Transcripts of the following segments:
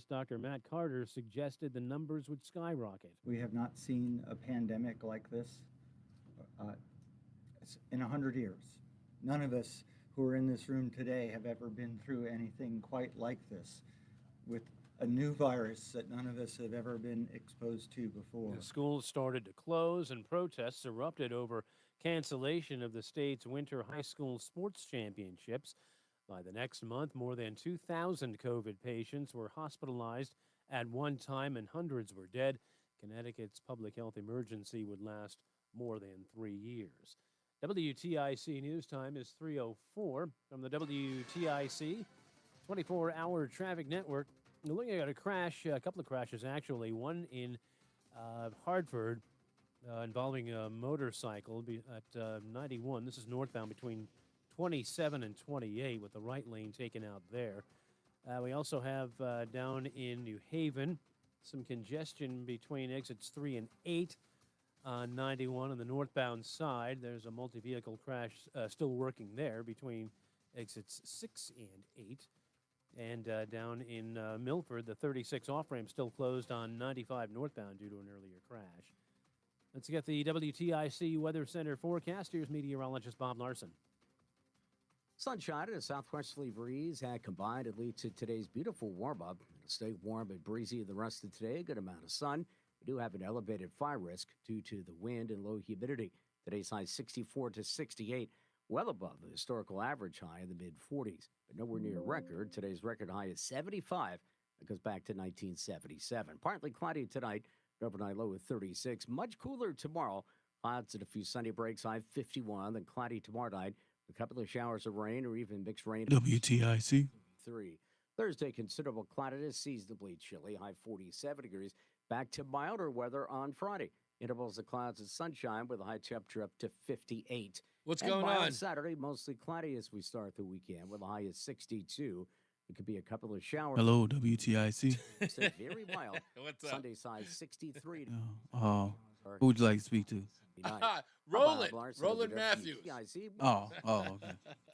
Dr. Matt Carter suggested the numbers would skyrocket. We have not seen a pandemic like this uh, in 100 years. None of us who are in this room today have ever been through anything quite like this, with a new virus that none of us have ever been exposed to before. The schools started to close, and protests erupted over cancellation of the state's winter high school sports championships. By the next month, more than 2,000 COVID patients were hospitalized at one time, and hundreds were dead. Connecticut's public health emergency would last more than 3 years. WTIC News Time is 3:04 from the WTIC 24-hour traffic network. We're looking at a couple of crashes actually. One in Hartford involving a motorcycle at 91. This is northbound between 27 and 28 with the right lane taken out there. We also have down in New Haven some congestion between exits 3 and 8 on 91 on the northbound side. There's a multi-vehicle crash still working there between exits 6 and 8. And down in Milford, the 36 off-ramp still closed on 95 northbound due to an earlier crash. Let's get the WTIC Weather Center forecast. Here's meteorologist Bob Larson. Sunshine and a southwesterly breeze had combined to lead to today's beautiful warm-up. It'll stay warm and breezy the rest of today. A good amount of sun. We do have an elevated fire risk due to the wind and low humidity. Today's high 64 to 68, well above the historical average high in the mid-40s, but nowhere near record. Today's record high is 75. That goes back to 1977. Partly cloudy tonight, overnight low of 36. Much cooler tomorrow. Clouds and a few sunny breaks, high 51. Then cloudy tomorrow night. A couple of showers of rain or even mixed rain. WTIC. 3. Thursday, considerable cloudiness, seasonably chilly, high 47 degrees. Back to milder weather on Friday. Intervals of clouds and sunshine with a high temperature up to 58. What's going on? Saturday, mostly cloudy as we start the weekend with a high of 62. It could be a couple of showers. Hello, WTIC. Stay very mild. What's up? Sunday size 63. Who would you like to speak to? Roland Matthews. Okay.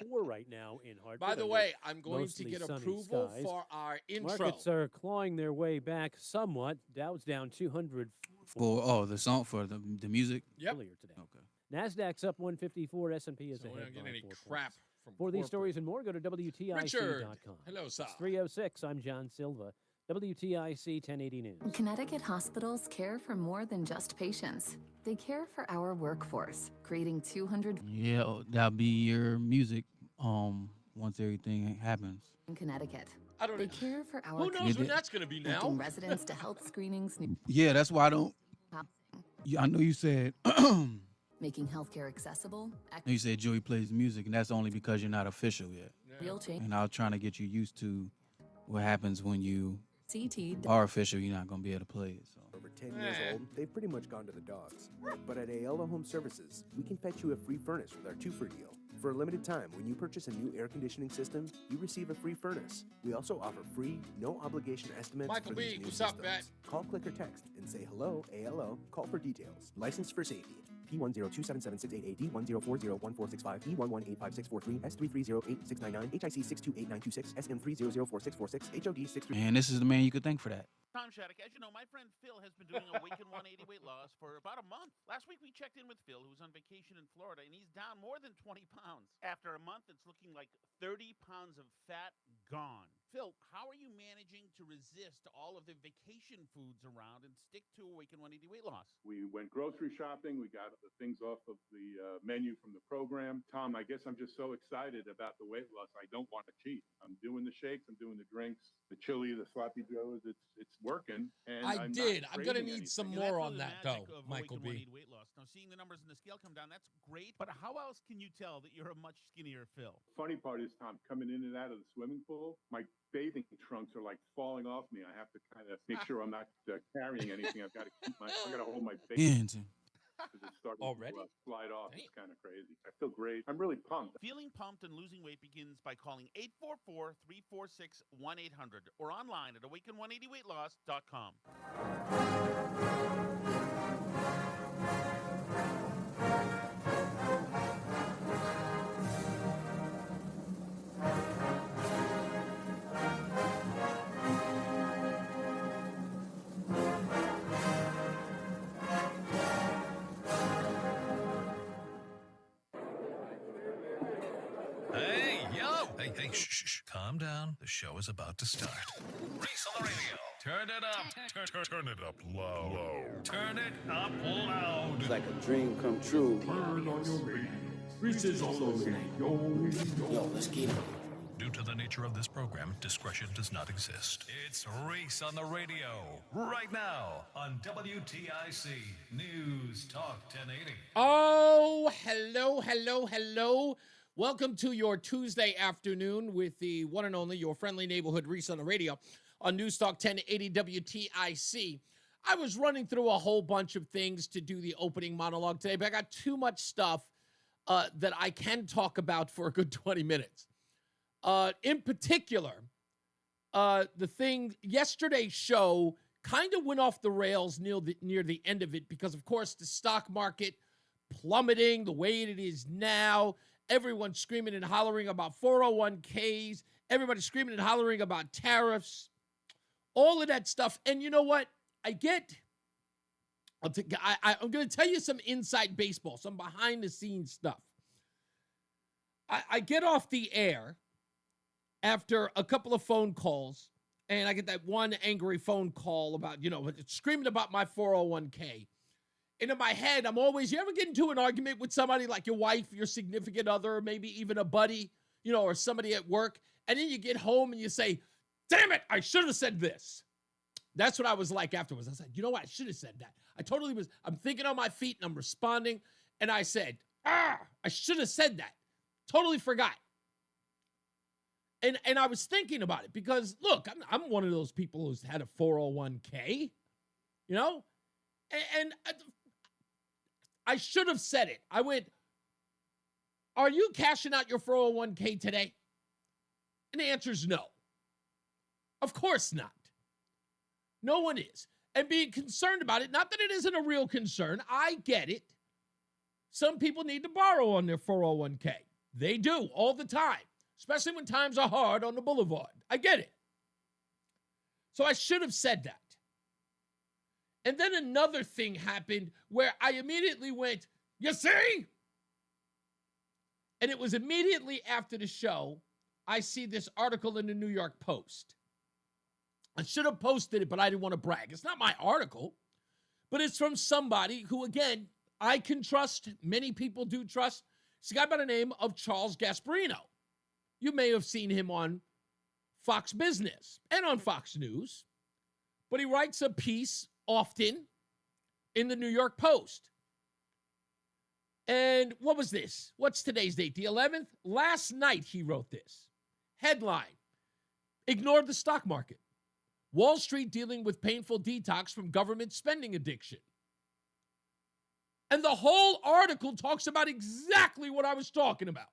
4 right now in Hartford. By the way, I'm going to get approval for our intro. Markets are clawing their way back somewhat. Dow's down 200 For the song for the music. Yep. earlier today. Okay. Nasdaq's up 154. S&P is So we ahead don't get by any 4 points. crap from For these corporate. stories and more, go to WTIC.com. Richard. Hello, sir. It's 3:06. I'm John Silva. WTIC 1080 News. Connecticut hospitals care for more than just patients. They care for our workforce, creating 200 Yeah, that'll be your music. Once everything happens. in Connecticut. I don't They know. care for our Who knows when that's going to be now? connecting residents to health screenings, new Yeah, that's why I don't. housing, Yeah, I know you said. making healthcare accessible, You said Joey plays music, and that's only because you're not official yet. real change. And I was trying to get you used to what happens when you CT. are official. You're not gonna be able to play it. So. Over 10 years old, they've pretty much gone to the dogs. But at Ayala Home Services, we can fetch you a free furnace with our 2-for deal. For a limited time, when you purchase a new air conditioning system, you receive a free furnace. We also offer free, no-obligation estimates Michael for these B., new what's up, systems. Bat? Call, click, or text and say hello, ALO. Call for details. Licensed for safety. P10277688, D10401465, E11856443, S33086699, HIC 628926, SM30044646, HOD 63. And this is the man you could thank for that. Tom Shattuck, as you know, my friend Phil has been doing a week in 180 weight loss for about a month. Last week we checked in with Phil, who's on vacation in Florida, and he's down more than 20 pounds. After a month, it's looking like 30 pounds of fat gone. Phil, how are you managing to resist all of the vacation foods around and stick to a week in 180 weight loss? We went grocery shopping. We got the things off of the menu from the program. Tom, I guess I'm just so excited about the weight loss. I don't want to cheat. I'm doing the shakes. I'm doing the drinks, the chili, the sloppy joes. It's working. And I'm not I'm going to craving need some And more that's on the that, magic though, of Michael Awaken B. 180 weight loss. Now, seeing the numbers in the scale come down, that's great. But how else can you tell that you're a much skinnier Phil? Funny part is, Tom, coming in and out of the swimming pool, my bathing trunks are like falling off me. I have to kind of make sure I'm not carrying anything. I got to hold my face. Ian, Because it's starting Already? to slide off. Damn. It's kind of crazy. I feel great. I'm really pumped. Feeling pumped and losing weight begins by calling 844-346-1800 or online at awaken180weightloss.com. Hey, shh. Calm down. The show is about to start. Reese on the Radio. Turn it up. Turn it up loud. Turn it up loud. It's like a dream come true. Turn on your radio. Reese on the Radio. Yo, let's get it. Due to the nature of this program, discretion does not exist. It's Reese on the Radio. Right now on WTIC News Talk 1080. Oh, hello. Welcome to your Tuesday afternoon with the one and only, your friendly neighborhood Reese on the Radio on NewsTalk 1080 WTIC. I was running through a whole bunch of things to do the opening monologue today, but I got too much stuff that I can talk about for a good 20 minutes. In particular, yesterday's show kind of went off the rails near the end of it because, of course, the stock market plummeting the way it is now. Everyone screaming and hollering about 401ks. Everybody screaming and hollering about tariffs. All of that stuff. And you know what? I'm going to tell you some inside baseball, some behind-the-scenes stuff. I get off the air after a couple of phone calls, and I get that one angry phone call about, screaming about my 401k. And in my head, you ever get into an argument with somebody like your wife, your significant other, or maybe even a buddy, or somebody at work, and then you get home and you say, damn it, I should have said this. That's what I was like afterwards. I said, you know what, I should have said that. I'm thinking on my feet and I'm responding, and I said, I should have said that. Totally forgot. And I was thinking about it because, look, I'm one of those people who's had a 401k, and I should have said it. I went, are you cashing out your 401k today? And the answer is no. Of course not. No one is. And being concerned about it, not that it isn't a real concern, I get it. Some people need to borrow on their 401k. They do all the time, especially when times are hard on the boulevard. I get it. So I should have said that. And then another thing happened where I immediately went, you see? And it was immediately after the show, I see this article in the New York Post. I should have posted it, but I didn't want to brag. It's not my article, but it's from somebody who, again, I can trust. Many people do trust. It's a guy by the name of Charles Gasparino. You may have seen him on Fox Business and on Fox News, but he writes a piece often in the New York Post. And what was this? What's today's date? The 11th? Last night he wrote this. Headline, ignored the stock market. Wall Street dealing with painful detox from government spending addiction. And the whole article talks about exactly what I was talking about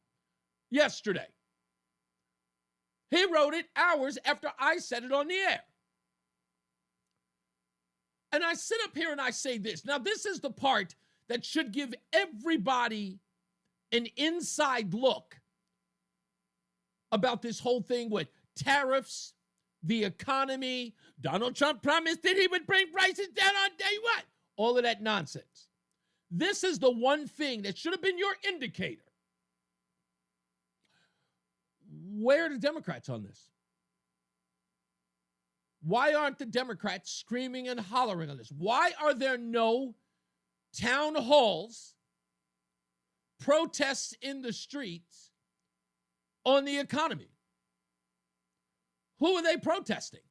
yesterday. He wrote it hours after I said it on the air. And I sit up here and I say this. Now, this is the part that should give everybody an inside look about this whole thing with tariffs, the economy. Donald Trump promised that he would bring prices down on day one. All of that nonsense. This is the one thing that should have been your indicator. Where are the Democrats on this? Why aren't the Democrats screaming and hollering on this? Why are there no town halls, protests in the streets on the economy? Who are they protesting?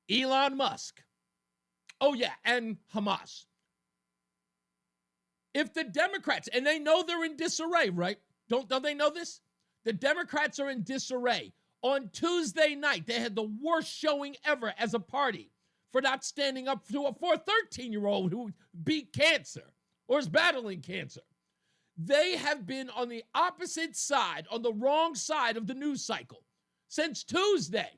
Elon Musk. Oh, yeah, and Hamas. If the Democrats, and they know they're in disarray, right? Don't they know this? The Democrats are in disarray. On Tuesday night, they had the worst showing ever as a party for not standing up for a 13-year-old who beat cancer or is battling cancer. They have been on the opposite side, on the wrong side of the news cycle since Tuesday.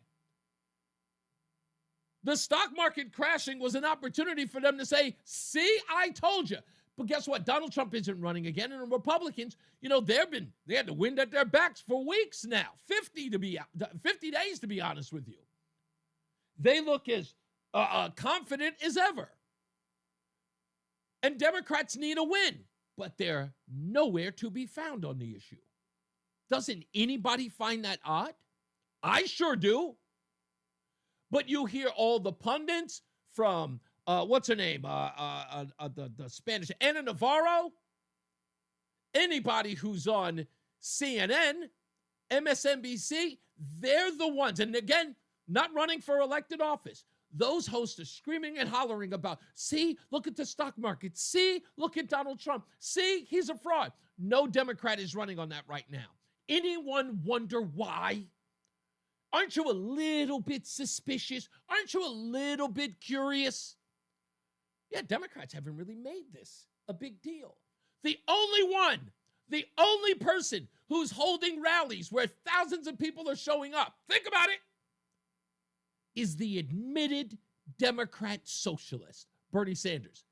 The stock market crashing was an opportunity for them to say, see, I told you. But guess what? Donald Trump isn't running again. And the Republicans, they had the wind at their backs for weeks now, 50 days to be honest with you. They look as confident as ever. And Democrats need a win, but they're nowhere to be found on the issue. Doesn't anybody find that odd? I sure do. But you hear all the pundits from, what's her name? The Spanish, Ana Navarro. Anybody who's on CNN, MSNBC, they're the ones. And again, not running for elected office. Those hosts are screaming and hollering about, see, look at the stock market. See, look at Donald Trump. See, he's a fraud. No Democrat is running on that right now. Anyone wonder why? Aren't you a little bit suspicious? Aren't you a little bit curious? Yeah, Democrats haven't really made this a big deal. The only person who's holding rallies where thousands of people are showing up, think about it, is the admitted Democrat socialist, Bernie Sanders.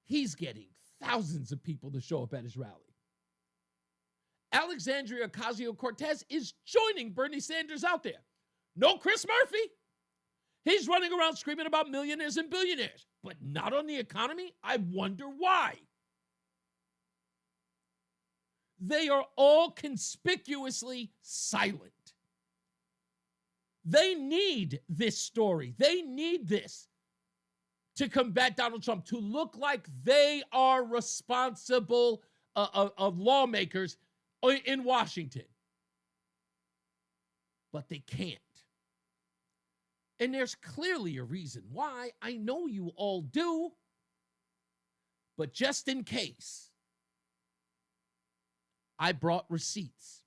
He's getting thousands of people to show up at his rally. Alexandria Ocasio-Cortez is joining Bernie Sanders out there. No Chris Murphy. He's running around screaming about millionaires and billionaires, but not on the economy. I wonder why. They are all conspicuously silent. They need this story. They need this to combat Donald Trump, to look like they are responsible of lawmakers in Washington. But they can't. And there's clearly a reason why. I know you all do. But just in case, I brought receipts.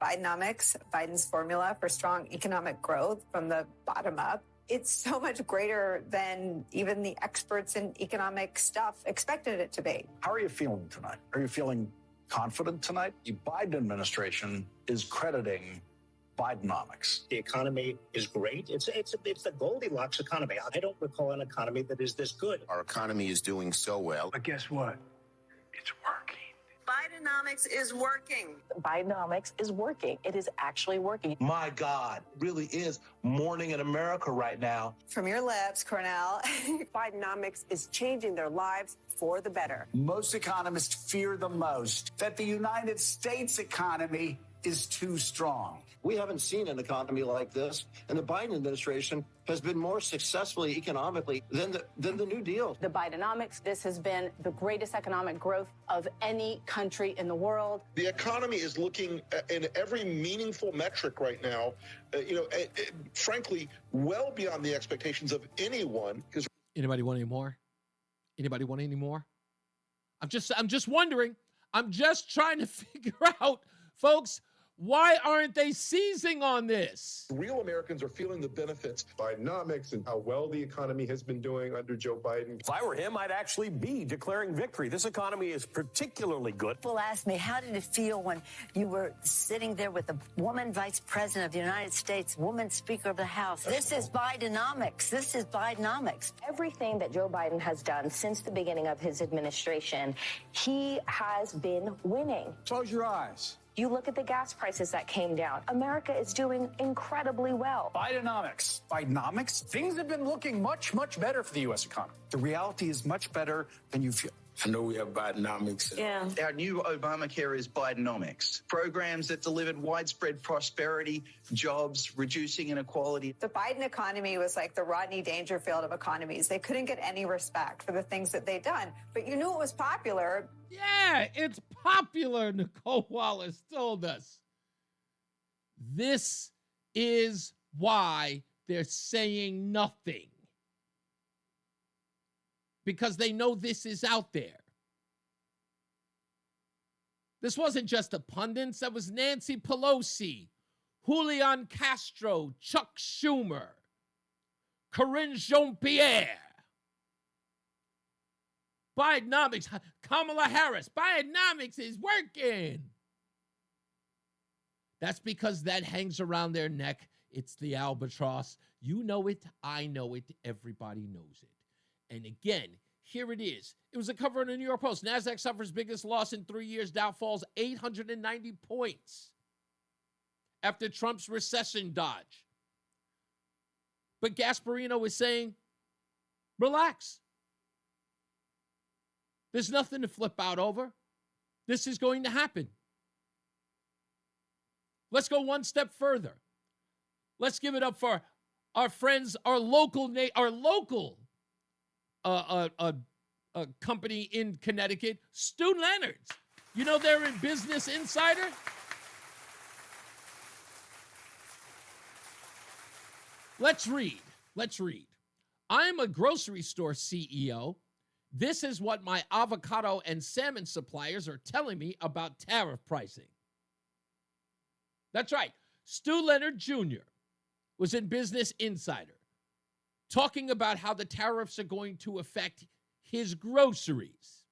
Bidenomics, Biden's formula for strong economic growth from the bottom up, it's so much greater than even the experts in economic stuff expected it to be. How are you feeling tonight? Are you feeling confident tonight? The Biden administration is crediting Bidenomics. The economy is great. It's the Goldilocks economy. I don't recall an economy that is this good. Our economy is doing so well. But guess what? It's working. Bidenomics is working. Bidenomics is working. It is actually working. My God, really is morning in America right now. From your lips, Cornell. Bidenomics is changing their lives for the better. Most economists fear the most that the United States economy is too strong. We haven't seen an economy like this, and the Biden administration has been more successfully economically than the New Deal. The Bidenomics, this has been the greatest economic growth of any country in the world. The economy is looking in every meaningful metric right now, frankly, well beyond the expectations of anyone. Anybody want any more? Anybody want any more? I'm just wondering. I'm just trying to figure out, folks, why aren't they seizing on this? Real Americans are feeling the benefits. Bidenomics and how well the economy has been doing under Joe Biden. If I were him, I'd actually be declaring victory. This economy is particularly good. People ask me, how did it feel when you were sitting there with a woman vice president of the United States, woman speaker of the House? This is Bidenomics. This is Bidenomics. Everything that Joe Biden has done since the beginning of his administration, he has been winning. Close your eyes. You look at the gas prices that came down. America is doing incredibly well. Bidenomics. Bidenomics? Things have been looking much, much better for the U.S. economy. The reality is much better than you feel. I know we have Bidenomics. Yeah. Our new Obamacare is Bidenomics. Programs that delivered widespread prosperity, jobs, reducing inequality. The Biden economy was like the Rodney Dangerfield of economies. They couldn't get any respect for the things that they'd done, but you knew it was popular. Yeah, it's popular, Nicole Wallace told us. This is why they're saying nothing. Because they know this is out there. This wasn't just the pundits. That was Nancy Pelosi, Julian Castro, Chuck Schumer, Karine Jean-Pierre. Bidenomics, Kamala Harris. Bidenomics is working. That's because that hangs around their neck. It's the albatross. You know it. I know it. Everybody knows it. And again, here it is. It was a cover in the New York Post. NASDAQ suffers biggest loss in 3 years. Dow falls 890 points after Trump's recession dodge. But Gasparino is saying, relax. There's nothing to flip out over. this is going to happen. Let's go one step further. Let's give it up for our friends, our local company in Connecticut, Stu Leonard's. You know they're in Business Insider? Let's read. I'm a grocery store CEO. This is what my avocado and salmon suppliers are telling me about tariff pricing. That's right. Stu Leonard Jr. was in Business Insider talking about how the tariffs are going to affect his groceries.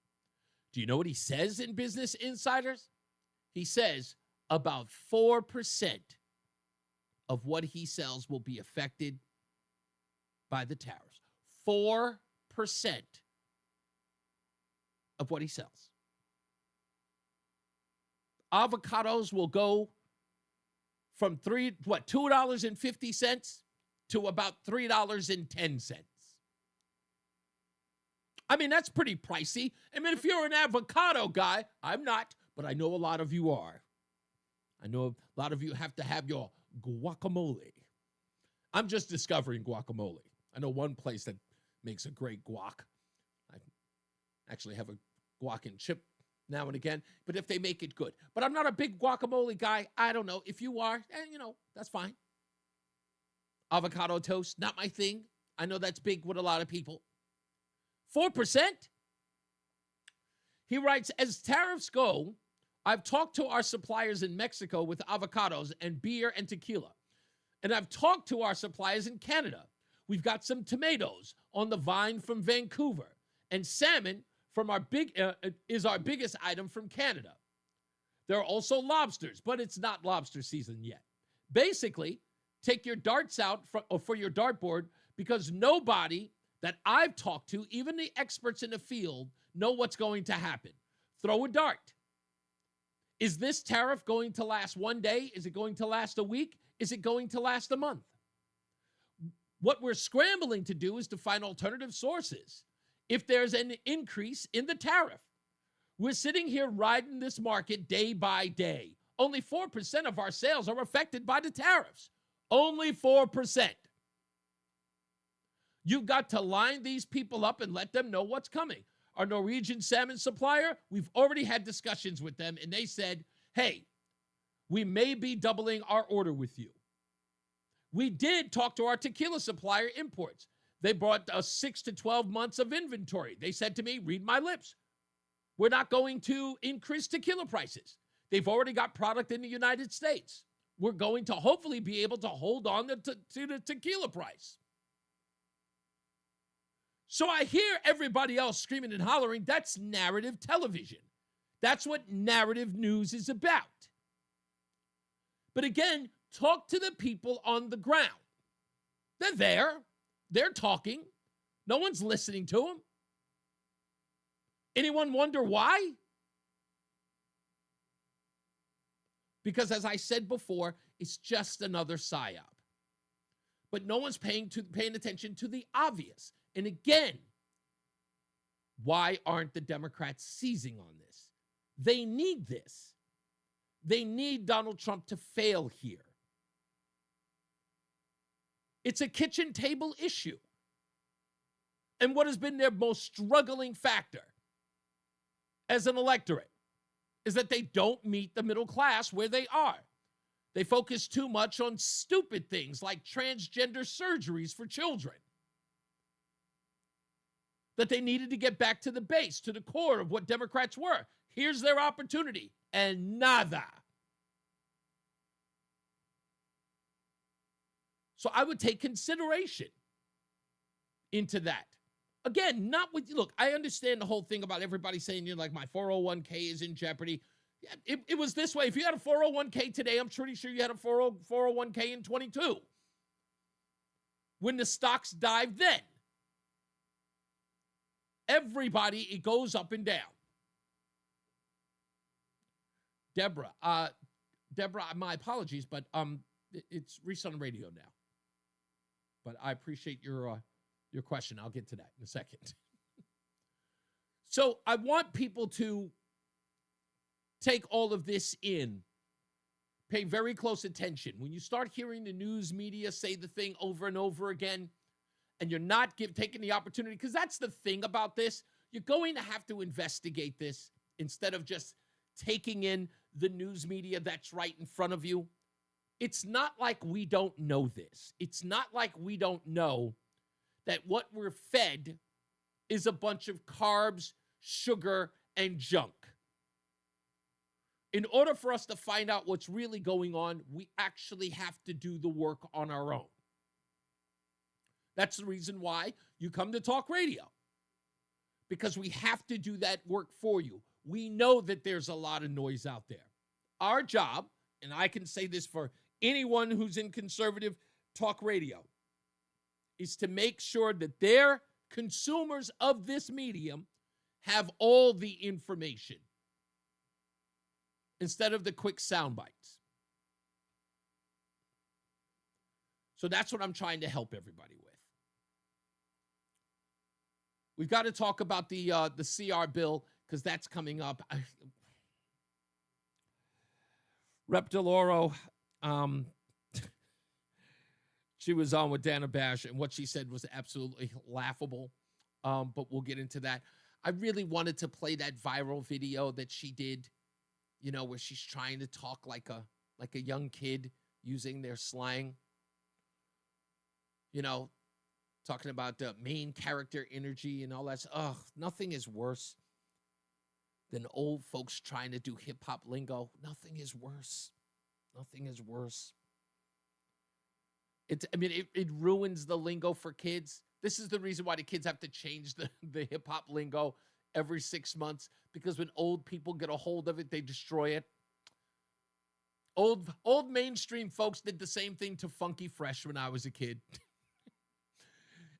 Do you know what he says in Business Insiders? He says about 4% of what he sells will be affected by the tariffs. 4% of what he sells. Avocados will go from $2.50 to about $3.10. I mean, that's pretty pricey. I mean, if you're an avocado guy, I'm not, but I know a lot of you are. I know a lot of you have to have your guacamole. I'm just discovering guacamole. I know one place that makes a great guac. I actually have a guac and chip now and again, but if they make it good. But I'm not a big guacamole guy. I don't know. If you are, that's fine. Avocado toast, not my thing. I know that's big with a lot of people. 4%? He writes, as tariffs go, I've talked to our suppliers in Mexico with avocados and beer and tequila. And I've talked to our suppliers in Canada. We've got some tomatoes on the vine from Vancouver. And salmon from is our biggest item from Canada. There are also lobsters, but it's not lobster season yet. Basically, take your darts out for your dartboard because nobody that I've talked to, even the experts in the field, know what's going to happen. Throw a dart. Is this tariff going to last one day? Is it going to last a week? Is it going to last a month? What we're scrambling to do is to find alternative sources if there's an increase in the tariff. We're sitting here riding this market day by day. Only 4% of our sales are affected by the tariffs. Only 4%. You've got to line these people up and let them know what's coming. Our Norwegian salmon supplier, we've already had discussions with them, and they said, hey, we may be doubling our order with you. We did talk to our tequila supplier imports. They brought us 6 to 12 months of inventory. They said to me, read my lips. We're not going to increase tequila prices. They've already got product in the United States. We're going to hopefully be able to hold on to the tequila price. So I hear everybody else screaming and hollering, that's narrative television. That's what narrative news is about. But again, talk to the people on the ground. They're there. They're talking. No one's listening to them. Anyone wonder why? Because as I said before, it's just another psyop. But no one's paying attention to the obvious. And again, why aren't the Democrats seizing on this? They need this. They need Donald Trump to fail here. It's a kitchen table issue. And what has been their most struggling factor as an electorate is that they don't meet the middle class where they are. They focus too much on stupid things like transgender surgeries for children. That they needed to get back to the base, to the core of what Democrats were. Here's their opportunity, and nada. So I would take consideration into that. Again, look, I understand the whole thing about everybody saying, like my 401k is in jeopardy. Yeah, it was this way. If you had a 401k today, I'm pretty sure you had a 401k in 22. When the stocks dive then. Everybody, it goes up and down. Deborah, my apologies, but it's Reese On The Radio now. But I appreciate your question. I'll get to that in a second. So I want people to take all of this in. Pay very close attention. When you start hearing the news media say the thing over and over again, and you're not taking the opportunity, because that's the thing about this, you're going to have to investigate this instead of just taking in the news media that's right in front of you. It's not like we don't know this. It's not like we don't know that what we're fed is a bunch of carbs, sugar, and junk. In order for us to find out what's really going on, we actually have to do the work on our own. That's the reason why you come to talk radio, because we have to do that work for you. We know that there's a lot of noise out there. Our job, and I can say this for anyone who's in conservative talk radio, is to make sure that their consumers of this medium have all the information instead of the quick sound bites. So that's what I'm trying to help everybody with. We've got to talk about the CR bill, because that's coming up. Rep. DeLauro, she was on with Dana Bash, and what she said was absolutely laughable, but we'll get into that. I really wanted to play that viral video that she did, where she's trying to talk like a young kid using their slang, talking about the main character energy and all that. Nothing is worse than old folks trying to do hip-hop lingo. Nothing is worse. Nothing is worse. It ruins the lingo for kids. This is the reason why the kids have to change the hip-hop lingo every 6 months, because when old people get a hold of it, they destroy it. Old mainstream folks did the same thing to Funky Fresh when I was a kid.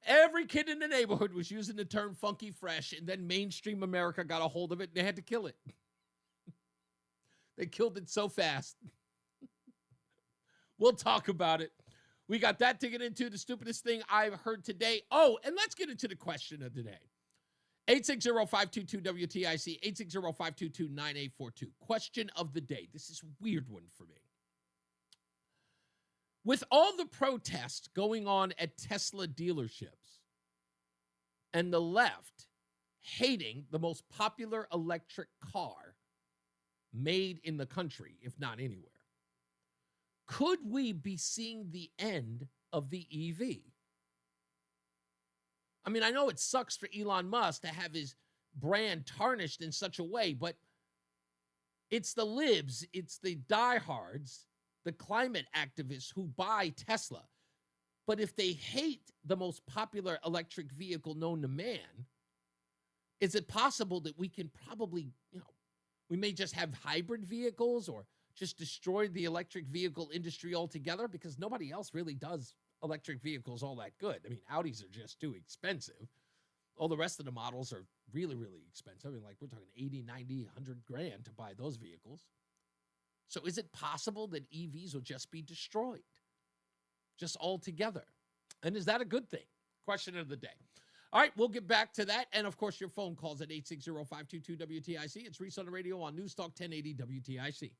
Every kid in the neighborhood was using the term Funky Fresh, and then mainstream America got a hold of it, and they had to kill it. They killed it so fast. We'll talk about it. We got that to get into. The stupidest thing I've heard today. Oh, and let's get into the question of the day. 860-522-WTIC, 860-522-9842. Question of the day. This is a weird one for me. With all the protests going on at Tesla dealerships and the left hating the most popular electric car made in the country, if not anywhere, could we be seeing the end of the EV? I know it sucks for Elon Musk to have his brand tarnished in such a way, but it's the libs, it's the diehards, the climate activists who buy Tesla. But if they hate the most popular electric vehicle known to man, is it possible that we can probably, we may just have hybrid vehicles or just destroy the electric vehicle industry altogether, because nobody else really does electric vehicles all that good. Audis are just too expensive. All the rest of the models are really, really expensive. We're talking 80, 90, 100 grand to buy those vehicles. So is it possible that EVs will just be destroyed? Just altogether? And is that a good thing? Question of the day. All right, we'll get back to that. And, of course, your phone calls at 860-522-WTIC. It's Reese on the Radio on NewsTalk 1080 WTIC.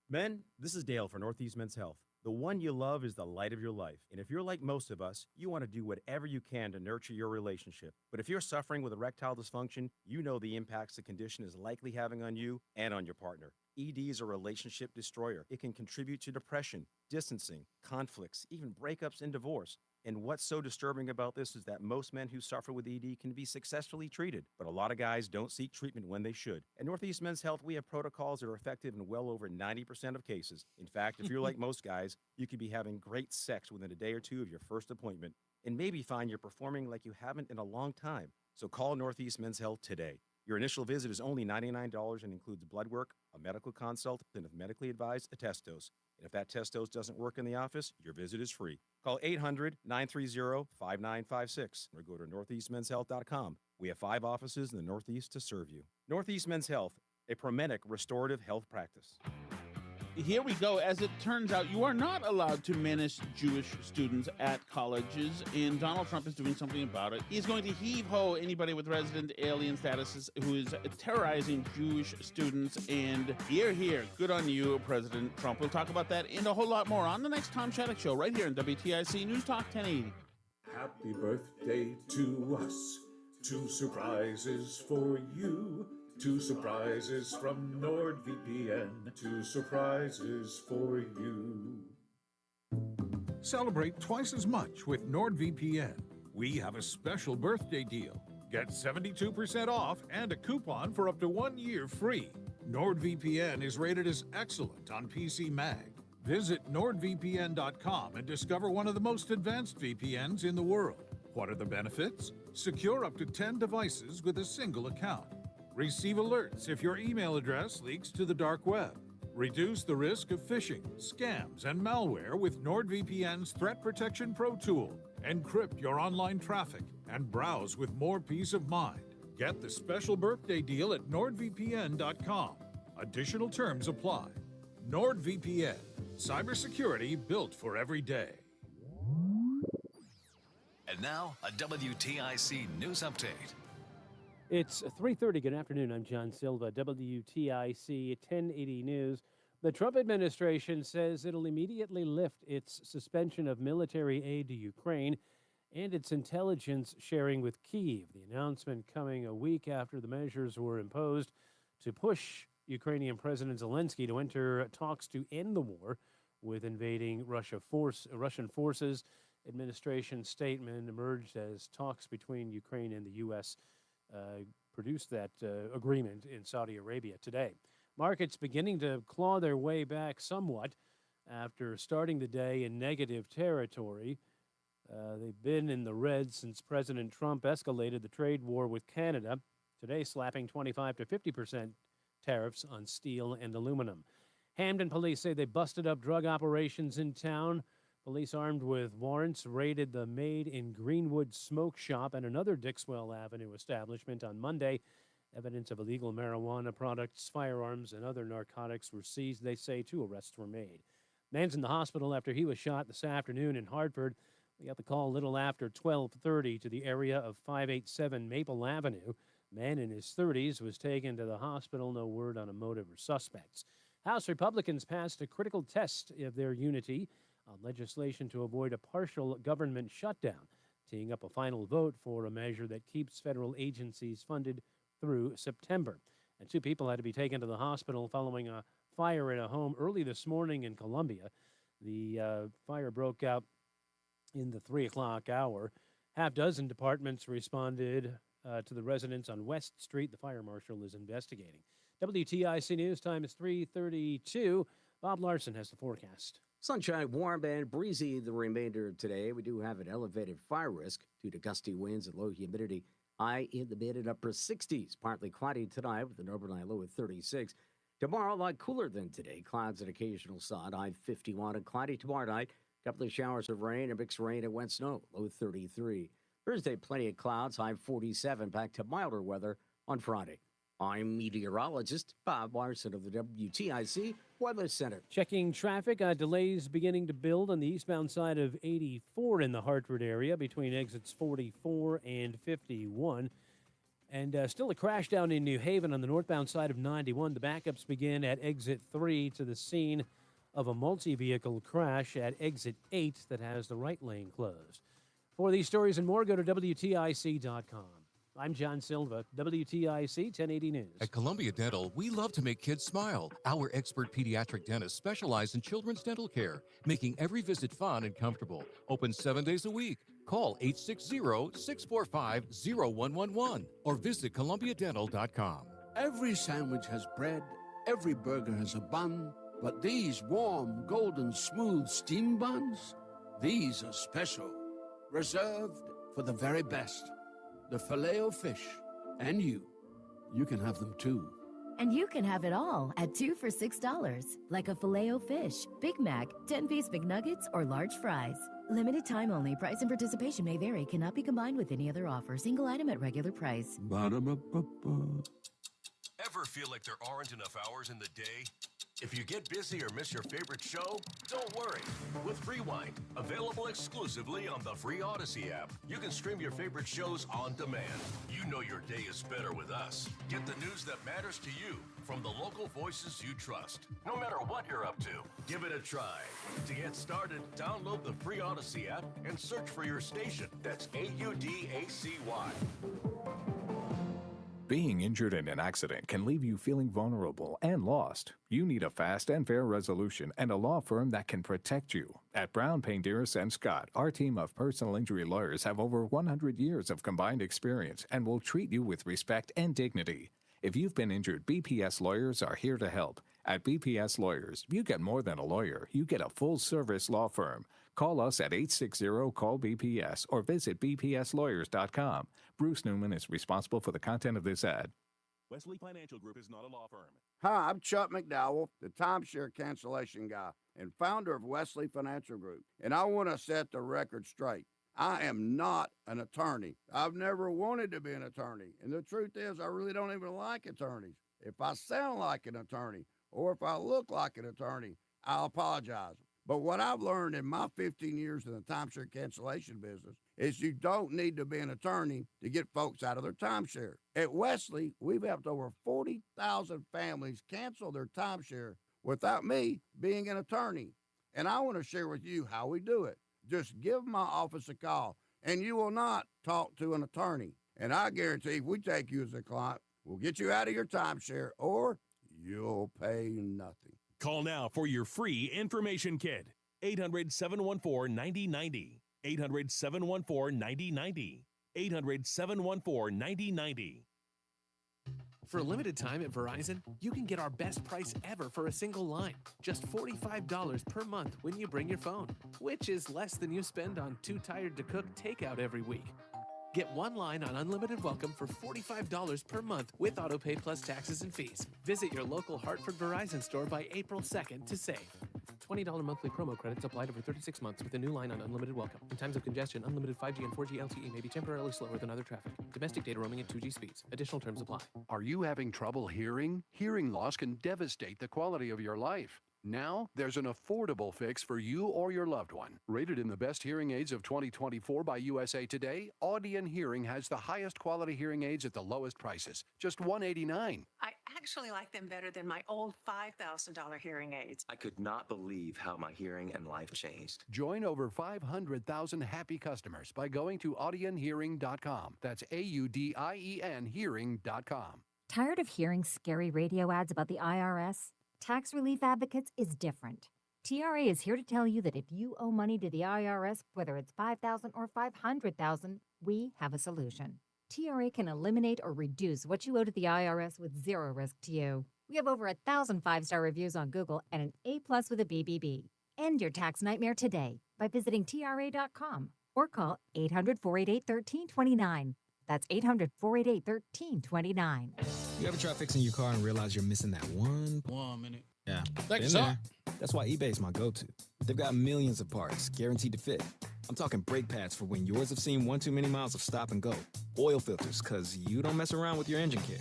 Men, this is Dale for Northeast Men's Health. The one you love is the light of your life. And if you're like most of us, you want to do whatever you can to nurture your relationship. But if you're suffering with erectile dysfunction, you know the impacts the condition is likely having on you and on your partner. ED is a relationship destroyer. It can contribute to depression, distancing, conflicts, even breakups and divorce. And what's so disturbing about this is that most men who suffer with ED can be successfully treated, but a lot of guys don't seek treatment when they should. At Northeast Men's Health, we have protocols that are effective in well over 90% of cases. In fact, if you're like most guys, you could be having great sex within a day or two of your first appointment, and maybe find you're performing like you haven't in a long time. So call Northeast Men's Health today. Your initial visit is only $99 and includes blood work, a medical consult, and if medically advised, a test dose. And if that test dose doesn't work in the office, your visit is free. Call 800-930-5956 or go to northeastmenshealth.com. We have 5 offices in the Northeast to serve you. Northeast Men's Health, a Promenic restorative health practice. here we go. As it turns out, you are not allowed to menace Jewish students at colleges, and Donald Trump is doing something about it. He's going to heave-ho anybody with resident alien status who is terrorizing Jewish students, and here, good on you, President Trump. We'll talk about that and a whole lot more on the next Tom Shattuck Show right here on WTIC News Talk 1080. Happy birthday to us. 2 surprises for you. 2 surprises from NordVPN. 2 surprises for you. Celebrate twice as much with NordVPN. We have a special birthday deal. Get 72% off and a coupon for up to 1 year free. NordVPN is rated as excellent on PC Mag. Visit NordVPN.com and discover one of the most advanced VPNs in the world. What are the benefits? Secure up to 10 devices with a single account. Receive alerts if your email address leaks to the dark web. Reduce the risk of phishing, scams, and malware with NordVPN's Threat Protection Pro tool. Encrypt your online traffic and browse with more peace of mind. Get the special birthday deal at NordVPN.com. Additional terms apply. NordVPN. Cybersecurity built for every day. And now, a WTIC news update. It's 3:30. Good afternoon. I'm John Silva, WTIC 1080 News. The Trump administration says it'll immediately lift its suspension of military aid to Ukraine and its intelligence sharing with Kyiv. The announcement coming a week after the measures were imposed to push Ukrainian President Zelensky to enter talks to end the war with invading Russian forces. Administration statement emerged as talks between Ukraine and the U.S. Produced that agreement in Saudi Arabia today. Markets beginning to claw their way back somewhat after starting the day in negative territory. They've been in the red since President Trump escalated the trade war with Canada, today slapping 25 to 50% tariffs on steel and aluminum. Hamden police say they busted up drug operations in town. Police armed with warrants raided the Made in Greenwood smoke shop and another Dixwell Avenue establishment on Monday. Evidence of illegal marijuana products, firearms, and other narcotics were seized. They say 2 arrests were made. Man's in the hospital after he was shot this afternoon in Hartford. We got the call a little after 12:30 to the area of 587 Maple Avenue. Man in his 30s was taken to the hospital. No word on a motive or suspects. House Republicans passed a critical test of their unity on legislation to avoid a partial government shutdown, teeing up a final vote for a measure that keeps federal agencies funded through September. And 2 people had to be taken to the hospital following a fire in a home early this morning in Columbia. The fire broke out in the 3 o'clock hour. Half dozen departments responded to the residents on West Street. The fire marshal is investigating. WTIC News time is 3:32. Bob Larson has the forecast. Sunshine, warm and breezy the remainder of today. We do have an elevated fire risk due to gusty winds and low humidity. High in the mid and upper 60s. Partly cloudy tonight with an overnight low of 36. Tomorrow, a lot cooler than today. Clouds and occasional sun. High 51 and cloudy tomorrow night. Couple of showers of rain and mixed rain and wet snow. Low 33. Thursday, plenty of clouds. High 47. Back to milder weather on Friday. I'm meteorologist Bob Larson of the WTIC Weather Center. Checking traffic, delays beginning to build on the eastbound side of 84 in the Hartford area between exits 44 and 51. And still a crash down in New Haven on the northbound side of 91. The backups begin at exit 3 to the scene of a multi-vehicle crash at exit 8 that has the right lane closed. For these stories and more, go to WTIC.com. I'm John Silva, WTIC 1080 News. At Columbia Dental, we love to make kids smile. Our expert pediatric dentists specialize in children's dental care, making every visit fun and comfortable. Open 7 days a week. Call 860-645-0111 or visit columbiadental.com. Every sandwich has bread, every burger has a bun, but these warm, golden, smooth steam buns, these are special, reserved for the very best. The Filet-O-Fish, and you can have them too. And you can have it all at 2 for $6, like a Filet-O-Fish, Big Mac, 10-piece McNuggets, or large fries. Limited time only. Price and participation may vary. Cannot be combined with any other offer. Single item at regular price. Ba-da-ba-ba-ba. Ever feel like there aren't enough hours in the day? If you get busy or miss your favorite show, don't worry. With Rewind, available exclusively on the free Odyssey app, you can stream your favorite shows on demand. You know your day is better with us. Get the news that matters to you from the local voices you trust. No matter what you're up to, give it a try. To get started, download the free Odyssey app and search for your station. That's AUDACY. Being injured in an accident can leave you feeling vulnerable and lost. You need a fast and fair resolution and a law firm that can protect you. At Brown, Payne, Dearest & Scott, our team of personal injury lawyers have over 100 years of combined experience and will treat you with respect and dignity. If you've been injured, BPS lawyers are here to help. At BPS Lawyers, you get more than a lawyer. You get a full-service law firm. Call us at 860-CALL-BPS or visit bpslawyers.com. Bruce Newman is responsible for the content of this ad. Wesley Financial Group is not a law firm. Hi, I'm Chuck McDowell, the timeshare cancellation guy and founder of Wesley Financial Group. And I want to set the record straight. I am not an attorney. I've never wanted to be an attorney. And the truth is, I really don't even like attorneys. If I sound like an attorney or if I look like an attorney, I'll apologize. But what I've learned in my 15 years in the timeshare cancellation business is you don't need to be an attorney to get folks out of their timeshare. At Wesley, we've helped over 40,000 families cancel their timeshare without me being an attorney. And I want to share with you how we do it. Just give my office a call, and you will not talk to an attorney. And I guarantee if we take you as a client, we'll get you out of your timeshare, or you'll pay nothing. Call now for your free information kit. 800-714-9090. 800-714-9090. 800-714-9090. For a limited time at Verizon, you can get our best price ever for a single line. Just $45 per month when you bring your phone, which is less than you spend on Too Tired to Cook takeout every week. Get one line on Unlimited Welcome for $45 per month with autopay plus taxes and fees. Visit your local Hartford Verizon store by April 2nd to save. $20 monthly promo credits applied over 36 months with a new line on Unlimited Welcome. In times of congestion, unlimited 5G and 4G LTE may be temporarily slower than other traffic. Domestic data roaming at 2G speeds. Additional terms apply. Are you having trouble hearing? Hearing loss can devastate the quality of your life. Now, there's an affordable fix for you or your loved one. Rated in the best hearing aids of 2024 by USA Today, Audion Hearing has the highest quality hearing aids at the lowest prices, just $189. I actually like them better than my old $5,000 hearing aids. I could not believe how my hearing and life changed. Join over 500,000 happy customers by going to audionhearing.com. That's AUDIEN hearing.com. Tired of hearing scary radio ads about the IRS? Tax Relief Advocates is different. TRA is here to tell you that if you owe money to the IRS, whether it's $5,000 or $500,000, we have a solution. TRA can eliminate or reduce what you owe to the IRS with zero risk to you. We have over 1,000 5-star reviews on Google and an A+ with a BBB. End your tax nightmare today by visiting TRA.com or call 800-488-1329. That's 800-488-1329. You ever try fixing your car and realize you're missing that one minute? Yeah. Thanks, been there. That's why eBay's my go-to. They've got millions of parts guaranteed to fit. I'm talking brake pads for when yours have seen one too many miles of stop and go. Oil filters, because you don't mess around with your engine care.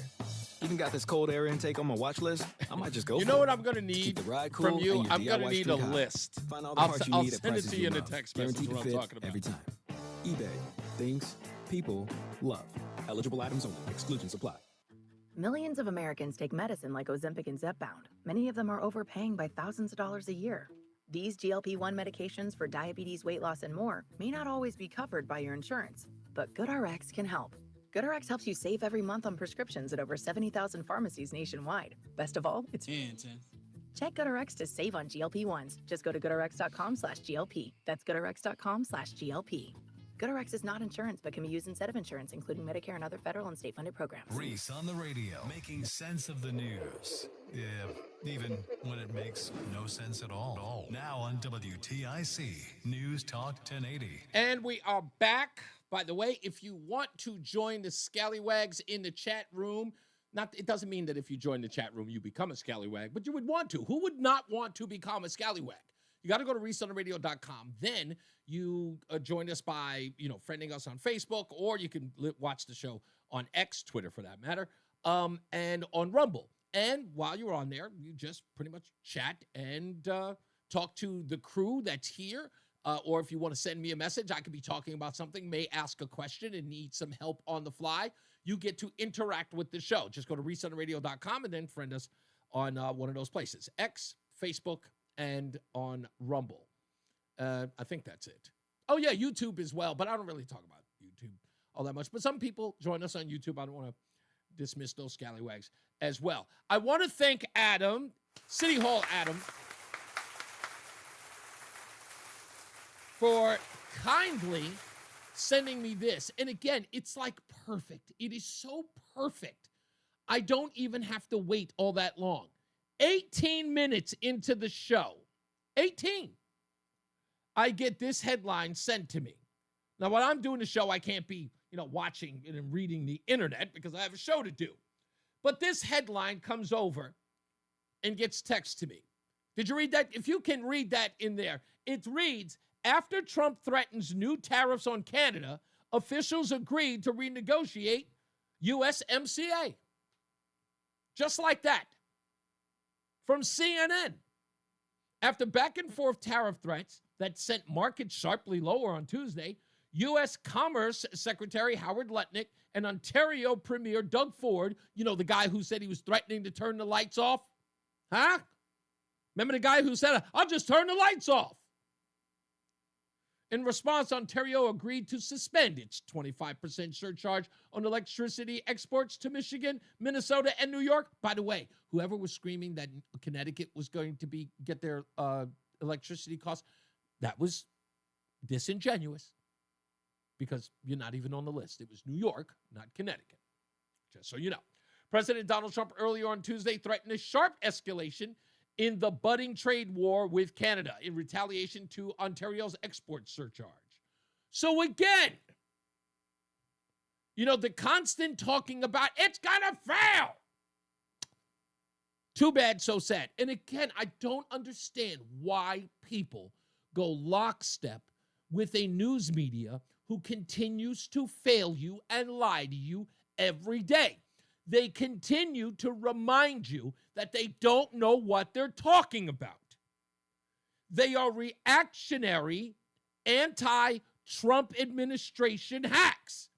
Even got this cold air intake on my watch list. I might just go You for know it. what I'm going to need Keep the ride cool from you? and your I'm going to DIY need a street high. list. Find all the I'll parts you I'll need at send it prices to you in a love. text message Guaranteed what to I'm fit talking about. every time. eBay. Things people love. Eligible items only. Exclusions apply. Millions of Americans take medicine like Ozempic and Zepbound. Many of them are overpaying by thousands of dollars a year. These GLP-1 medications for diabetes, weight loss, and more may not always be covered by your insurance, but GoodRx can help. GoodRx helps you save every month on prescriptions at over 70,000 pharmacies nationwide. Best of all, it's Check GoodRx to save on GLP-1s. Just go to goodrx.com/GLP. That's goodrx.com/GLP. GoodRx is not insurance, but can be used instead of insurance, including Medicare and other federal and state-funded programs. Reese on the radio, making sense of the news. Yeah, even when it makes no sense at all. Now on WTIC, News Talk 1080. And we are back. By the way, if you want to join the Scallywags in the chat room, it doesn't mean that if you join the chat room, you become a Scallywag, but you would want to. Who would not want to become a Scallywag? You got to go to reasoontheradio.com. Then you join us by, friending us on Facebook, or you can watch the show on X, Twitter for that matter, and on Rumble. And while you're on there, you just pretty much chat and talk to the crew that's here. Or if you want to send me a message, I could be talking about something, may ask a question and need some help on the fly. You get to interact with the show. Just go to reesontheradio.com and then friend us on one of those places, X, Facebook, and on Rumble. I think that's it. Oh, yeah, YouTube as well, but I don't really talk about YouTube all that much. But some people join us on YouTube. I don't want to dismiss those scallywags as well. I want to thank Adam, City Hall Adam, for kindly sending me this. And again, it's like perfect. It is so perfect. I don't even have to wait all that long. 18 minutes into the show, 18, I get this headline sent to me. Now, while I'm doing the show, I can't be, watching and reading the internet because I have a show to do. But this headline comes over and gets text to me. Did you read that? If you can read that in there, it reads, after Trump threatens new tariffs on Canada, officials agreed to renegotiate USMCA. Just like that. From CNN. After back and forth tariff threats that sent markets sharply lower on Tuesday, U.S. Commerce Secretary Howard Lutnick and Ontario Premier Doug Ford, the guy who said he was threatening to turn the lights off? Huh? Remember the guy who said, I'll just turn the lights off? In response, Ontario agreed to suspend its 25% surcharge on electricity exports to Michigan, Minnesota, and New York. By the way, whoever was screaming that Connecticut was going to get their electricity costs, that was disingenuous because you're not even on the list. It was New York, not Connecticut, just so you know. President Donald Trump earlier on Tuesday threatened a sharp escalation in the budding trade war with Canada in retaliation to Ontario's export surcharge. So again, the constant talking about it's gonna fail. Too bad, so sad. And again, I don't understand why people go lockstep with a news media who continues to fail you and lie to you every day. They continue to remind you that they don't know what they're talking about. They are reactionary, anti-Trump administration hacks.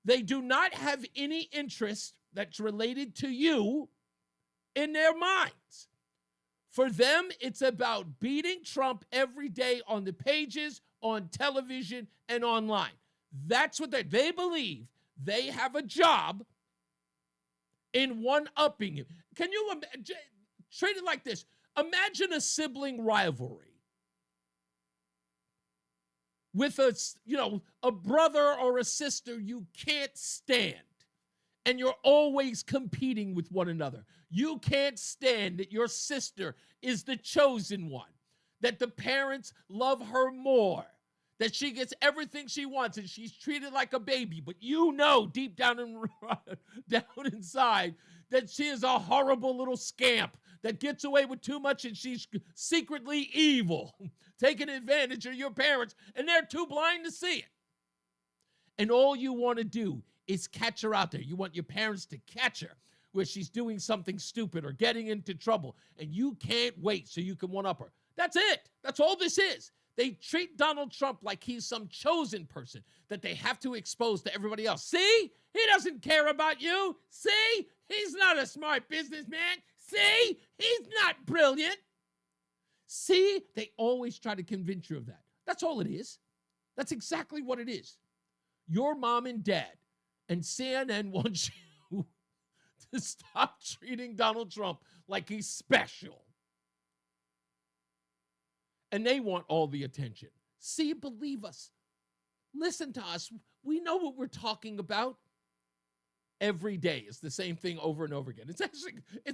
They do not have any interest that's related to you in their minds. For them, it's about beating Trump every day on the pages, on television, and online. That's what they believe. They have a job in one-upping you. Can you treat it like this? Imagine a sibling rivalry with a brother or a sister you can't stand, and you're always competing with one another. You can't stand that your sister is the chosen one, that the parents love her more, that she gets everything she wants and she's treated like a baby, but deep down inside that she is a horrible little scamp that gets away with too much and she's secretly evil, taking advantage of your parents, and they're too blind to see it. And all you want to do is catch her out there. You want your parents to catch her where she's doing something stupid or getting into trouble, and you can't wait so you can one-up her. That's it. That's all this is. They treat Donald Trump like he's some chosen person that they have to expose to everybody else. See? He doesn't care about you. See? He's not a smart businessman. See? He's not brilliant. See? They always try to convince you of that. That's all it is. That's exactly what it is. Your mom and dad and CNN wants you to stop treating Donald Trump like he's special. And they want all the attention. See, believe us. Listen to us. We know what we're talking about. Every day is the same thing over and over again. It's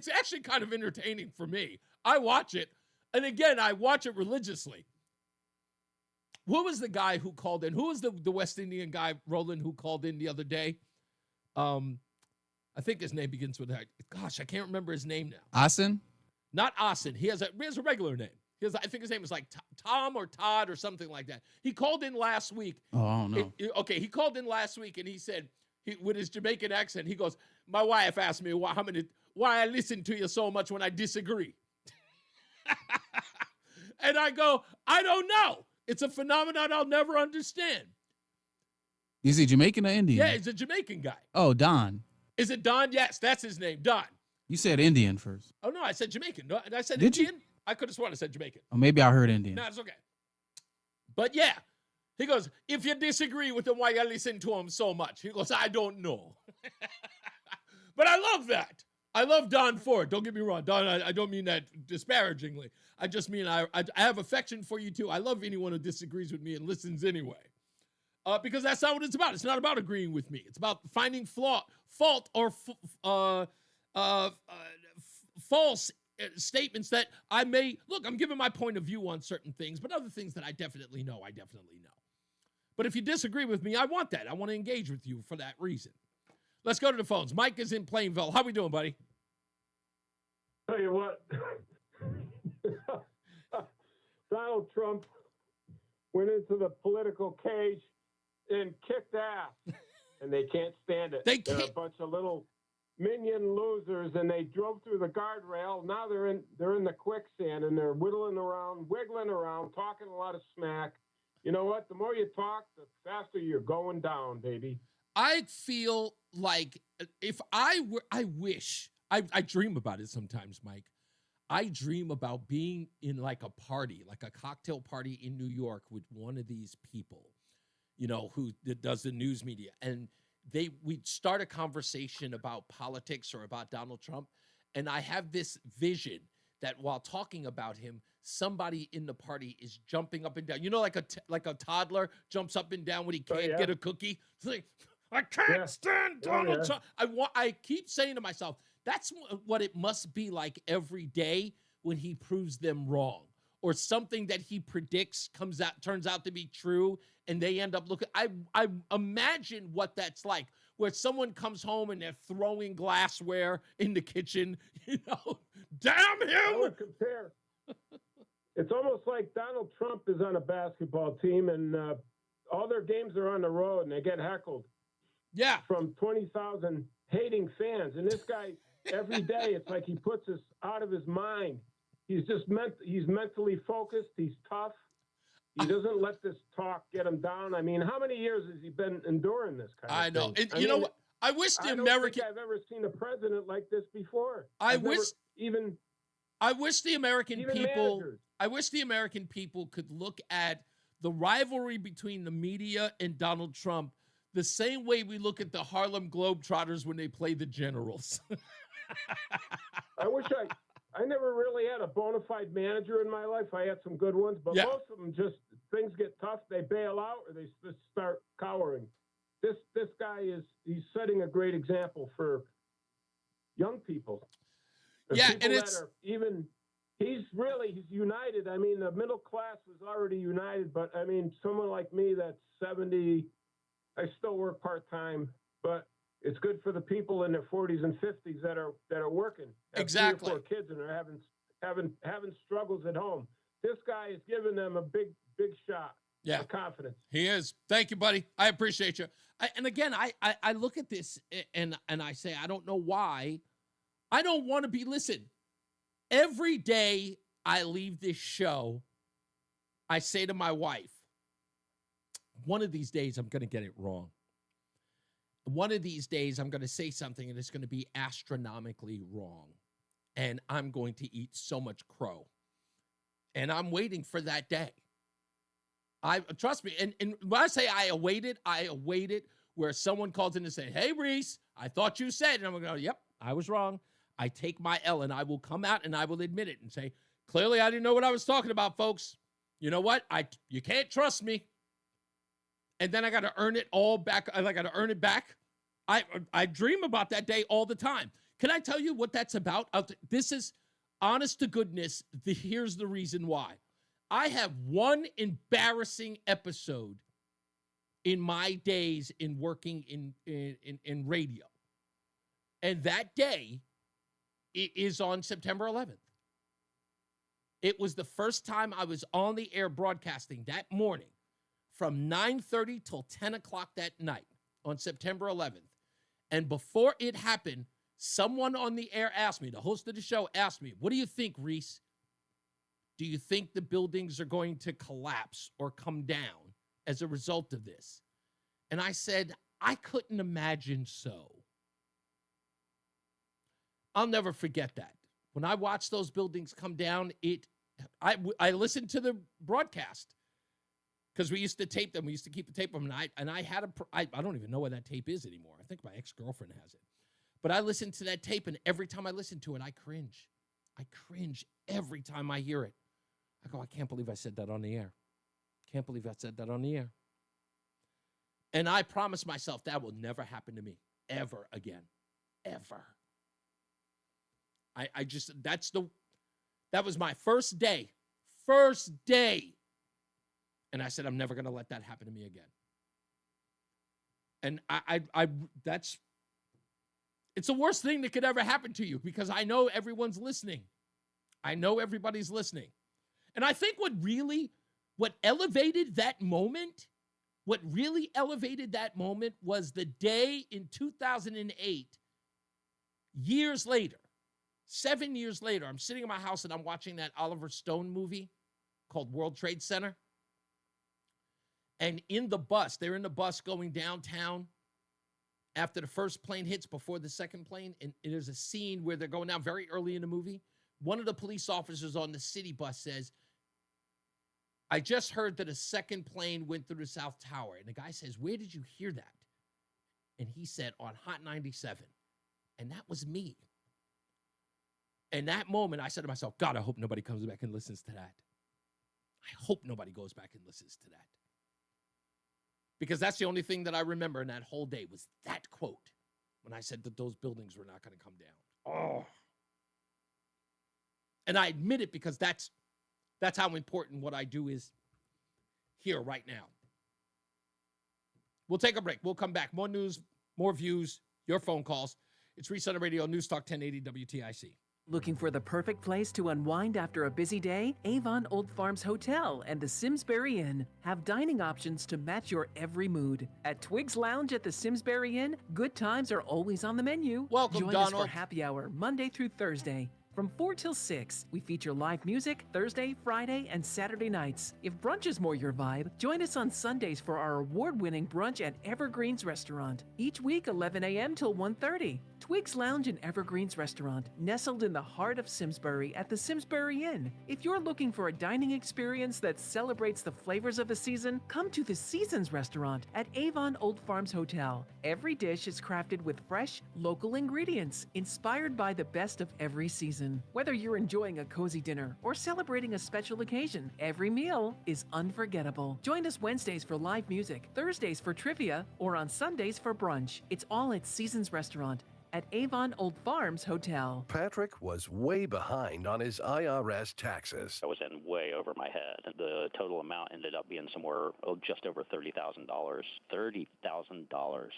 actually kind of entertaining for me. I watch it. And again, I watch it religiously. Who was the guy who called in? Who was the West Indian guy, Roland, who called in the other day? I think his name begins with that. Gosh, I can't remember his name now. Austin? Not Austin. He has a regular name. I think his name is like Tom or Todd or something like that. He called in last week. Oh, I don't know. He called in last week and he said, with his Jamaican accent, he goes, my wife asked me why I listen to you so much when I disagree. And I go, I don't know. It's a phenomenon I'll never understand. Is he Jamaican or Indian? Yeah, he's a Jamaican guy. Oh, Don. Is it Don? Yes, that's his name, Don. You said Indian first. Oh, no, I said Jamaican. No, I said Did you? Indian? I could have sworn I said Jamaican. Oh, maybe I heard Indian. No, it's okay. But yeah, he goes, if you disagree with him, why you listen to him so much? He goes, I don't know. But I love that. I love Don Ford. Don't get me wrong. Don, I don't mean that disparagingly. I just mean I have affection for you, too. I love anyone who disagrees with me and listens anyway. Because that's not what it's about. It's not about agreeing with me. It's about finding fault or false statements that I may, look, I'm giving my point of view on certain things, but other things that I definitely know. But if you disagree with me, I want that. I want to engage with you for that reason. Let's go to the phones. Mike is in Plainville. How we doing, buddy? Tell you what, Donald Trump went into the political cage and kicked ass, and they can't stand it. They're a bunch of little minion losers, and they drove through the guardrail. Now they're in the quicksand, and they're wiggling around, talking a lot of smack. You know what? The more you talk, the faster you're going down, baby. I feel like if I dream about it sometimes, Mike. I dream about being in like a party, like a cocktail party in New York with one of these people, you know, who does the news media. And we'd start a conversation about politics or about Donald Trump. And I have this vision that while talking about him, somebody in the party is jumping up and down. You know, like a toddler jumps up and down when he can't get a cookie. It's like, I can't stand Donald Trump. I keep saying to myself, that's what it must be like every day when he proves them wrong, or something that he predicts turns out to be true, and they end up looking. I imagine what that's like, where someone comes home and they're throwing glassware in the kitchen. You know, damn him! I would compare. It's almost like Donald Trump is on a basketball team, and all their games are on the road, and they get heckled. Yeah, from 20,000 hating fans, and this guy. Every day, it's like he puts us out of his mind. He's mentally focused. He's tough. He doesn't let this talk get him down. I mean, how many years has he been enduring this kind of thing? I know. And you know what? I wish the American. I don't think I've ever seen a president like this before. I wish the American people. Managers. I wish the American people could look at the rivalry between the media and Donald Trump the same way we look at the Harlem Globetrotters when they play the Generals. I wish I never really had a bona fide manager in my life. I had some good ones, but most of them just, things get tough, they bail out or they just start cowering. This guy he's setting a great example for young people. And it's he's united. I mean, the middle class was already united, but I mean, someone like me that's 70, I still work part-time, but it's good for the people in their 40s and 50s that are working. Exactly. 3 or 4 kids and are having struggles at home. This guy is giving them a big shot. Yeah, of confidence. He is. Thank you, buddy. I appreciate you. And again, I look at this and I say, I don't know why. I don't want to be. Listen, every day I leave this show, I say to my wife, one of these days I'm going to get it wrong. One of these days, I'm going to say something and it's going to be astronomically wrong. And I'm going to eat so much crow. And I'm waiting for that day. Trust me. And when I say I await it where someone calls in and say, hey, Reese, I thought you said. And I'm going to go, yep, I was wrong. I take my L and I will come out and I will admit it and say, clearly I didn't know what I was talking about, folks. You know what? You can't trust me. And then I got to earn it all back. I got to earn it back. I dream about that day all the time. Can I tell you what that's about? This is honest to goodness. Here's the reason why. I have one embarrassing episode in my days in working in radio. And that day is on September 11th. It was the first time I was on the air broadcasting that morning. From 9:30 till 10 o'clock that night on September 11th. And before it happened, Someone on the air asked me, the host of the show asked me, what do you think, Reese? Do you think the buildings are going to collapse or come down as a result of this? And I said, I couldn't imagine so. I'll never forget that. When I watched those buildings come down, I listened to the broadcast because we used to tape them. We used to keep the tape of them. And I don't even know where that tape is anymore. I think my ex-girlfriend has it. But I listened to that tape, and every time I listen to it, I cringe. I cringe every time I hear it. I go, I can't believe I said that on the air. Can't believe I said that on the air. And I promised myself that will never happen to me ever again. Ever. That was my first day. First day. And I said, I'm never going to let that happen to me again. And it's the worst thing that could ever happen to you because I know everyone's listening. I know everybody's listening. And I think what really elevated that moment was the day in 2008, years later, 7 years later, I'm sitting in my house and I'm watching that Oliver Stone movie called World Trade Center. And they're in the bus going downtown after the first plane hits before the second plane. And there's a scene where they're going down very early in the movie. One of the police officers on the city bus says, I just heard that a second plane went through the South Tower. And the guy says, where did you hear that? And he said, on Hot 97. And that was me. And that moment, I said to myself, God, I hope nobody comes back and listens to that. I hope nobody goes back and listens to that. Because that's the only thing that I remember in that whole day was that quote when I said that those buildings were not going to come down. Oh. And I admit it because that's how important what I do is here right now. We'll take a break. We'll come back. More news, more views, your phone calls. It's Reese on the Radio, NewsTalk 1080 WTIC. Looking for the perfect place to unwind after a busy day? Avon Old Farms Hotel and the Simsbury Inn have dining options to match your every mood. At Twiggs Lounge at the Simsbury Inn, good times are always on the menu. Welcome, Join Donald. us for happy hour Monday through Thursday. From 4 till 6, we feature live music Thursday, Friday, and Saturday nights. If brunch is more your vibe, join us on Sundays for our award-winning brunch at Evergreens Restaurant. Each week, 11 a.m. till 1:30. Twiggs Lounge and Evergreens Restaurant, nestled in the heart of Simsbury at the Simsbury Inn. If you're looking for a dining experience that celebrates the flavors of the season, come to the Seasons Restaurant at Avon Old Farms Hotel. Every dish is crafted with fresh, local ingredients, inspired by the best of every season. Whether you're enjoying a cozy dinner or celebrating a special occasion, every meal is unforgettable. Join us Wednesdays for live music, Thursdays for trivia, or on Sundays for brunch. It's all at Seasons Restaurant at Avon Old Farms Hotel. Patrick was way behind on his IRS taxes. I was in way over my head. The total amount ended up being somewhere just over $30,000. $30,000.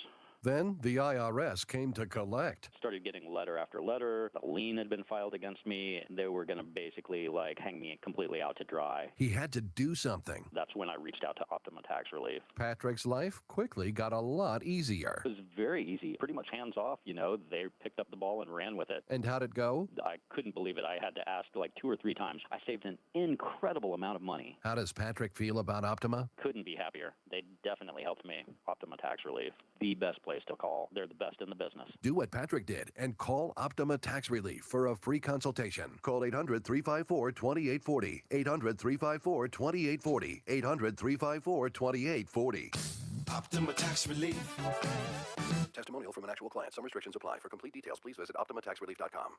Then the IRS came to collect. Started getting letter after letter. A lien had been filed against me. They were going to basically hang me completely out to dry. He had to do something. That's when I reached out to Optima Tax Relief. Patrick's life quickly got a lot easier. It was very easy, pretty much hands off. They picked up the ball and ran with it. And how'd it go? I couldn't believe it. I had to ask 2 or 3 times. I saved an incredible amount of money. How does Patrick feel about Optima? Couldn't be happier. They definitely helped me. Optima Tax Relief, the best place to call. They're the best in the business. Do what Patrick did and call Optima Tax Relief for a free consultation. Call 800-354-2840. 800-354-2840. 800-354-2840. Optima Tax Relief. Testimonial from an actual client. Some restrictions apply. For complete details, please visit OptimaTaxRelief.com.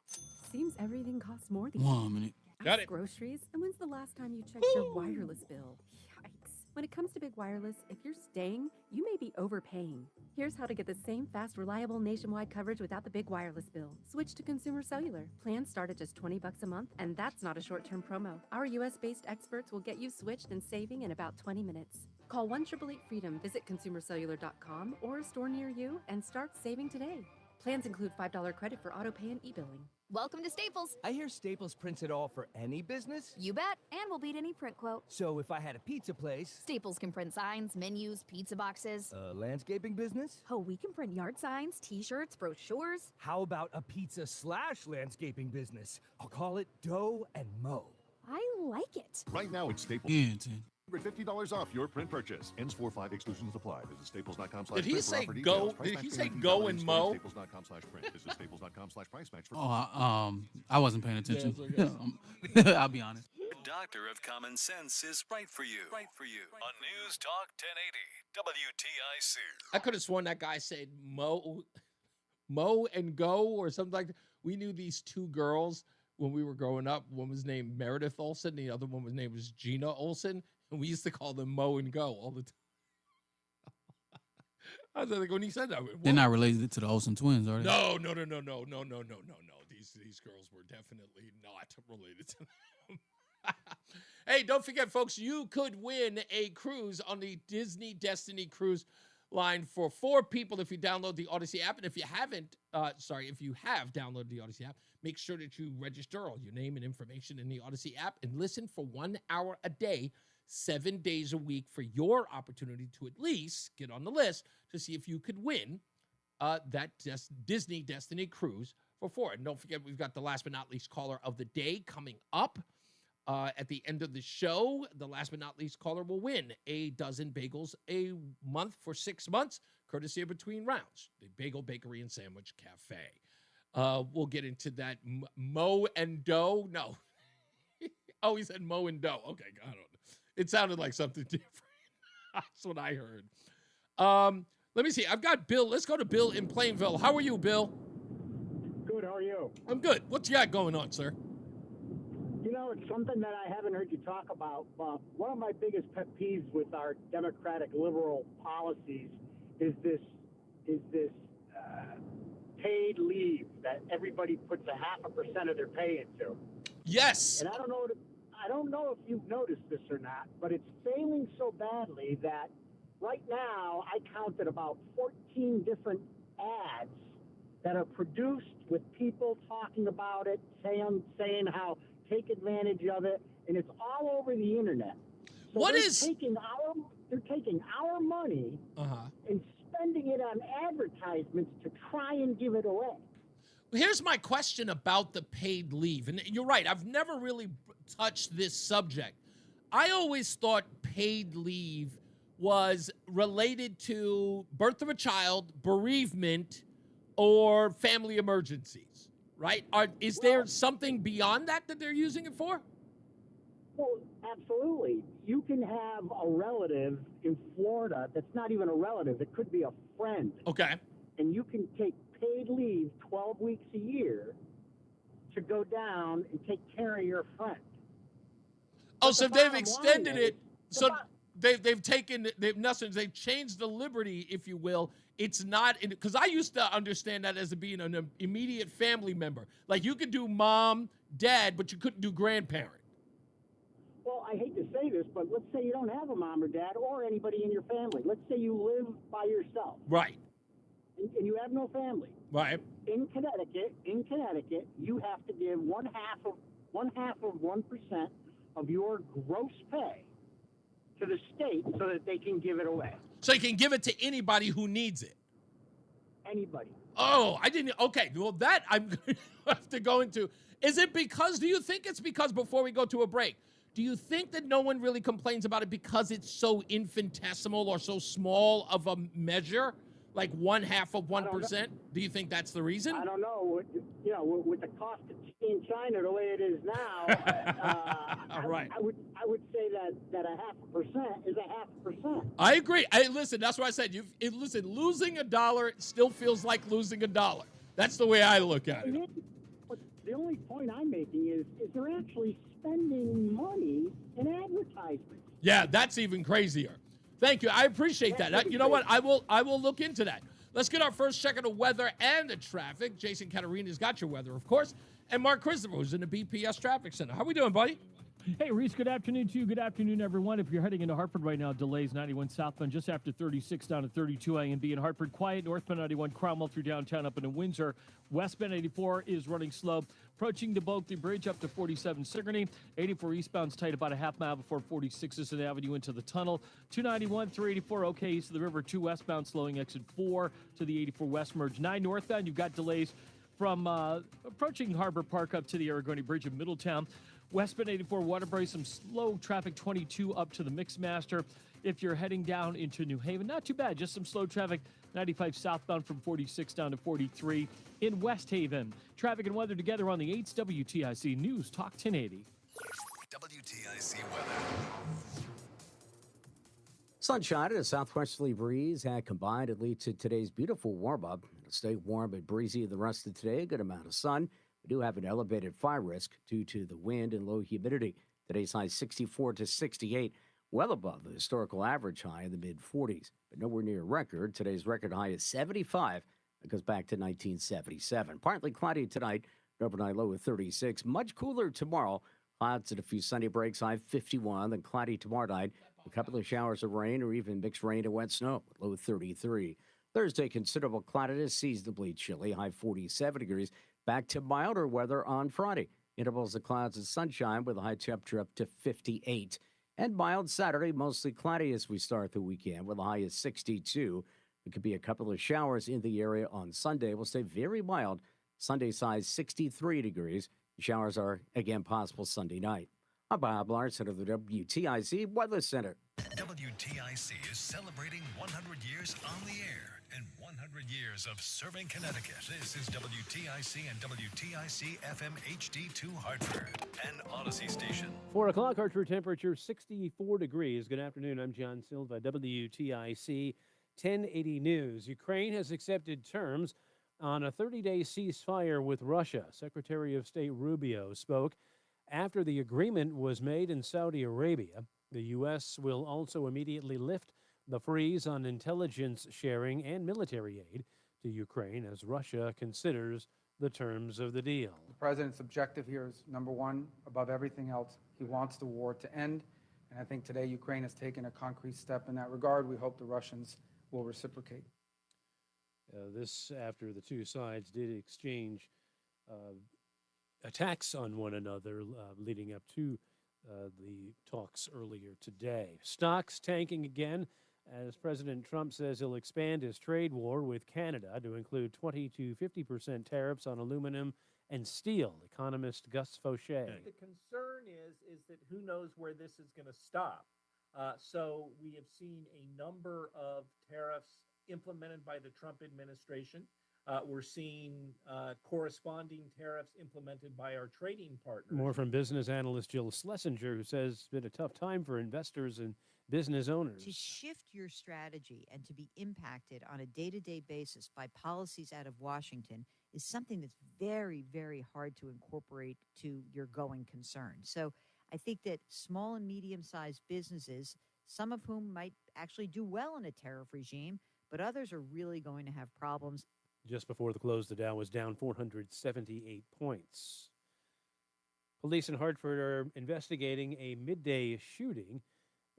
Seems everything costs more these 1 minute. Got it. Groceries? And when's the last time you checked your wireless bill? Yikes. When it comes to big wireless, if you're staying, you may be overpaying. Here's how to get the same fast, reliable nationwide coverage without the big wireless bill. Switch to Consumer Cellular. Plans start at just $20 a month, and that's not a short-term promo. Our U.S.-based experts will get you switched and saving in about 20 minutes. Call 1-888-FREEDOM, visit ConsumerCellular.com or a store near you, and start saving today. Plans include $5 credit for auto pay and e-billing. Welcome to Staples. I hear Staples prints it all for any business. You bet, and we'll beat any print quote. So if I had a pizza place... Staples can print signs, menus, pizza boxes. A landscaping business? Oh, we can print yard signs, t-shirts, brochures. How about a pizza/landscaping business? I'll call it Dough and Mo. I like it. Right now it's Staples. Yeah, Tim. $50 off your print purchase. Ends 4/5. Exclusions apply. Visit staples.com/print. Did he say for offer go? details. Price Did match he say guaranteed. go Valid and in mow? Staples.com/print. Visit staples.com/price match for. I wasn't paying attention. I'll be honest. The doctor of common sense is right for you. Right for you. On News Talk 1080 WTIC. I could have sworn that guy said mow and go or something like that. We knew these two girls when we were growing up. One was named Meredith Olsen. The other one was named Gina Olsen. And we used to call them Mo and Go all the time. I was like, when he said that, I went, They're not related to the Olsen twins, are they? No. These girls were definitely not related to them. Hey, don't forget, folks, you could win a cruise on the Disney Destiny Cruise Line for 4 people if you download the Odyssey app. And if you haven't, if you have downloaded the Odyssey app, make sure that you register all your name and information in the Odyssey app and listen for 1 hour a day, 7 days a week for your opportunity to at least get on the list to see if you could win that Disney Destiny Cruise for 4. And don't forget, we've got the last but not least caller of the day coming up. At the end of the show, the last but not least caller will win a dozen bagels a month for 6 months, courtesy of Between Rounds, the Bagel Bakery and Sandwich Cafe. We'll get into that. Mo and Dough? No. Oh, he said Mo and Dough. Okay, I don't know. It sounded like something different. That's what I heard. Let me see. I've got Bill. Let's go to Bill in Plainville. How are you, Bill? Good. How are you? I'm good. What you got going on, sir? You know, it's something that I haven't heard you talk about. One of my biggest pet peeves with our democratic liberal policies is this paid leave that everybody puts 0.5% of their pay into. Yes. And I don't know if you've noticed this or not, but it's failing so badly that right now I counted about 14 different ads that are produced with people talking about it, saying how take advantage of it, and it's all over the internet. So they're taking our money and spending it on advertisements to try and give it away. Here's my question about the paid leave. And you're right, I've never really touched this subject. I always thought paid leave was related to birth of a child, bereavement, or family emergencies, right? Is there something beyond that they're using it for? Well, absolutely. You can have a relative in Florida that's not even a relative. It could be a friend. Okay. And you can take paid leave 12 weeks a year to go down and take care of your friend. Oh, so they've extended it. So they've changed the liberty, if you will. It's not because I used to understand that as being an immediate family member. Like you could do mom, dad, but you couldn't do grandparent. Well, I hate to say this, but let's say you don't have a mom or dad or anybody in your family. Let's say you live by yourself. Right. And you have no family. Right. In Connecticut, you have to give one half of 1% of your gross pay to the state so that they can give it away. So you can give it to anybody who needs it. Anybody. Oh, I didn't. Okay, well, that I'm going to have to go into. Do you think it's because, before we go to a break, do you think that no one really complains about it because it's so infinitesimal or so small of a measure, like 1/2 of 1%? Do you think that's the reason? I don't know. You know, with the cost of tea in China the way it is now, right. I would say that 0.5% is 0.5%. I agree. Listen, that's what I said. Listen, losing $1 still feels like losing $1. That's the way I look at it. But the only point I'm making is they're actually spending money in advertisements. Yeah, that's even crazier. Thank you. I appreciate that. You know what? I will look into that. Let's get our first check of the weather and the traffic. Jason Caterina's got your weather, of course. And Mark Christopher, who's in the BPS Traffic Center. How we doing, buddy? Hey, Reese, good afternoon to you. Good afternoon, everyone. If you're heading into Hartford right now, delays 91 southbound just after 36 down to 32 A&B in Hartford. Quiet northbound 91 Cromwell through downtown up into Windsor. Westbound 84 is running slow. Approaching the Bulkley Bridge up to 47 Sigourney. 84 eastbound's tight about a half mile before 46 an Avenue into the tunnel. 291 through 84 okay east of the river. 2 westbound slowing exit 4 to the 84 west merge. 9 northbound, you've got delays from approaching Harbor Park up to the Aragoni Bridge in Middletown. Westbound 84 Waterbury, some slow traffic 22 up to the Mixmaster. If you're heading down into New Haven, not too bad, just some slow traffic 95 southbound from 46 down to 43 in West Haven. Traffic and weather together on the 8th WTIC News Talk 1080. WTIC weather. Sunshine and a southwesterly breeze had combined to lead to today's beautiful warm-up. It'll stay warm and breezy the rest of today. A good amount of sun. We do have an elevated fire risk due to the wind and low humidity. Today's high 64 to 68, well above the historical average high in the mid-40s, but nowhere near record. Today's record high is 75. It goes back to 1977. Partly cloudy tonight, overnight low of 36. Much cooler tomorrow. Clouds and a few sunny breaks, high 51. Then cloudy tomorrow night. A couple of showers of rain or even mixed rain and wet snow, low 33. Thursday, considerable cloudiness, seasonably chilly, high 47 degrees. Back to milder weather on Friday. Intervals of clouds and sunshine with a high temperature up to 58. And mild Saturday, mostly cloudy as we start the weekend with a high of 62. There could be a couple of showers in the area on Sunday. We'll stay very mild. Sunday size 63 degrees. Showers are again possible Sunday night. I'm Bob Larson of the WTIC Weather Center. WTIC is celebrating 100 years on the air and 100 years of serving Connecticut. This is WTIC and WTIC FM HD2 Hartford, an Odyssey station. 4 o'clock, Hartford temperature 64 degrees. Good afternoon. I'm John Silva, WTIC 1080 News. Ukraine has accepted terms on a 30-day ceasefire with Russia. Secretary of State Rubio spoke after the agreement was made in Saudi Arabia. The U.S. will also immediately lift the freeze on intelligence sharing and military aid to Ukraine as Russia considers the terms of the deal. The president's objective here is, number one, above everything else, he wants the war to end. And I think today Ukraine has taken a concrete step in that regard. We hope the Russians will reciprocate. This after the two sides did exchange attacks on one another leading up to the talks earlier today. Stocks tanking again as President Trump says he'll expand his trade war with Canada to include 20 to 50% tariffs on aluminum and steel. Economist Gus Fauché. The concern is that who knows where this is going to stop. So we have seen a number of tariffs implemented by the Trump administration. We're seeing corresponding tariffs implemented by our trading partners. More from business analyst Jill Schlesinger, who says it's been a tough time for investors and business owners. To shift your strategy and to be impacted on a day-to-day basis by policies out of Washington is something that's very, very hard to incorporate to your going concern. So I think that small and medium-sized businesses, some of whom might actually do well in a tariff regime, but others are really going to have problems. Just before the close, the Dow was down 478 points. Police in Hartford are investigating a midday shooting.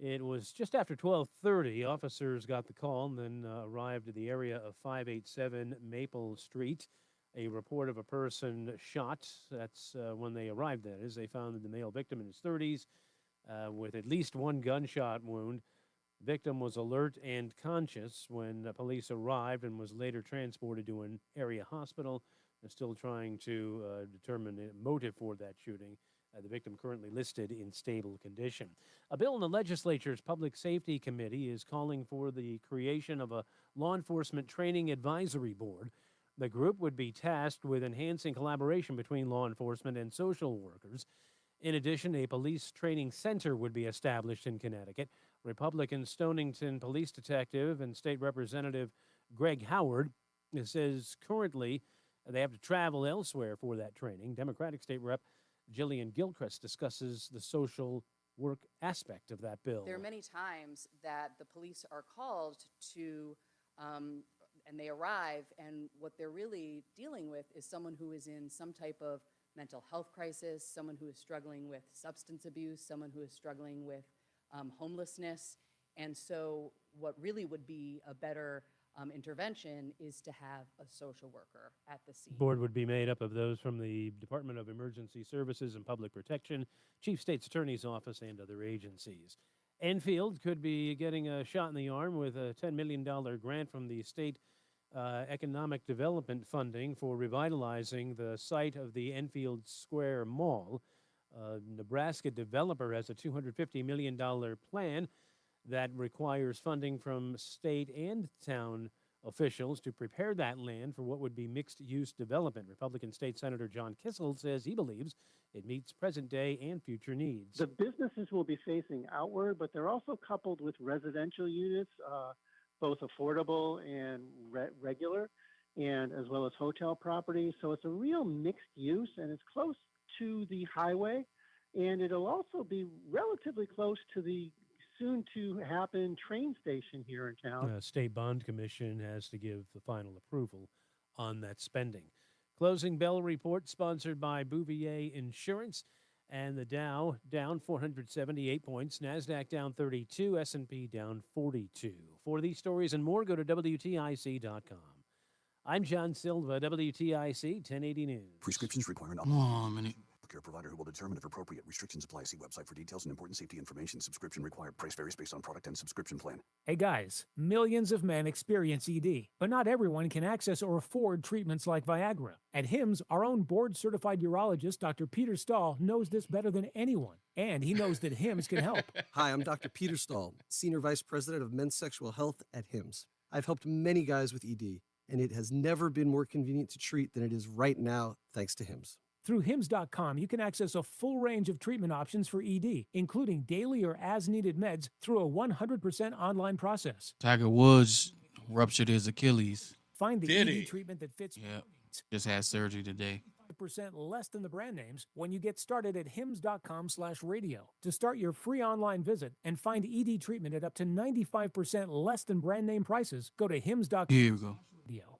It was just after 12:30. Officers got the call and then arrived at the area of 587 Maple Street. A report of a person shot. That's when they arrived, that is. They found the male victim in his 30s with at least one gunshot wound. Victim was alert and conscious when police arrived and was later transported to an area hospital. They're still trying to determine the motive for that shooting. The victim currently listed in stable condition. A bill in the legislature's Public Safety Committee is calling for the creation of a law enforcement training advisory board. The group would be tasked with enhancing collaboration between law enforcement and social workers. In addition, a police training center would be established in Connecticut. Republican Stonington police detective and state representative Greg Howard says currently they have to travel elsewhere for that training. Democratic State Rep Jillian Gilchrist discusses the social work aspect of that bill. There are many times that the police are called to, and they arrive, and what they're really dealing with is someone who is in some type of mental health crisis, someone who is struggling with substance abuse, someone who is struggling with homelessness. And so what really would be a better intervention is to have a social worker at the scene. The board would be made up of those from the Department of Emergency Services and Public Protection, Chief State's Attorney's Office, and other agencies. Enfield could be getting a shot in the arm with a $10 million grant from the state economic development funding for revitalizing the site of the Enfield Square Mall. A Nebraska developer has a $250 million plan that requires funding from state and town officials to prepare that land for what would be mixed-use development. Republican State Senator John Kissel says he believes it meets present-day and future needs. The businesses will be facing outward, but they're also coupled with residential units, both affordable and regular, and as well as hotel property. So it's a real mixed use, and it's close to the highway, and it'll also be relatively close to the soon-to-happen train station here in town. The State Bond Commission has to give the final approval on that spending. Closing bell report sponsored by Bouvier Insurance, and the Dow down 478 points, NASDAQ down 32, S&P down 42. For these stories and more, go to WTIC.com. I'm John Silva, WTIC 1080 News. Prescriptions require an care provider who will determine if appropriate. Restrictions apply. See website for details and important safety information. Subscription required. Price varies based on product and subscription plan. Hey guys, millions of men experience ED, but not everyone can access or afford treatments like Viagra. At HIMSS, our own board-certified urologist, Dr. Peter Stahl, knows this better than anyone, and he knows that HIMSS can help. Hi, I'm Dr. Peter Stahl, Senior Vice President of Men's Sexual Health at HIMSS. I've helped many guys with ED, and it has never been more convenient to treat than it is right now, thanks to HIMSS. Through HIMSS.com, you can access a full range of treatment options for ED, including daily or as-needed meds through a 100% online process. Tiger Woods ruptured his Achilles. Find the ED treatment that fits. Yep. Just had surgery today. 5% less than the brand names when you get started at hims.com/radio. To start your free online visit and find ED treatment at up to 95% less than brand name prices, go to hims.com. Here we go.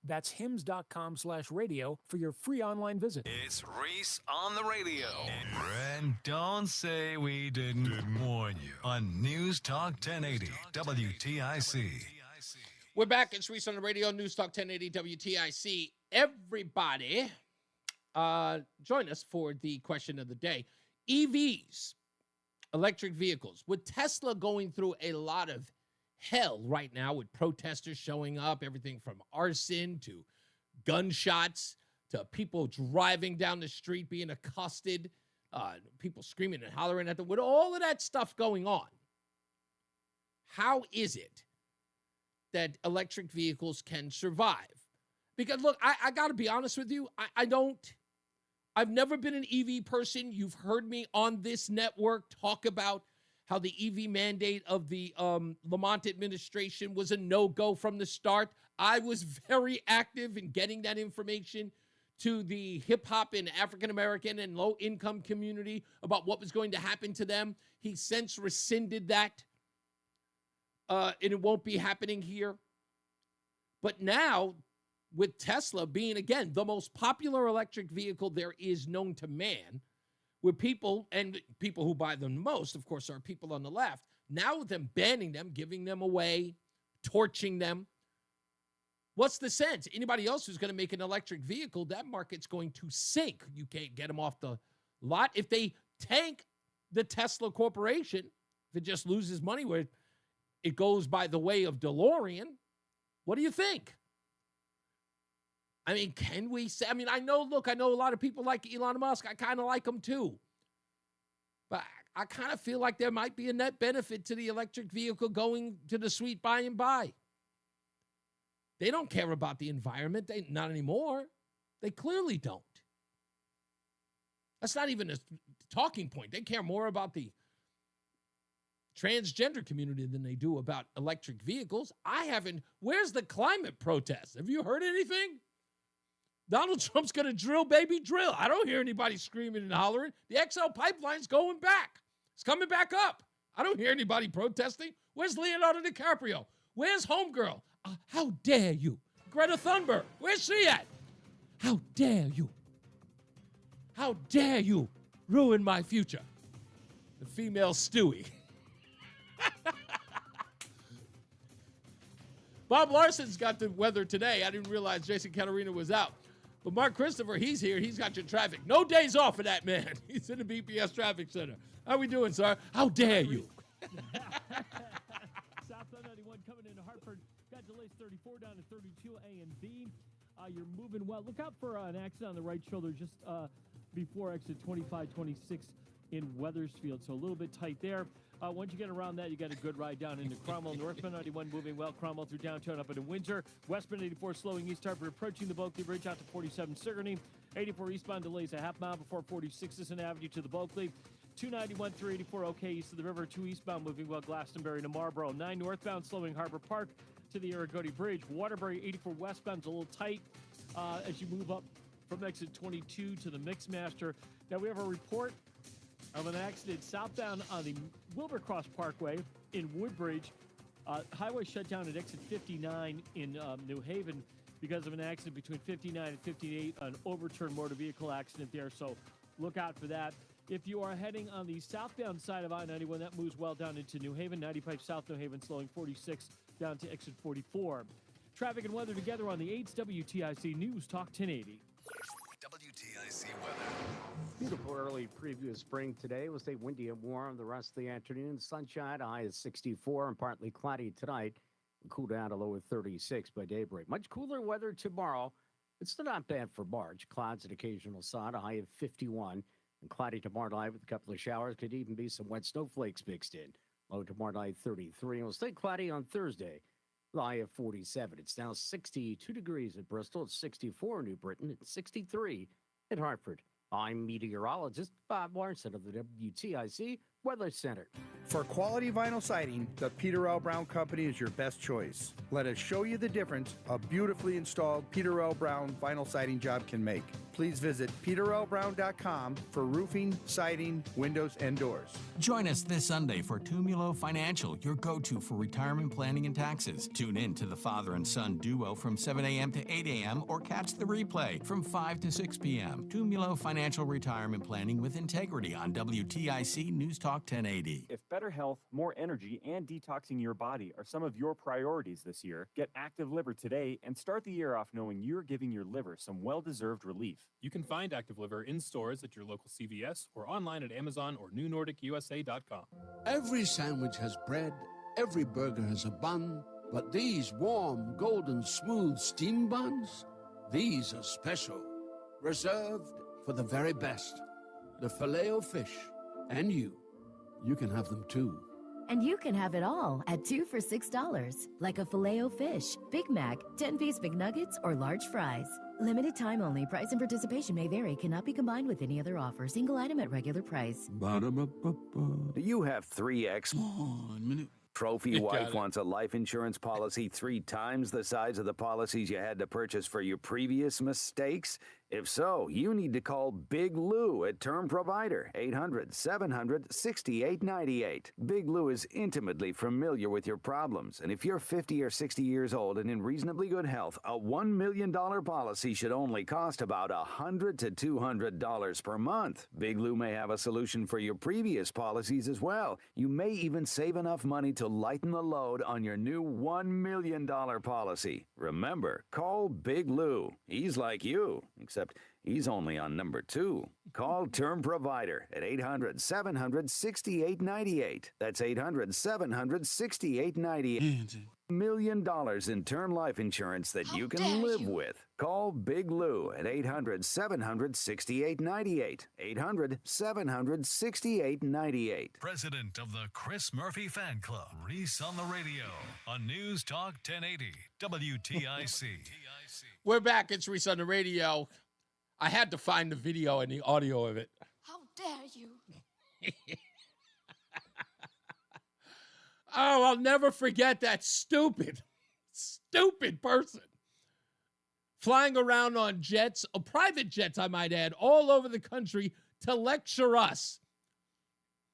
That's hims.com/radio for your free online visit. It's Reese on the radio. And don't say we didn't warn you on News Talk 1080 WTIC. We're back. It's Reese on the radio, News Talk 1080 WTIC. Everybody, join us for the question of the day. EVs, electric vehicles. With Tesla going through a lot of hell right now with protesters showing up, everything from arson to gunshots to people driving down the street being accosted, people screaming and hollering at them. With all of that stuff going on, how is it that electric vehicles can survive? Because, look, I got to be honest with you. I've never been an EV person. You've heard me on this network talk about how the EV mandate of the Lamont administration was a no-go from the start. I was very active in getting that information to the hip-hop and African-American and low-income community about what was going to happen to them. He since rescinded that, and it won't be happening here. But now, with Tesla being, again, the most popular electric vehicle there is known to man, with people, and people who buy them most, of course, are people on the left. Now with them banning them, giving them away, torching them, what's the sense? Anybody else who's going to make an electric vehicle, that market's going to sink. You can't get them off the lot. If they tank the Tesla Corporation, if it just loses money where it goes by the way of DeLorean, what do you think? I mean, can we say, I know a lot of people like Elon Musk. I kind of like him too. But I kind of feel like there might be a net benefit to the electric vehicle going to the sweet by and by. They don't care about the environment. Not anymore. They clearly don't. That's not even a talking point. They care more about the transgender community than they do about electric vehicles. Where's the climate protest? Have you heard anything? Donald Trump's going to drill, baby, drill. I don't hear anybody screaming and hollering. The XL pipeline's going back. It's coming back up. I don't hear anybody protesting. Where's Leonardo DiCaprio? Where's Homegirl? How dare you? Greta Thunberg, where's she at? How dare you? How dare you ruin my future? The female Stewie. Bob Larson's got the weather today. I didn't realize Jason Catarina was out. But Mark Christopher, he's here. He's got your traffic. No days off for that man. He's in the BPS Traffic Center. How we doing, sir? How dare you? Southbound 91 coming into Hartford. Got delays 34 down to 32 A and B. You're moving well. Look out for an accident on the right shoulder just before exit 2526 in Wethersfield. So a little bit tight there. Once you get around that, you got a good ride down into Cromwell. Northbound 91 moving well. Cromwell through downtown up into Windsor. Westbound 84 slowing east Hartford, approaching the Bulkley Bridge out to 47 Sigourney. 84 eastbound delays a half mile before 46 Avenue to the Bulkley. 291 through 84 okay east of the river. 2 eastbound moving well Glastonbury to Marlboro. 9 northbound slowing Harbor Park to the Aragodi Bridge. Waterbury 84 westbound's a little tight as you move up from exit 22 to the Mixmaster. Now we have a report of an accident southbound on the Wilbercross Parkway in Woodbridge. Highway shut down at exit 59 in New Haven because of an accident between 59 and 58, an overturned motor vehicle accident there, so look out for that. If you are heading on the southbound side of I-91, that moves well down into New Haven. 95 South New Haven slowing 46 down to exit 44. Traffic and weather together on the 8's WTIC News Talk 1080. WTIC weather. Beautiful early preview of spring today. Will stay windy and warm the rest of the afternoon. Sunshine, high is 64 and partly cloudy tonight. We'll cool down to low of 36 by daybreak. Much cooler weather tomorrow. It's still not bad for March. Clouds and occasional sun, a high of 51. And cloudy tomorrow night with a couple of showers. Could even be some wet snowflakes mixed in. Low tomorrow night, 33. And we'll stay cloudy on Thursday. High of 47. It's now 62 degrees at Bristol. It's 64 in New Britain. It's 63 at Hartford. I'm meteorologist Bob Larson of the WTIC Weather Center. For quality vinyl siding, the Peter L. Brown Company is your best choice. Let us show you the difference a beautifully installed Peter L. Brown vinyl siding job can make. Please visit peterlbrown.com for roofing, siding, windows, and doors. Join us this Sunday for Tumulo Financial, your go-to for retirement planning and taxes. Tune in to the father and son duo from 7 a.m. to 8 a.m. or catch the replay from 5 to 6 p.m. Tumulo Financial Retirement Planning with Integrity on WTIC News Talk 1080. If better health, more energy, and detoxing your body are some of your priorities this year, get Active Liver today and start the year off knowing you're giving your liver some well-deserved relief. You can find Active Liver in stores at your local CVS or online at Amazon or NewNordicUSA.com. Every sandwich has bread, every burger has a bun, but these warm, golden, smooth steam buns, these are special, reserved for the very best. The Filet-O-Fish, and you can have them too. And you can have it all at 2 for $6, like a Filet-O-Fish, Big Mac, 10-piece McNuggets, or large fries. Limited time only. Price and participation may vary. Cannot be combined with any other offer. Single item at regular price. Do you have 3X? Trophy wife wants a life insurance policy 3 times the size of the policies you had to purchase for your previous mistakes? If so, you need to call Big Lou at Term Provider, 800-700-6898. Big Lou is intimately familiar with your problems, and if you're 50 or 60 years old and in reasonably good health, a $1 million policy should only cost about $100 to $200 per month. Big Lou may have a solution for your previous policies as well. You may even save enough money to lighten the load on your new $1 million policy. Remember, call Big Lou. He's like you, except he's only on number 2. Call Term Provider at 800-700-6898. That's 800-700-6898. $1 million in term life insurance that you can live with. Call Big Lou at 800-700-6898. 800-700-6898. President of the Chris Murphy Fan Club, Reese on the Radio on News Talk 1080 WTIC. We're back. It's Reese on the Radio. I had to find the video and the audio of it. How dare you? Oh, I'll never forget that stupid person flying around on jets, private jets, I might add, all over the country to lecture us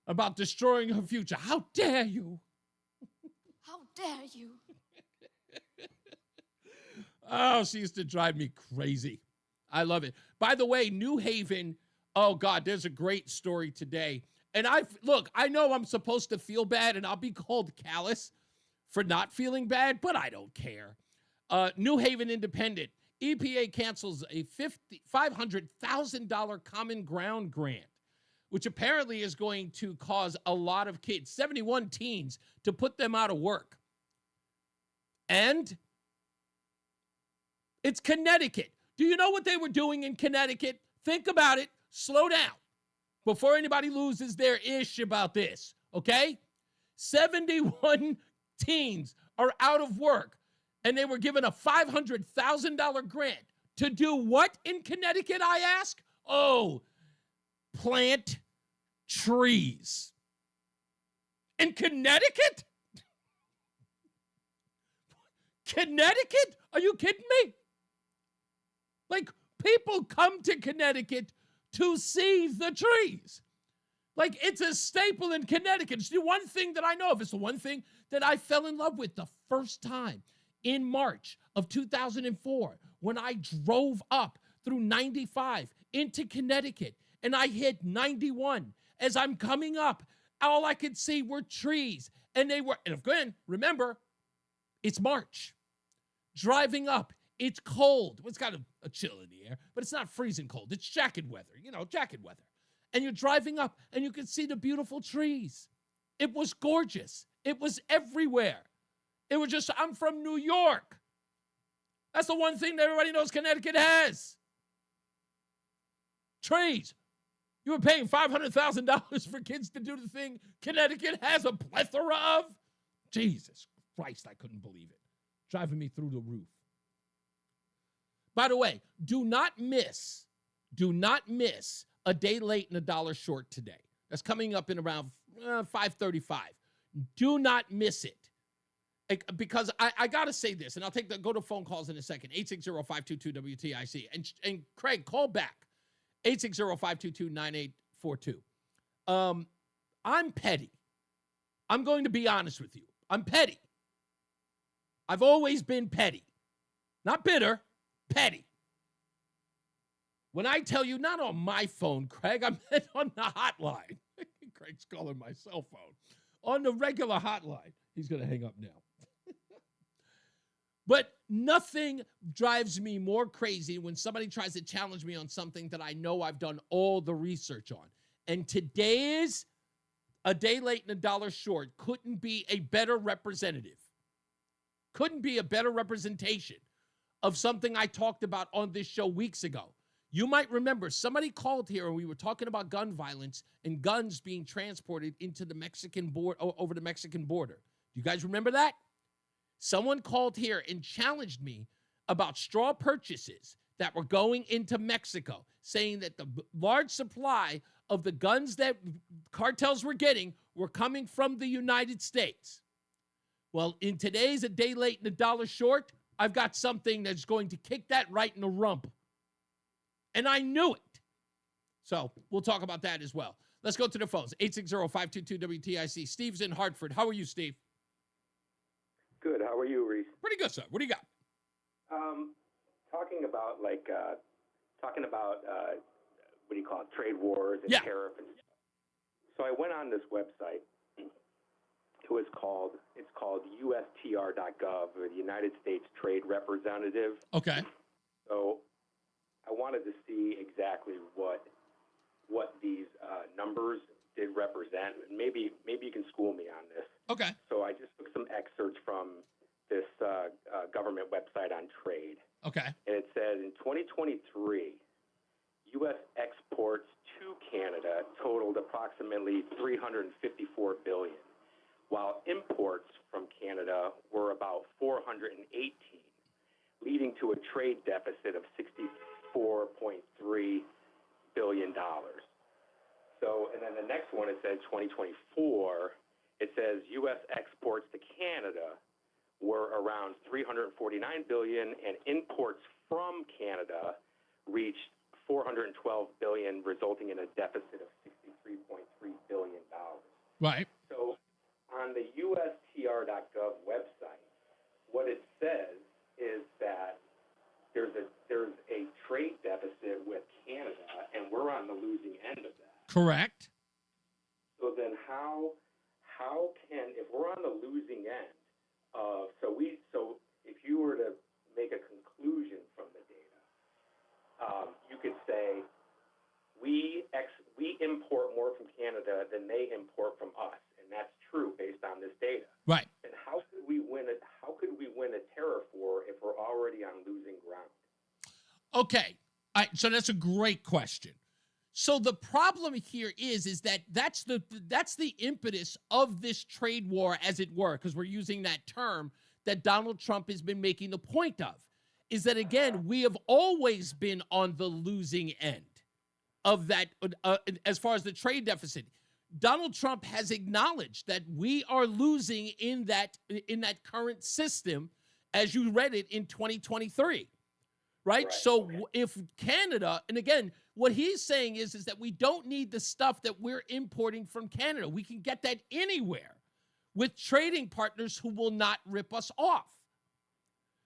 about destroying her future. How dare you? How dare you? Oh, she used to drive me crazy. I love it. By the way, New Haven Oh, God, there's a great story today. And I know I'm supposed to feel bad, and I'll be called callous for not feeling bad, but I don't care. New Haven Independent. EPA cancels a $500,000 common ground grant, which apparently is going to cause a lot of kids, 71 teens, to put them out of work. And it's Connecticut. Do you know what they were doing in Connecticut? Think about it. Slow down before anybody loses their ish about this, okay? 71 teens are out of work, and they were given a $500,000 grant to do what in Connecticut, I ask? Oh, plant trees. In Connecticut? Connecticut? Are you kidding me? Like, people come to Connecticut to see the trees. Like, it's a staple in Connecticut. It's the one thing that I know of. It's the one thing that I fell in love with the first time in March of 2004 when I drove up through 95 into Connecticut and I hit 91. As I'm coming up, all I could see were trees. And again, remember, it's March. Driving up, it's cold. Well, it's got a chill in the air, but it's not freezing cold. It's jacket weather, jacket weather. And you're driving up, and you can see the beautiful trees. It was gorgeous. It was everywhere. It was just, I'm from New York. That's the one thing that everybody knows Connecticut has. Trees. You were paying $500,000 for kids to do the thing Connecticut has a plethora of? Jesus Christ, I couldn't believe it. Driving me through the roof. By the way, do not miss a day late and a dollar short today. That's coming up in around 5:35. Do not miss it. Because I got to say this, and I'll go to phone calls in a second. 860-522-WTIC. And Craig, call back. 860-522-9842. I'm petty. I'm going to be honest with you. I'm petty. I've always been petty. Not bitter, petty. When I tell you, not on my phone, Craig, I meant on the hotline. Craig's calling my cell phone. On the regular hotline. He's going to hang up now. But nothing drives me more crazy when somebody tries to challenge me on something that I know I've done all the research on. And today's a day late and a dollar short couldn't be a better representative. Couldn't be a better representation of something I talked about on this show weeks ago. You might remember somebody called here and we were talking about gun violence and guns being transported into the Mexican border, over the Mexican border. Do you guys remember that? Someone called here and challenged me about straw purchases that were going into Mexico, saying that the large supply of the guns that cartels were getting were coming from the United States. Well, in today's a day late and a dollar short, I've got something that's going to kick that right in the rump. And I knew it. So we'll talk about that as well. Let's go to the phones. 860-522-WTIC. Steve's in Hartford. How are you, Steve? Good. How are you, Reese? Pretty good, sir. What do you got? Talking about what do you call it, trade wars and tariff and stuff. So I went on this website. It's called USTR.gov, or the United States Trade Representative. Okay. So I wanted to see exactly what these numbers did represent. Maybe you can school me on this. Okay. So I just took some excerpts from this government website on trade. Okay. And it says in 2023, U.S. exports to Canada totaled approximately $354 billion, while imports from Canada were about $418, leading to a trade deficit of $64.3 billion. So, and then the next one, it says 2024, it says U.S. exports to Canada were around $349 billion, and imports from Canada reached $412 billion, resulting in a deficit of $63.3 billion. Right. So on the USTR.gov website, what it says is that there's a trade deficit with Canada, and we're we're on the losing end of that. Correct. So then how can, if we're on the losing end of, so if you were to make a conclusion from the data, you could say we import more from Canada than they import from us, and that's true based on this data. Right. And how could we win a tariff war if we're already on losing ground? Okay. So that's a great question. So the problem here is that that's the impetus of this trade war, as it were, because we're using that term that Donald Trump has been making the point of, is that, again, we have always been on the losing end of that as far as the trade deficit. Donald Trump has acknowledged that we are losing in that current system, as you read it in 2023, right? So if Canada, and again, what he's saying is that we don't need the stuff that we're importing from Canada. We can get that anywhere with trading partners who will not rip us off.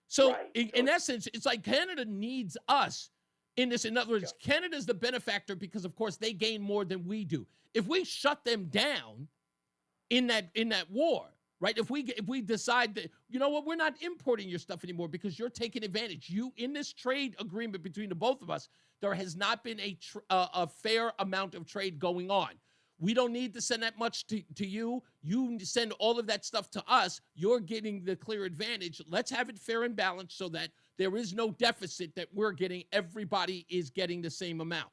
So in essence, it's like Canada needs us in this. In other words, Canada's the benefactor because, of course, they gain more than we do. If we shut them down in that war, right? If we decide that, you know what, we're not importing your stuff anymore because you're taking advantage. You, in this trade agreement between the both of us, there has not been a fair amount of trade going on. We don't need to send that much to you. You send all of that stuff to us. You're getting the clear advantage. Let's have it fair and balanced so that there is no deficit that we're getting. Everybody is getting the same amount.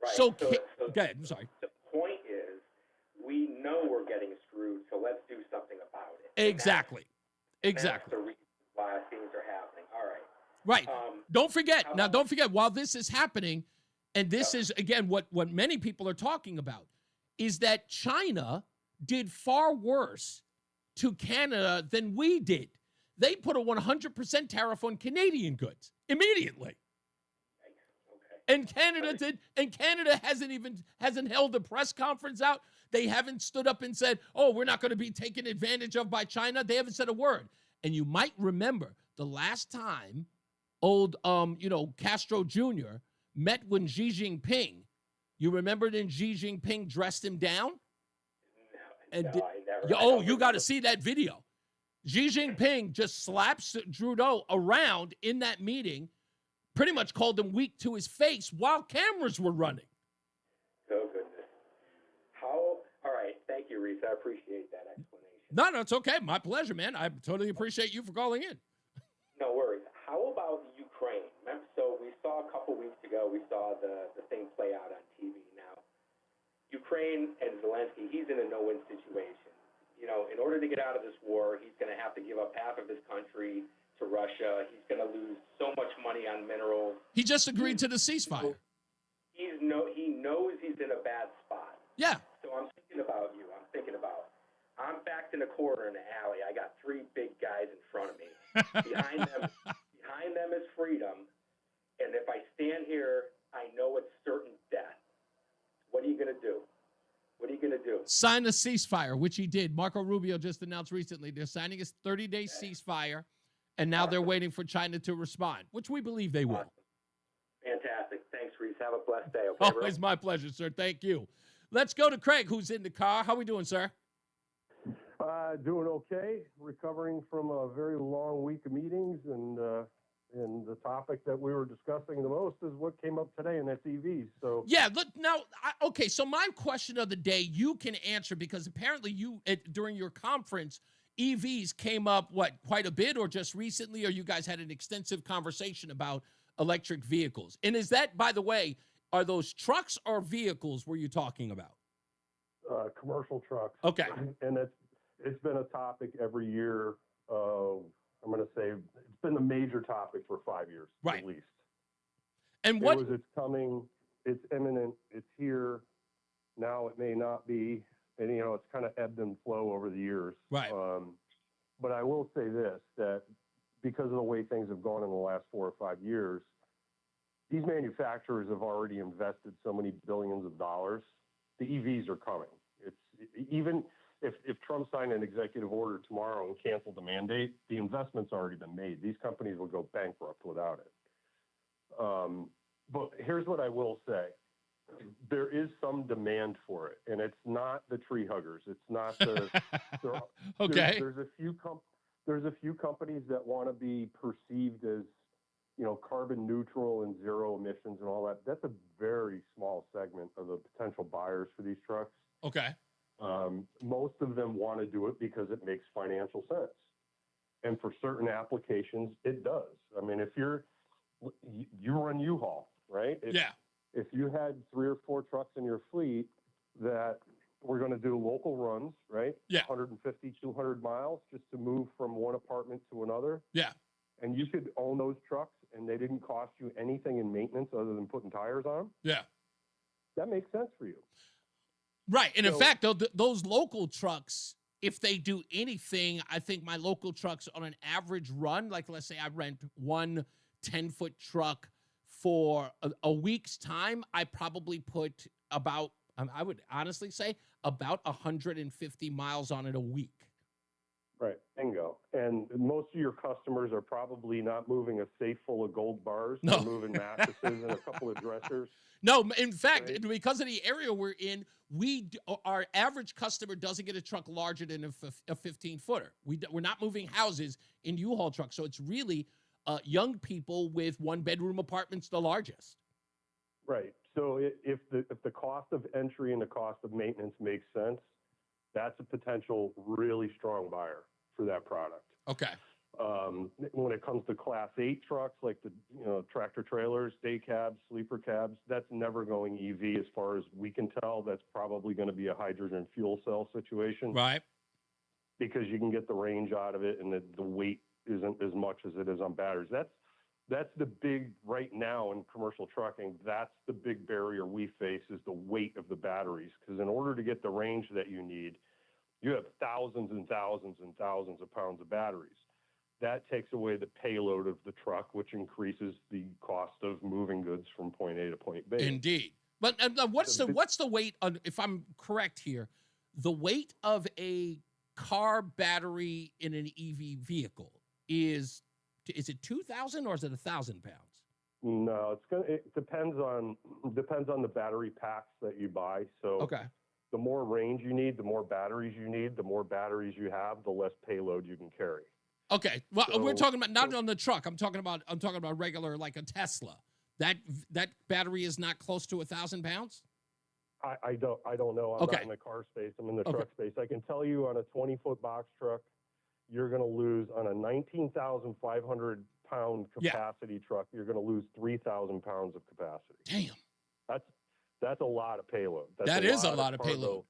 Right. So go ahead. I'm sorry. The point is, we know we're getting screwed, so let's do something about it. Exactly. That's the reason why things are happening. All right. Right. Don't forget, while this is happening, and this is, again, what many people are talking about, is that China did far worse to Canada than we did. They put a 100% tariff on Canadian goods immediately. And Canada did, and Canada hasn't held a press conference out. They haven't stood up and said, oh, we're not going to be taken advantage of by China. They haven't said a word. And you might remember the last time Castro Jr. met with Xi Jinping. You remember then Xi Jinping dressed him down? You got to see that video. Xi Jinping just slaps Trudeau around in that meeting, pretty much called him weak to his face while cameras were running. Oh, goodness. All right. Thank you, Reese. I appreciate that explanation. No, it's okay. My pleasure, man. I totally appreciate you for calling in. No worries. How about Ukraine? So we saw a couple weeks ago, we saw the thing play out on TV. Now, Ukraine and Zelensky, he's in a no-win situation. You know, in order to get out of this war, he's going to have to give up half of his country to Russia. He's going to lose so much money on minerals. He just agreed to the ceasefire. He knows he's in a bad spot. Yeah. So I'm thinking about you. I'm backed in a corner in the alley. I got three big guys in front of me. Behind them is freedom. And if I stand here, I know it's certain death. What are you going to do? Sign a ceasefire, which he did. Marco Rubio just announced recently they're signing a 30-day ceasefire, and now they're waiting for China to respond, which we believe they will. Fantastic. Thanks, Reese. Have a blessed day. Okay, Always my pleasure, sir. Thank you. Let's go to Craig, who's in the car. How we doing, sir? Doing okay. Recovering from a very long week of meetings, and the topic that we were discussing the most is what came up today, and that's EVs. So yeah, look now. Okay, so my question of the day you can answer because apparently during your conference, EVs came up quite a bit, or just recently, or you guys had an extensive conversation about electric vehicles. And is that, by the way, are those trucks or vehicles were you talking about? Commercial trucks. Okay, and it's been a topic every year. I'm going to say it's been the major topic for 5 years, at least. And it's coming, it's imminent, it's here. Now it may not be, and it's kind of ebbed and flow over the years. Right. But I will say this, that because of the way things have gone in the last 4 or 5 years, these manufacturers have already invested so many billions of dollars. The EVs are coming. It's even if Trump signed an executive order tomorrow and canceled the mandate, the investment's already been made. These companies will go bankrupt without it. But here's what I will say. there is some demand for it, and it's not the tree huggers. It's not the. Okay. There's a few companies that want to be perceived as, carbon neutral and zero emissions and all that. That's a very small segment of the potential buyers for these trucks. Okay. Most of them want to do it because it makes financial sense. And for certain applications, it does. I mean, if you run U-Haul, right? If you had 3 or 4 trucks in your fleet that were going to do local runs, right? Yeah. 150, 200 miles just to move from one apartment to another. Yeah. And you could own those trucks and they didn't cost you anything in maintenance other than putting tires on them. Yeah. That makes sense for you. Right. And in fact, those local trucks, if they do anything, I think my local trucks on an average run, like let's say I rent one 10-foot truck for a week's time, I probably put about, I would honestly say, about 150 miles on it a week. Right. Bingo. And most of your customers are probably not moving a safe full of gold bars. No. They're moving mattresses and a couple of dressers. No, in fact, because of the area we're in, our average customer doesn't get a truck larger than a 15-footer. We're not moving houses in U-Haul trucks, so it's really young people with one-bedroom apartments, the largest. Right. So if the cost of entry and the cost of maintenance makes sense, that's a potential really strong buyer for that product. Okay. When it comes to Class 8 trucks, like the tractor trailers, day cabs, sleeper cabs, that's never going EV as far as we can tell. That's probably going to be a hydrogen fuel cell situation. Right. Because you can get the range out of it and the weight isn't as much as it is on batteries. That's the big, right now in commercial trucking, that's the big barrier we face is the weight of the batteries. Because in order to get the range that you need, you have thousands and thousands and thousands of pounds of batteries. That takes away the payload of the truck, which increases the cost of moving goods from point A to point B. Indeed. But what's the weight, if I'm correct here, the weight of a car battery in an EV vehicle is it 2,000 or is it 1,000 pounds? No, it depends on the battery packs that you buy. So okay. The more range you need, the more batteries you need, the more batteries you have, the less payload you can carry. Okay. Well, we're talking about not on the truck. I'm talking about regular, like a Tesla. That battery is not close to 1,000 pounds? I don't know. I'm not in the car space. I'm in the truck space. I can tell you on a 20-foot box truck, you're going to lose on a 19,500 pound capacity truck, you're going to lose 3,000 pounds of capacity. Damn. That's a lot of payload. That is a lot of payload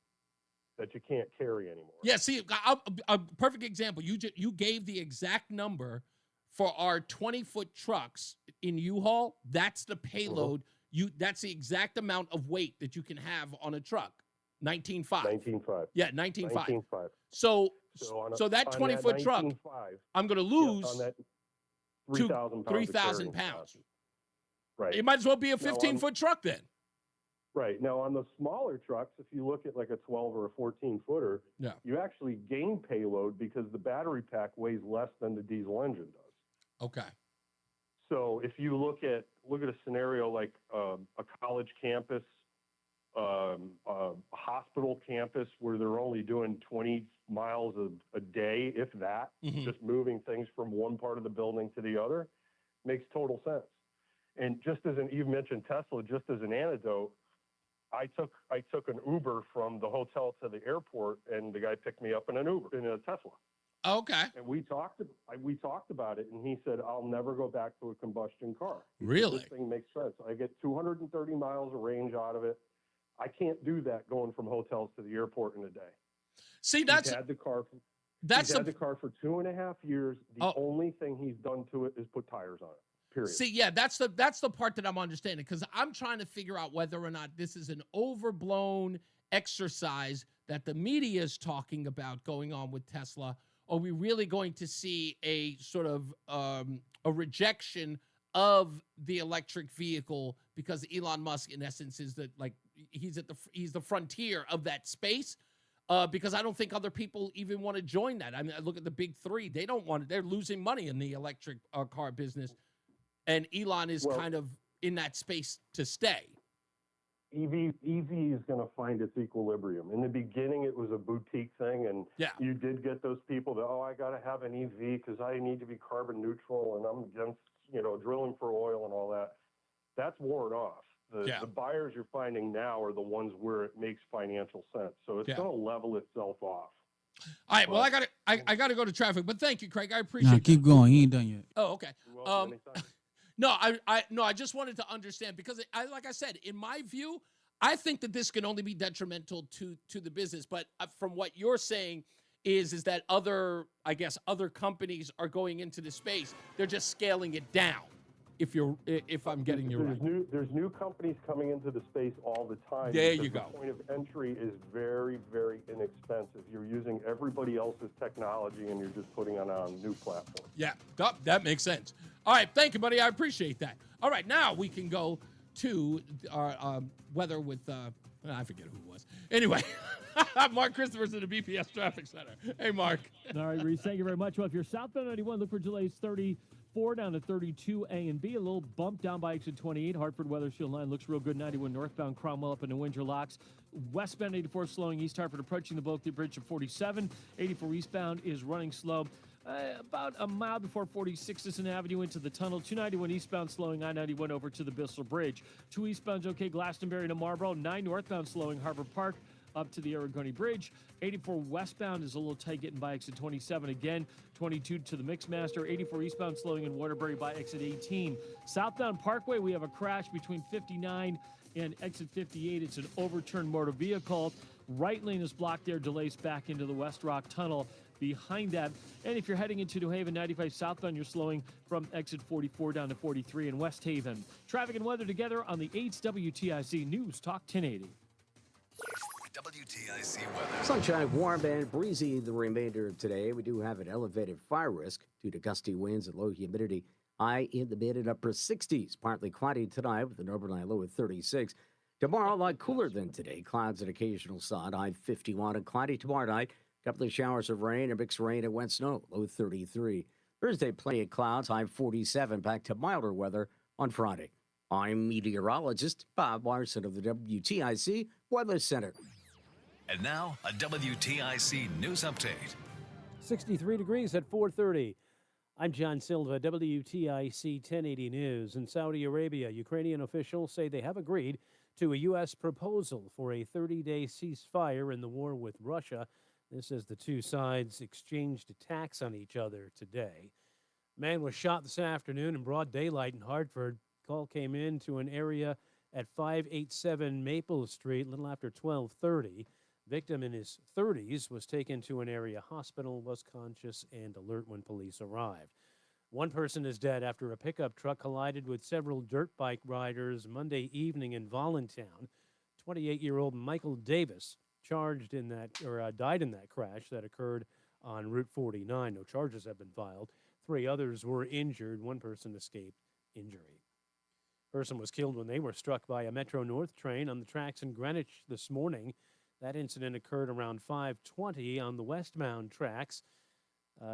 that you can't carry anymore. Yeah, see, a perfect example. You gave the exact number for our 20-foot trucks in U-Haul. That's the payload. That's the exact amount of weight that you can have on a truck. 19.5. 19.5. Yeah, 19.5. 19.5. So that 20-foot truck, I'm going to lose on that 3,000 pounds. Right. It might as well be a 15-foot truck then. Right. Now, on the smaller trucks, if you look at like a 12 or a 14-footer, you actually gain payload because the battery pack weighs less than the diesel engine does. Okay. So if you look at a scenario like a college campus, a hospital campus where they're only doing 20 miles a day, if that, just moving things from one part of the building to the other, makes total sense. And just as you mentioned Tesla, just as an anecdote, I took an Uber from the hotel to the airport, and the guy picked me up in an Uber in a Tesla. Okay. And we talked about it, and he said, "I'll never go back to a combustion car." Really? This thing makes sense. I get 230 miles of range out of it. I can't do that going from hotels to the airport in a day. See, he's had the car for 2.5 years. The only thing he's done to it is put tires on it. Period. See, yeah, that's the part that I'm understanding, because I'm trying to figure out whether or not this is an overblown exercise that the media is talking about going on with Tesla. Are we really going to see a sort of a rejection of the electric vehicle because Elon Musk, in essence, is he's the frontier of that space? Because I don't think other people even want to join that. I mean, I look at the big three; they don't want it. They're losing money in the electric car business. And Elon is kind of in that space to stay. EV is going to find its equilibrium. In the beginning, it was a boutique thing, and you did get those people that, I got to have an EV because I need to be carbon neutral, and I'm against, drilling for oil and all that. That's worn off. The buyers you're finding now are the ones where it makes financial sense. So it's going to level itself off. All right. Well, I got to go to traffic, but thank you, Craig. I appreciate it. Keep going. He ain't done yet. Oh, okay. No, I just wanted to understand because like I said, in my view, I think that this can only be detrimental to the business. But from what you're saying is that other companies are going into the space. They're just scaling it down. If I'm getting you right. There's new companies coming into the space all the time. There you go. The point of entry is very, very inexpensive. You're using everybody else's technology and you're just putting it on a new platform. Yeah, that makes sense. All right, thank you, buddy. I appreciate that. All right, now we can go to our weather with, I forget who it was. Anyway, Mark Christopher's at the BPS Traffic Center. Hey, Mark. All right, Reese, thank you very much. Well, if you're southbound 91, look for delays 34 down to 32 A and B. A little bump down by exit 28. Hartford Weather Shield line looks real good. 91 northbound, Cromwell up into Windsor Locks. Westbound 84 slowing east Hartford approaching the Bulkley Bridge of 47. 84 eastbound is running slow. About a mile before 46th Avenue into the tunnel. 291 eastbound slowing I-91 over to the Bissell Bridge. 2 eastbound's okay, Glastonbury to Marlboro. 9 northbound slowing Harbor Park up to the Aragoni Bridge. 84 westbound is a little tight getting by exit 27 again. 22 to the Mixmaster. 84 eastbound slowing in Waterbury by exit 18. Southbound Parkway, we have a crash between 59 and exit 58. It's an overturned motor vehicle. Right lane is blocked there, delays back into the West Rock Tunnel behind that. And if you're heading into New Haven, 95 southbound, you're slowing from exit 44 down to 43 in West Haven. Traffic and weather together on the 8th WTIC News Talk 1080. WTIC weather. Sunshine, warm and breezy the remainder of today. We do have an elevated fire risk due to gusty winds and low humidity. High in the mid and upper 60s. Partly cloudy tonight with an overnight low of 36. Tomorrow, a lot cooler than today. Clouds and occasional sun. High 51 and cloudy tomorrow night. Couple of showers of rain or mixed rain and wet snow. Low 33. Thursday, plenty of clouds. High 47. Back to milder weather on Friday. I'm meteorologist Bob Larson of the WTIC Weather Center. And now, a WTIC news update. 63 degrees at 4:30. I'm John Silva, WTIC 1080 News. In Saudi Arabia, Ukrainian officials say they have agreed to a U.S. proposal for a 30-day ceasefire in the war with Russia. This as the two sides exchanged attacks on each other today. A man was shot this afternoon in broad daylight in Hartford. Call came in to an area at 587 Maple Street a little after 12:30. Victim in his 30s was taken to an area hospital, was conscious and alert when police arrived. One person is dead after a pickup truck collided with several dirt bike riders Monday evening in Voluntown. 28-year-old Michael Davis died in that crash that occurred on Route 49. No charges have been filed. 3 others were injured. 1 person escaped injury. Person was killed when they were struck by a Metro North train on the tracks in Greenwich this morning. That incident occurred around 5:20 on the westbound tracks.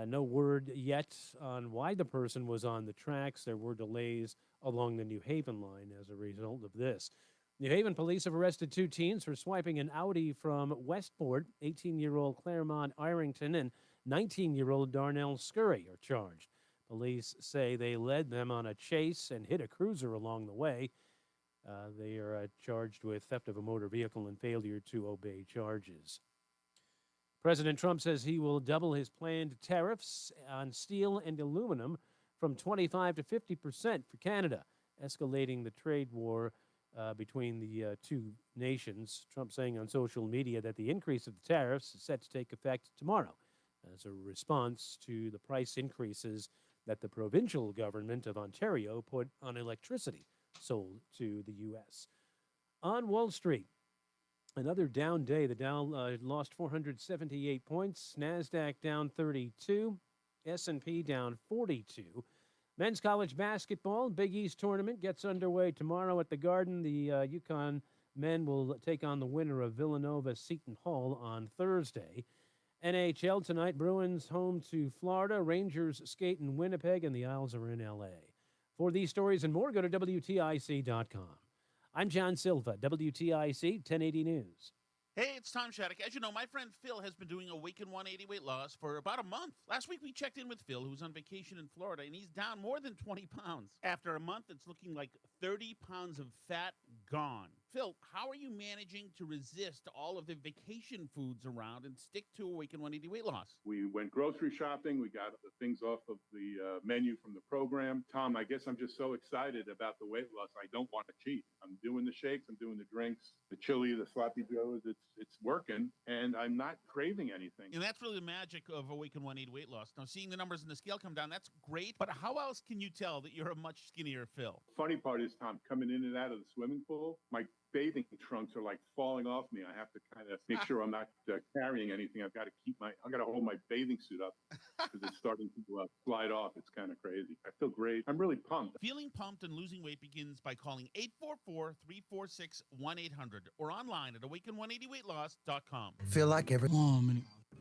No word yet on why the person was on the tracks. There were delays along the New Haven line as a result of this. New Haven police have arrested 2 teens for swiping an Audi from Westport. 18-year-old Claremont Irington and 19-year-old Darnell Scurry are charged. Police say they led them on a chase and hit a cruiser along the way. They are charged with theft of a motor vehicle and failure to obey charges. President Trump says he will double his planned tariffs on steel and aluminum from 25% to 50% for Canada, escalating the trade war between the two nations. Trump saying on social media that the increase of the tariffs is set to take effect tomorrow as a response to the price increases that the provincial government of Ontario put on electricity sold to the U.S. On Wall Street, another down day. The Dow lost 478 points. NASDAQ down 32. S&P down 42. Men's college basketball, Big East tournament gets underway tomorrow at the Garden. The UConn men will take on the winner of Villanova-Seton Hall on Thursday. NHL tonight, Bruins home to Florida. Rangers skate in Winnipeg, and the Isles are in L.A. For these stories and more, go to WTIC.com. I'm John Silva, WTIC 1080 News. Hey, it's Tom Shattuck. As you know, my friend Phil has been doing Awaken 180 weight loss for about a month. Last week, we checked in with Phil, who's on vacation in Florida, and he's down more than 20 pounds. After a month, it's looking like 30 pounds of fat gone. Phil, how are you managing to resist all of the vacation foods around and stick to Awaken 180 weight loss? We went grocery shopping. We got the things off of the menu from the program. Tom, I guess I'm just so excited about the weight loss. I don't want to cheat. I'm doing the shakes. I'm doing the drinks, the chili, the sloppy joes. It's working, and I'm not craving anything. And that's really the magic of Awaken 180 weight loss. Now, seeing the numbers in the scale come down, that's great. But how else can you tell that you're a much skinnier Phil? Funny part is, Tom, coming in and out of the swimming pool, my bathing trunks are like falling off me. I have to kind of make sure I'm not carrying anything. I've got to hold my bathing suit up because it's starting to slide off. It's kind of crazy. I feel great. I'm really pumped. Feeling pumped and losing weight begins by calling 844-346-1800 or online at awaken180weightloss.com. Feel like every...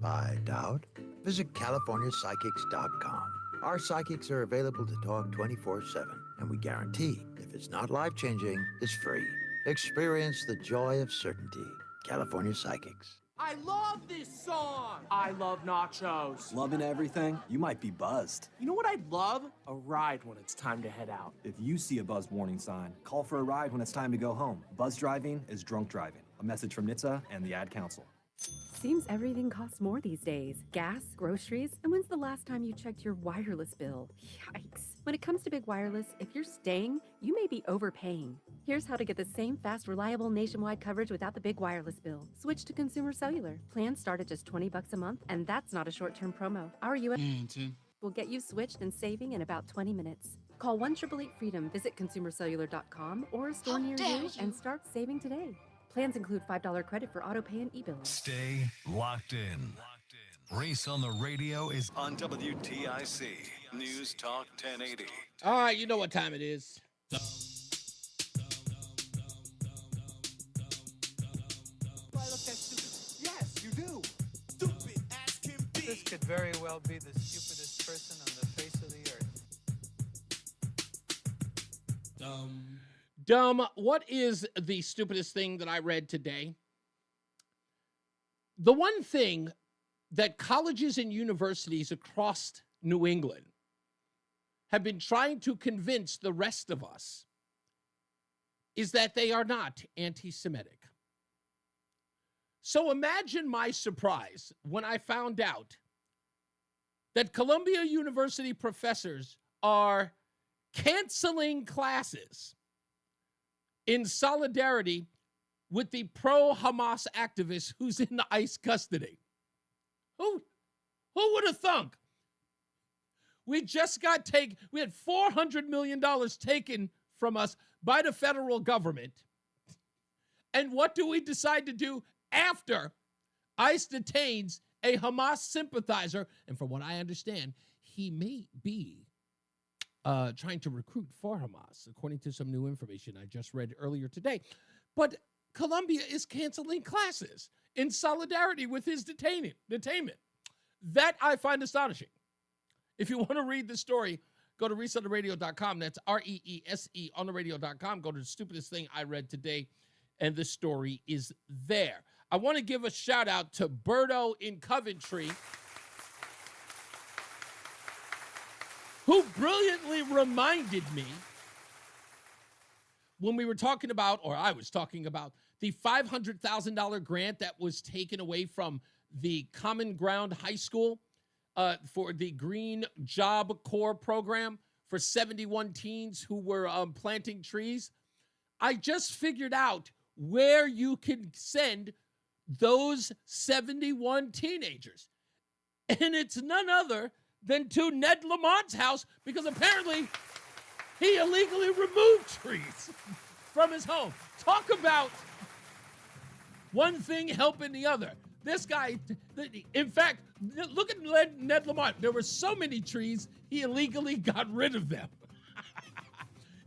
I doubt. Visit CaliforniaPsychics.com. Our psychics are available to talk 24/7, and we guarantee if it's not life-changing, it's free. Experience the joy of certainty. California Psychics. I love this song! I love nachos. Loving everything? You might be buzzed. You know what I'd love? A ride when it's time to head out. If you see a buzzed warning sign, call for a ride when it's time to go home. Buzz driving is drunk driving. A message from NHTSA and the Ad Council. Seems everything costs more these days. Gas, groceries, and when's the last time you checked your wireless bill? Yikes. When it comes to big wireless, if you're staying, you may be overpaying. Here's how to get the same fast, reliable nationwide coverage without the big wireless bill. Switch to Consumer Cellular. Plans start at just $20 a month, and that's not a short-term promo. Our U.S. will get you switched and saving in about 20 minutes. Call 1-888-FREEDOM, visit consumercellular.com or a store near you and start saving today. Plans include $5 credit for auto pay and e-billing. Stay locked in. Reese on the Radio is on WTIC News Talk 1080. All right, you know what time it is. Yes, you do. Stupid as can be. This could very well be the stupidest person on the face of the earth. Dumb, what is the stupidest thing that I read today? The one thing that colleges and universities across New England have been trying to convince the rest of us is that they are not anti-Semitic. So imagine my surprise when I found out that Columbia University professors are canceling classes in solidarity with the pro-Hamas activist who's in the ICE custody. Who would have thunk? We just we had $400 million taken from us by the federal government. And what do we decide to do after ICE detains a Hamas sympathizer? And from what I understand, he may be trying to recruit for Hamas, according to some new information I just read earlier today. But Columbia is canceling classes in solidarity with his detainment. That I find astonishing. If you want to read the story, go to reeseontheradio.com. That's REESE on the radio.com. Go to the stupidest thing I read today, and the story is there. I want to give a shout out to Berto in Coventry, who brilliantly reminded me when we were talking about, or I was talking about, the $500,000 grant that was taken away from the Common Ground High School for the Green Job Corps program for 71 teens who were planting trees. I just figured out where you can send those 71 teenagers. And it's none other than to Ned Lamont's house, because apparently he illegally removed trees from his home. Talk about one thing helping the other. This guy, in fact, look at Ned Lamont. There were so many trees, he illegally got rid of them.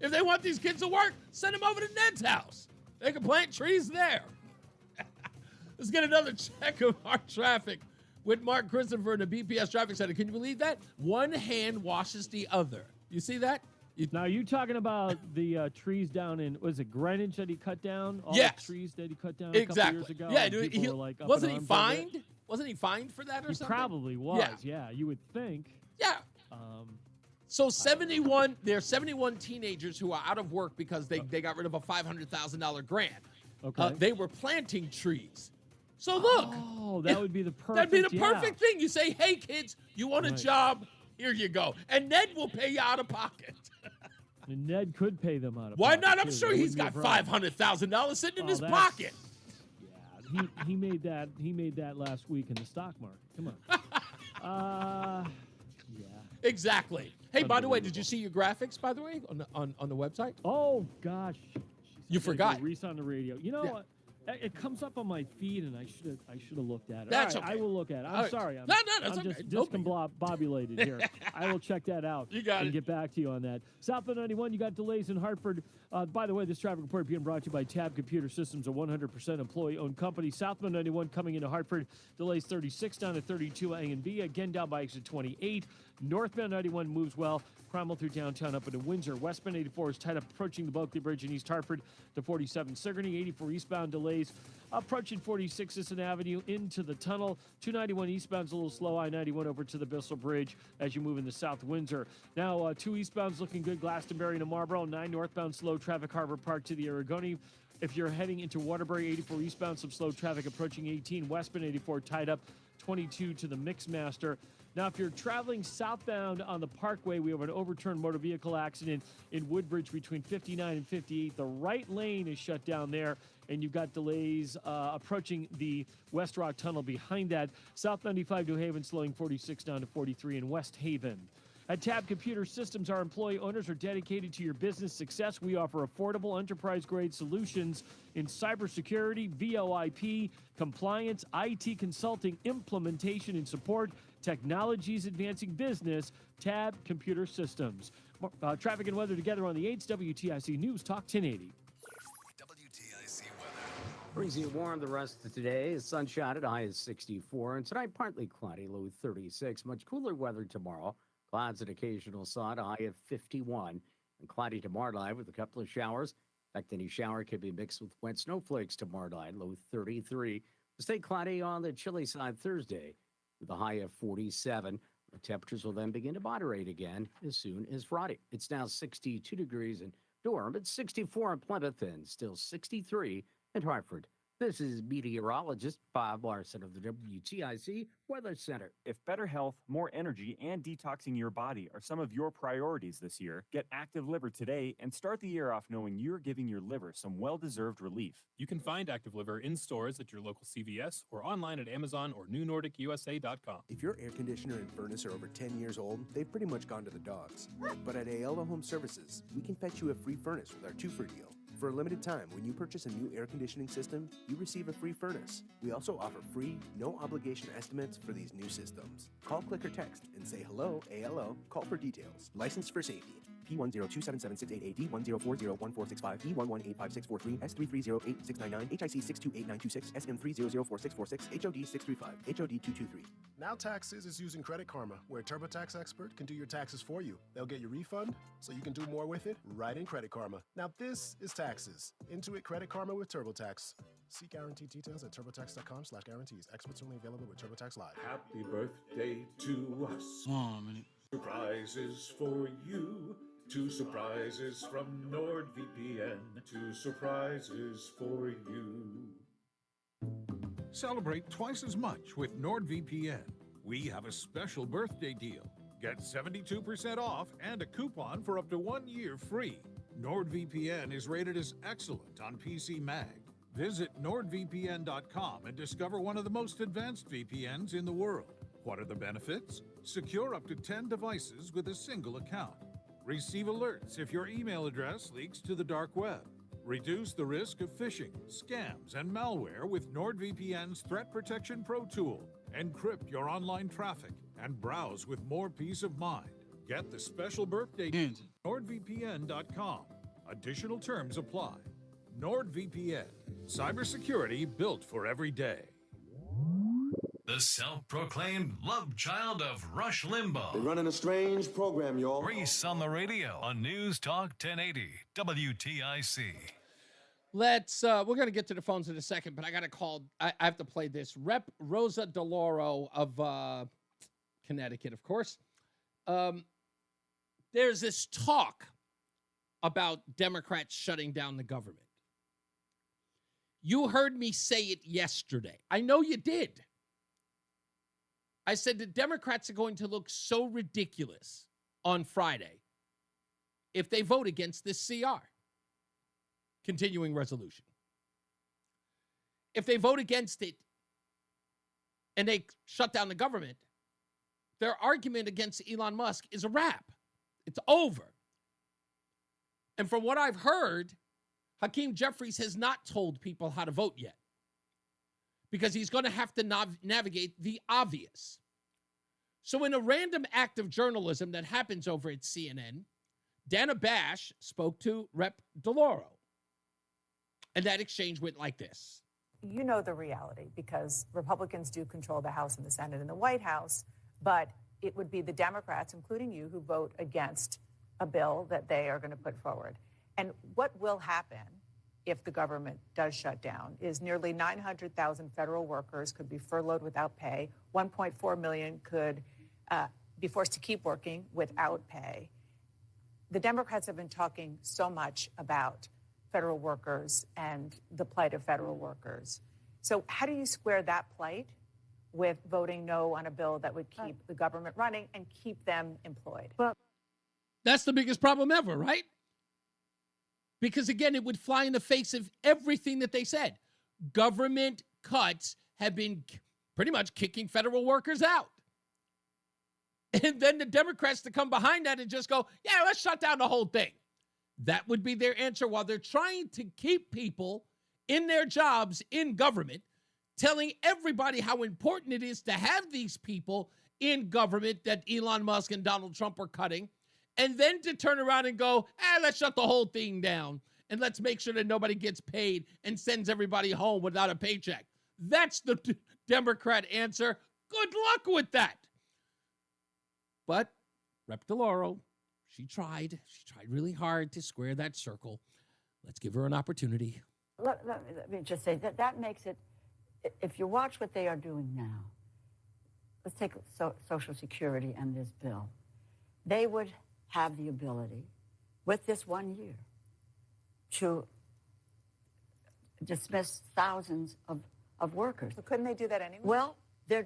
If they want these kids to work, send them over to Ned's house. They can plant trees there. Let's get another check of our traffic with Mark Christopher in the BPS Traffic Center. Can you believe that? One hand washes the other. You see that? Now, are you talking about the trees down in, was it Greenwich that he cut down? All Yes. the trees that he cut down Exactly. a couple years ago? Yeah, and dude, people were like up wasn't in he arms over it? fined? Wasn't he fined for that or He something? probably was, yeah, you would think. Yeah. Um, So 71, there's 71 teenagers who are out of work because they got rid of a $500,000 grant. Okay. They were planting trees. So look. Oh, that would be the perfect. That'd be the perfect thing. You say, hey, kids, you want a Right. job? Here you go. And Ned will pay you out of pocket. And Ned could pay them out of Why pocket, not? I'm too. sure That he's wouldn't got be a problem. $500,000 sitting in Oh, his that's- pocket. Yeah, he made that. He made that last week in the stock market. Come on. Yeah. Exactly. Hey, by the way, did you see your graphics, by the way, on the website? Oh, gosh. You forgot. Reese on the radio. You know Yeah. what? It comes up on my feed, and I should have looked at it. That's All right, okay. I will look at it. I'm All right. sorry. I'm, No, that's I'm okay. just No big- discombobulated here. I will check that out. You got and it. get back to you on that. Southbound 91, you got delays in Hartford. By the way, this traffic report being brought to you by Tab Computer Systems, a 100% employee-owned company. Southbound 91 coming into Hartford, delays 36 down to 32 A and B. Again, down by exit 28. Northbound 91 moves well. Cromwell through downtown up into Windsor. Westbound 84 is tied up approaching the Bulkley Bridge in East Hartford to 47 Sigourney. 84 eastbound delays approaching 46 Sisson Avenue into the tunnel. 291 eastbound's a little slow. I-91 over to the Bissell Bridge as you move into South Windsor. Now, 2 eastbound's looking good. Glastonbury to Marlboro. 9 northbound slow traffic. Harbor Park to the Aragoni. If you're heading into Waterbury, 84 eastbound, some slow traffic approaching 18. Westbound 84 tied up 22 to the Mixmaster. Now, if you're traveling southbound on the Parkway, we have an overturned motor vehicle accident in Woodbridge between 59 and 58. The right lane is shut down there, and you've got delays approaching the West Rock Tunnel behind that. South 95 New Haven slowing 46 down to 43 in West Haven. At Tab Computer Systems, our employee owners are dedicated to your business success. We offer affordable enterprise-grade solutions in cybersecurity, VoIP, compliance, IT consulting, implementation and support, technologies advancing business, Tab Computer Systems. Traffic and weather together on the 8th WTIC News Talk 1080. WTIC weather. Breezy and warm the rest of today. Sunshine at a high of 64. And tonight, partly cloudy, low 36. Much cooler weather tomorrow. Clouds and occasional sun, a high of 51. And cloudy tomorrow night with a couple of showers. In fact, any shower could be mixed with wet snowflakes tomorrow night, low 33. Stay cloudy on the chilly side Thursday with a high of 47. The temperatures will then begin to moderate again as soon as Friday. It's now 62 degrees in Durham. It's 64 in Plymouth and still 63 in Hartford. This is meteorologist Bob Larson of the WTIC Weather Center. If better health, more energy, and detoxing your body are some of your priorities this year, get Active Liver today and start the year off knowing you're giving your liver some well-deserved relief. You can find Active Liver in stores at your local CVS or online at Amazon or NewNordicUSA.com. If your air conditioner and furnace are over 10 years old, they've pretty much gone to the dogs. But at Ayala Home Services, we can fetch you a free furnace with our 2-for deal. For a limited time, when you purchase a new air conditioning system, you receive a free furnace. We also offer free, no-obligation estimates for these new systems. Call, click, or text and say hello, ALO. Call for details. Licensed for safety. P1027768A, D104014665, E1185643, S3308699, HIC 628926, SM3004646, HOD 635, HOD 223. Now Taxes is using Credit Karma, where a TurboTax expert can do your taxes for you. They'll get your refund, so you can do more with it right in Credit Karma. Now this is taxes. Intuit Credit Karma with TurboTax. See guarantee details at turbotax.com/guarantees. Experts only available with TurboTax Live. Happy birthday to us. Surprises for you. 2 surprises from NordVPN. 2 surprises for you. Celebrate twice as much with NordVPN. We have a special birthday deal. Get 72% off and a coupon for up to 1 year free. NordVPN is rated as excellent on PC Mag. Visit NordVPN.com and discover one of the most advanced VPNs in the world. What are the benefits? Secure up to 10 devices with a single account. Receive alerts if your email address leaks to the dark web. Reduce the risk of phishing, scams, and malware with NordVPN's Threat Protection Pro tool. Encrypt your online traffic and browse with more peace of mind. Get the special birthday deal at NordVPN.com. Additional terms apply. NordVPN. Cybersecurity built for every day. the self-proclaimed love child of Rush Limbaugh. They're running a strange program, y'all. Reese on the radio on News Talk 1080 WTIC. We're going to get to the phones in a second, but I got to call. I have to play this. Rep. Rosa DeLauro of Connecticut, of course. There's this talk about Democrats shutting down the government. You heard me say it yesterday. I know you did. I said the Democrats are going to look so ridiculous on Friday if they vote against this CR, continuing resolution. If they vote against it and they shut down the government, their argument against Elon Musk is a wrap. It's over. And from what I've heard, Hakeem Jeffries has not told people how to vote yet because he's going to have to navigate the obvious. So in a random act of journalism that happens over at CNN, Dana Bash spoke to Rep. DeLauro. And that exchange went like this. You know the reality because Republicans do control the House and the Senate and the White House, but it would be the Democrats, including you, who vote against a bill that they are going to put forward. And what will happen if the government does shut down is nearly 900,000 federal workers could be furloughed without pay. 1.4 million could be forced to keep working without pay. The Democrats have been talking so much about federal workers and the plight of federal workers. So how do you square that plight with voting no on a bill that would keep the government running and keep them employed? Well, that's the biggest problem ever, right? Because, again, it would fly in the face of everything that they said. Government cuts have been pretty much kicking federal workers out. And then the Democrats to come behind that and just go, yeah, let's shut down the whole thing. That would be their answer while they're trying to keep people in their jobs in government, telling everybody how important it is to have these people in government that Elon Musk and Donald Trump are cutting. And then to turn around and go, let's shut the whole thing down and let's make sure that nobody gets paid and sends everybody home without a paycheck. That's the Democrat answer. Good luck with that. But Rep. DeLauro, she tried really hard to square that circle. Let's give her an opportunity. Let me just say that makes it, if you watch what they are doing now, let's take Social Security and this bill. They would have the ability, with this 1 year, to dismiss thousands of workers. But couldn't they do that anyway? Well, they're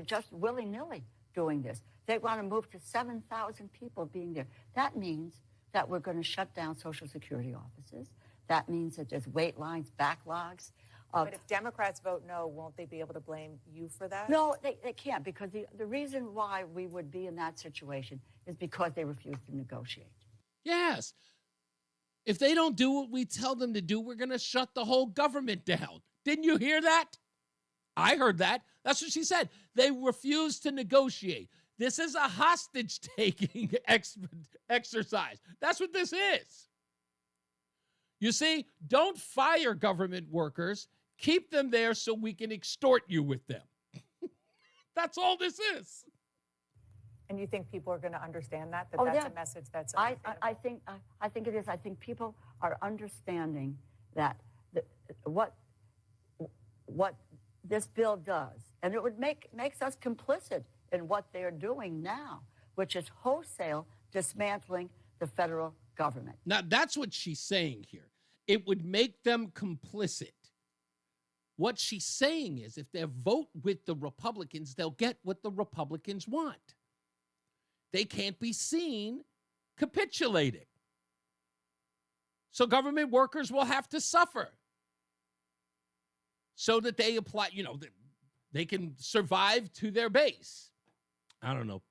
just willy-nilly doing this. They want to move to 7,000 people being there. That means that we're going to shut down Social Security offices. That means that there's wait lines, backlogs. But if Democrats vote no, won't they be able to blame you for that? No, they can't, because the reason why we would be in that situation is because they refuse to negotiate. Yes. If they don't do what we tell them to do, we're going to shut the whole government down. Didn't you hear that? I heard that. That's what she said. They refuse to negotiate. This is a hostage-taking exercise. That's what this is. You see, don't fire government workers. Keep them there so we can extort you with them. That's all this is. And you think people are going to understand that that's a message that's I think it is. I think people are understanding that what this bill does, and it would makes us complicit in what they're doing now, which is wholesale dismantling the federal government. Now, that's what she's saying here. It would make them complicit. What she's saying is if they vote with the Republicans, they'll get what the Republicans want. They can't be seen capitulating. So government workers will have to suffer so that they apply, they can survive to their base. I don't know.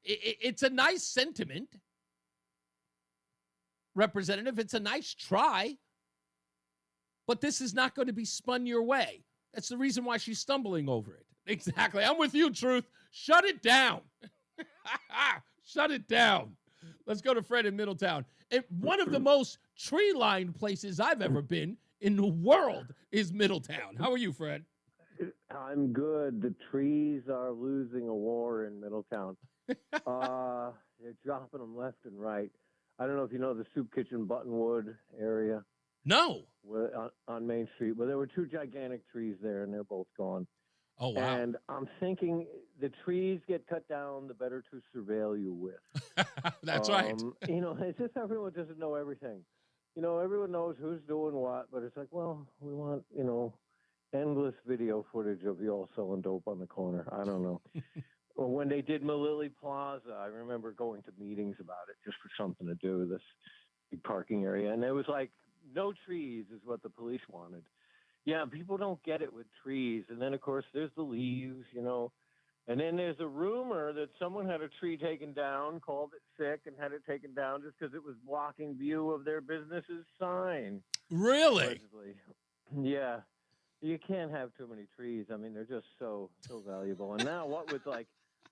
It's a nice sentiment, Representative. It's a nice try. But this is not going to be spun your way. That's the reason why she's stumbling over it. Exactly. I'm with you, Truth. Shut it down. Shut it down. Let's go to Fred in Middletown. One of the most tree-lined places I've ever been in the world is Middletown. How are you, Fred? I'm good. The trees are losing a war in Middletown. They're dropping them left and right. I don't know if you know the Soup Kitchen Buttonwood area. No. On Main Street. Well, there were two gigantic trees there, and they're both gone. Oh, wow. And I'm thinking the trees get cut down, the better to surveil you with. That's right. It's just everyone doesn't know everything. Everyone knows who's doing what, but it's like, well, we want, endless video footage of you all selling dope on the corner. I don't know. Or when they did Malili Plaza, I remember going to meetings about it just for something to do, this big parking area. And it was like, no trees is what the police wanted. Yeah, people don't get it with trees. And then, of course, there's the leaves, And then there's a rumor that someone had a tree taken down, called it sick, and had it taken down just because it was blocking view of their business's sign. Really? Allegedly. Yeah. You can't have too many trees. I mean, they're just so valuable. And now what with, like,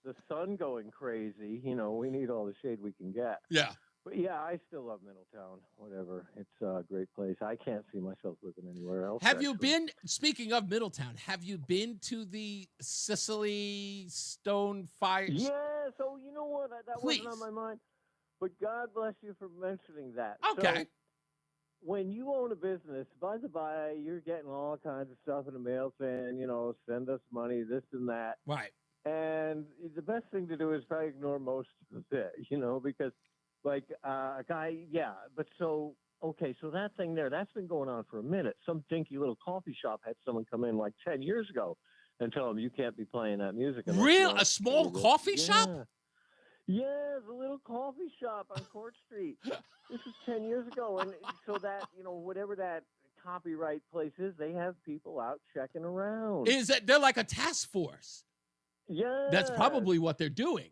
the sun going crazy, we need all the shade we can get. Yeah. But, yeah, I still love Middletown, whatever. It's a great place. I can't see myself living anywhere else. Have you been, speaking of Middletown, have you been to the Sicily Stone Fires? Yeah, so you know what? That wasn't on my mind. But God bless you for mentioning that. Okay. So, when you own a business, by the by, you're getting all kinds of stuff in the mail saying, send us money, this and that. Right. And the best thing to do is probably ignore most of it, because like a guy, yeah. But so that thing there, that's been going on for a minute. Some dinky little coffee shop had someone come in like 10 years ago and tell them you can't be playing that music. Real? A small coffee shop? Yeah, the little coffee shop on Court Street. This was 10 years ago. And so that, whatever that copyright place is, they have people out checking around. Is that they're like a task force? Yeah. That's probably what they're doing.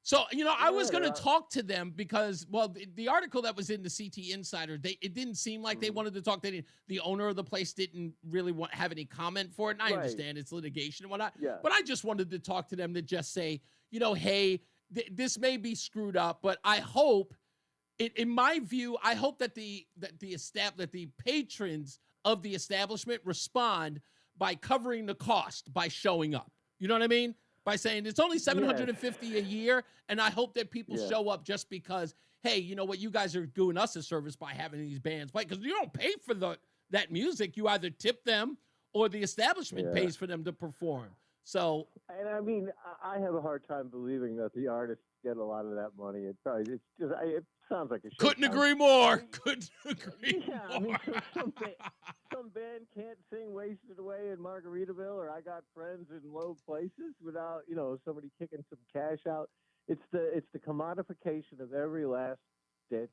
So, I was going to talk to them because, well, the article that was in the CT Insider, it didn't seem like they wanted to talk. The owner of the place didn't really have any comment for it. And I understand it's litigation and whatnot. Yeah. But I just wanted to talk to them to just say, hey, this may be screwed up, but I hope, in my view, I hope that the patrons of the establishment respond by covering the cost by showing up. You know what I mean? By saying it's only $750 a year, and I hope that people show up just because, hey, you know what, you guys are doing us a service by having these bands play, because you don't pay for that music. You either tip them or the establishment pays for them to perform. So, and I mean, I have a hard time believing that the artists get a lot of that money. It sounds like a shit. Couldn't agree more. Couldn't agree more. I mean, some band can't sing "Wasted Away" in Margaritaville, or "I Got Friends in Low Places" without somebody kicking some cash out. It's the commodification of every last ditch,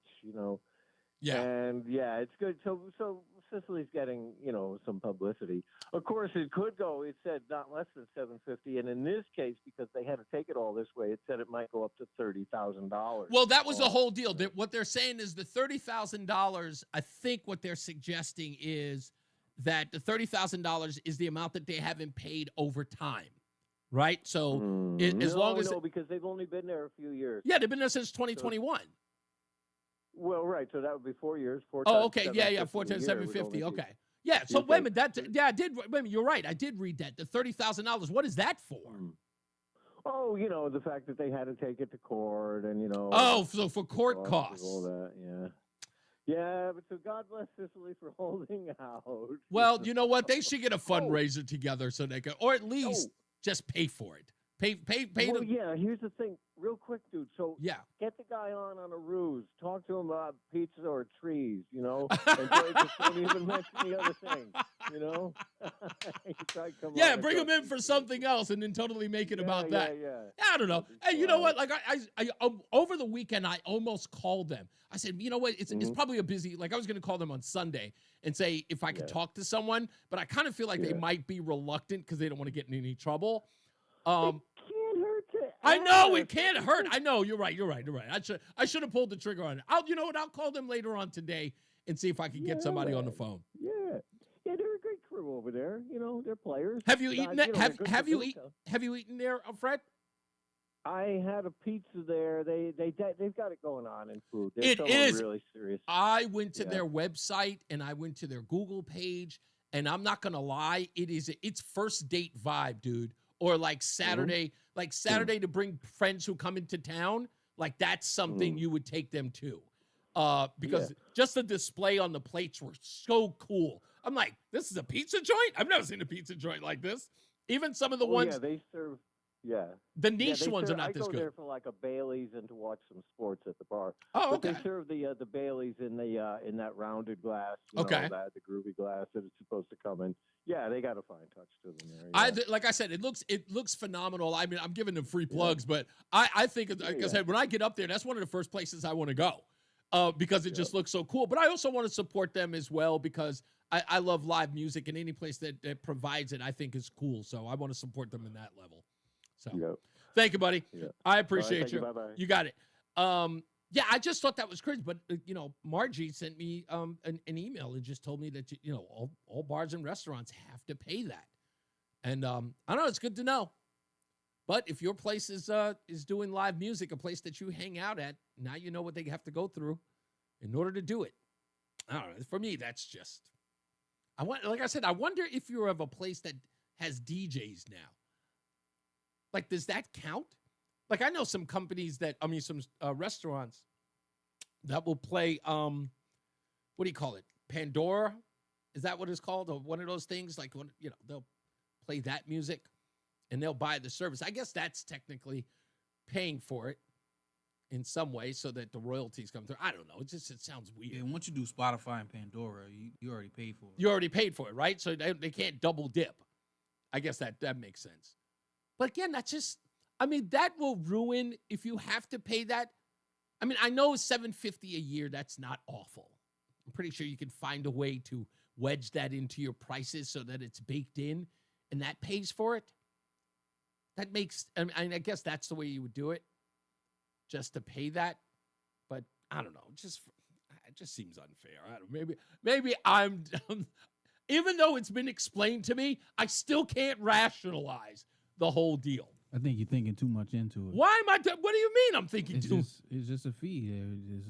Yeah. And it's good. So Sicily's getting, some publicity. Of course, it could go, it said not less than $750. And in this case, because they had to take it all this way, it said it might go up to $30,000. Well, that was the whole deal. What they're saying is the $30,000, I think what they're suggesting is that the $30,000 is the amount that they haven't paid over time. Right? So as long as... No, because they've only been there a few years. Yeah, they've been there since 2021. Well, right. So that would be 4 years. 4 Oh, times okay. Yeah. 4 times 750. Okay. Yeah. So wait a minute. I did. Wait a minute. You're right. I did read that. The $30,000. What is that for? Oh, the fact that they had to take it to court and, Oh, so for court costs. All that. Yeah. Yeah, but so God bless Sicily for holding out. Well, you know what? They should get a fundraiser together so they can, or at least just pay for it. Pay well, them. Yeah, here's the thing. Real quick, dude. So get the guy on a ruse. Talk to him about pizza or trees, And don't even mention the other thing, Bring him in for something else and then totally make it about that. Yeah. I don't know. Hey, you know what? Like I over the weekend, I almost called them. I said, you know what? It's probably a busy, like I was going to call them on Sunday and say if I could talk to someone, but I kind of feel like they might be reluctant because they don't want to get in any trouble. I know it can't hurt. I know you're right. I should have pulled the trigger on it. You know what? I'll call them later on today and see if I can get somebody on the phone. Yeah, they're a great crew over there. They're players. Have you eaten that? Have you eaten there, Fred? I had a pizza there. They've got it going on in food. It is really serious. I went to their website and I went to their Google page. And I'm not going to lie, it's first date vibe, dude. Or like Saturday, to bring friends who come into town. Like that's something you would take them to. Because just the display on the plates were so cool. I'm like, this is a pizza joint? I've never seen a pizza joint like this. Even some of the ones. Yeah, they serve. The niche ones are not this good. I go good. there for like a Bailey's and to watch some sports at the bar. Oh, But okay. they serve the Bailey's in that rounded glass. Okay. The groovy glass that it's supposed to come in. Yeah, they got a fine touch to them there. Like I said, it looks phenomenal. I mean, I'm giving them free plugs, but I think, like I said, when I get up there, that's one of the first places I want to go because it just looks so cool. But I also want to support them as well because I love live music, and any place that provides it, I think is cool. So I want to support them in that level. So thank you, buddy. I appreciate you. Bye-bye. You got it. Yeah, I just thought that was crazy. But, Margie sent me an email and just told me that, all bars and restaurants have to pay that. And I don't know, it's good to know. But if your place is doing live music, a place that you hang out at, now you know what they have to go through in order to do it. I don't know. For me, that's just, like I said, I wonder if you're of a place that has DJs now. Like, does that count? Like, I know some companies some restaurants that will play, what do you call it? Pandora? Is that what it's called? Or one of those things? Like, they'll play that music and they'll buy the service. I guess that's technically paying for it in some way so that the royalties come through. I don't know. It sounds weird. Yeah, once you do Spotify and Pandora, you already paid for it. You already paid for it, right? So they can't double dip. I guess that makes sense. But again, that will ruin if you have to pay that. I mean, I know $750 a year, that's not awful. I'm pretty sure you can find a way to wedge that into your prices so that it's baked in and that pays for it. That makes, I guess that's the way you would do it, just to pay that. But I don't know, it just seems unfair. I don't know, maybe I'm even though it's been explained to me, I still can't rationalize the whole deal. I think you're thinking too much into it. Why am I? What do you mean I'm thinking too? It's just a fee.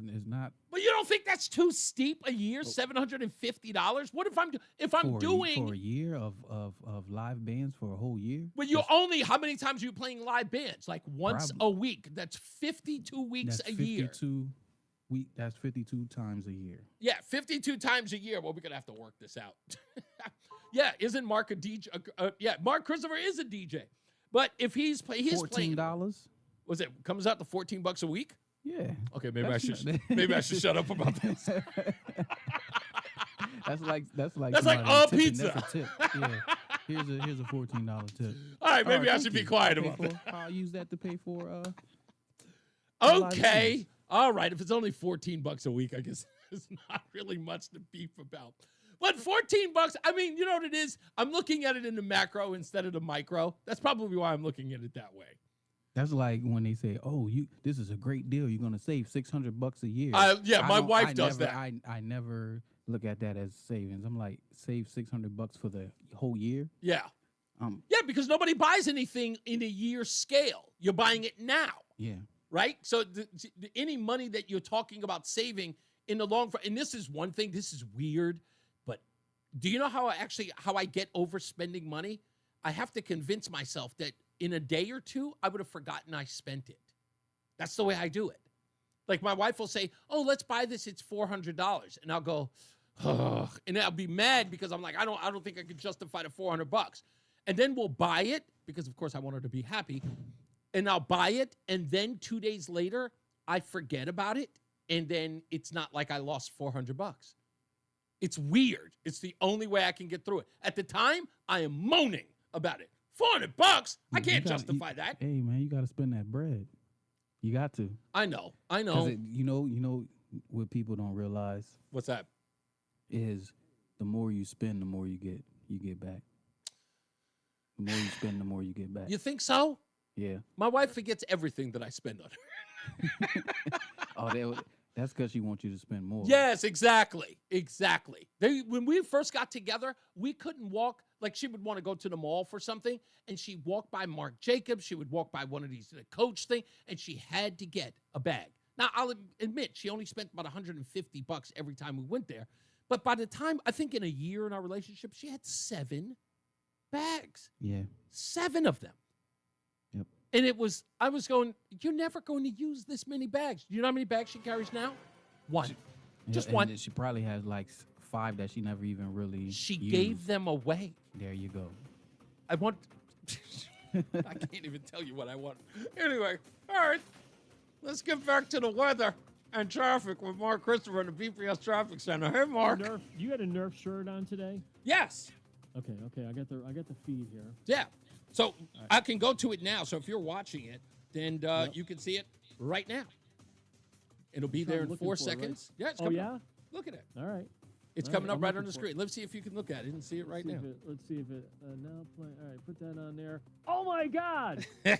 It's not. But you don't think that's too steep a year? $750? What if I'm doing for a year of live bands for a whole year? But how many times are you playing live bands? Like once a week. That's 52 weeks a year. That's 52 times a year. Yeah, 52 times a year. Well, we're gonna have to work this out. Yeah, isn't Mark a DJ? Mark Christopher is a DJ. But if he's playing $14, was it comes out to $14 a week? Yeah. Okay, maybe I should shut up about this. That's like pizza. Tip. Yeah. Here's a $14 tip. All right, maybe I should be quiet about that. I'll use that to pay for. Okay. All right. If it's only $14 a week, I guess there's not really much to beef about. But $14, I mean, you know what it is? I'm looking at it in the macro instead of the micro. That's probably why I'm looking at it that way. That's like when they say, "Oh, this is a great deal. You're going to save $600 a year." My wife does that. I never look at that as savings. I'm like, save $600 for the whole year. Yeah. Yeah, because nobody buys anything in a year scale. You're buying it now. Yeah. Right? So any money that you're talking about saving in the long run, and this is one thing, this is weird, but do you know how I get overspending money? I have to convince myself that in a day or two, I would have forgotten I spent it. That's the way I do it. Like my wife will say, "Oh, let's buy this. It's $400." And I'll go, "Ugh." And I'll be mad because I'm like, I don't think I could justify the $400. And then we'll buy it because of course I want her to be happy. And I'll buy it. And then 2 days later, I forget about it. And then it's not like I lost $400. It's weird. It's the only way I can get through it. At the time, I am moaning about it. $400? I can't justify that. Hey, man, you got to spend that bread. You got to. I know. You know what people don't realize? What's that? Is the more you spend, the more you get back. The more you spend, the more you get back. You think so? Yeah. My wife forgets everything that I spend on her. Oh, that's because she wants you to spend more. Yes, exactly. When we first got together, we couldn't walk. Like she would want to go to the mall for something, and she'd walk by Marc Jacobs. She would walk by one of these Coach thing, and she had to get a bag. Now, I'll admit, she only spent about $150 every time we went there. But by the time, I think in a year in our relationship, she had 7 bags. Yeah. 7 of them. Yep. And I was going, you're never going to use this many bags. Do you know how many bags she carries now? 1. Just and 1. She probably has like 5 that she never even really She used. gave them away. There you go. I want... I can't even tell you what I want. Anyway, all right. Let's get back to the weather and traffic with Mark Christopher in the BPS Traffic Center. Hey, Mark. You had a Nerf shirt on today? Yes. Okay. I got the feed here. Yeah. So I can go to it now. So if you're watching it, then you can see it right now. It'll be there in 4 seconds. Right? Yeah, it's coming up. Yeah? Look at it. All right. It's coming up right on the screen. Let's see if you can look at it and see it right now. Let's see if it now play. All right, put that on there. Oh my God! Is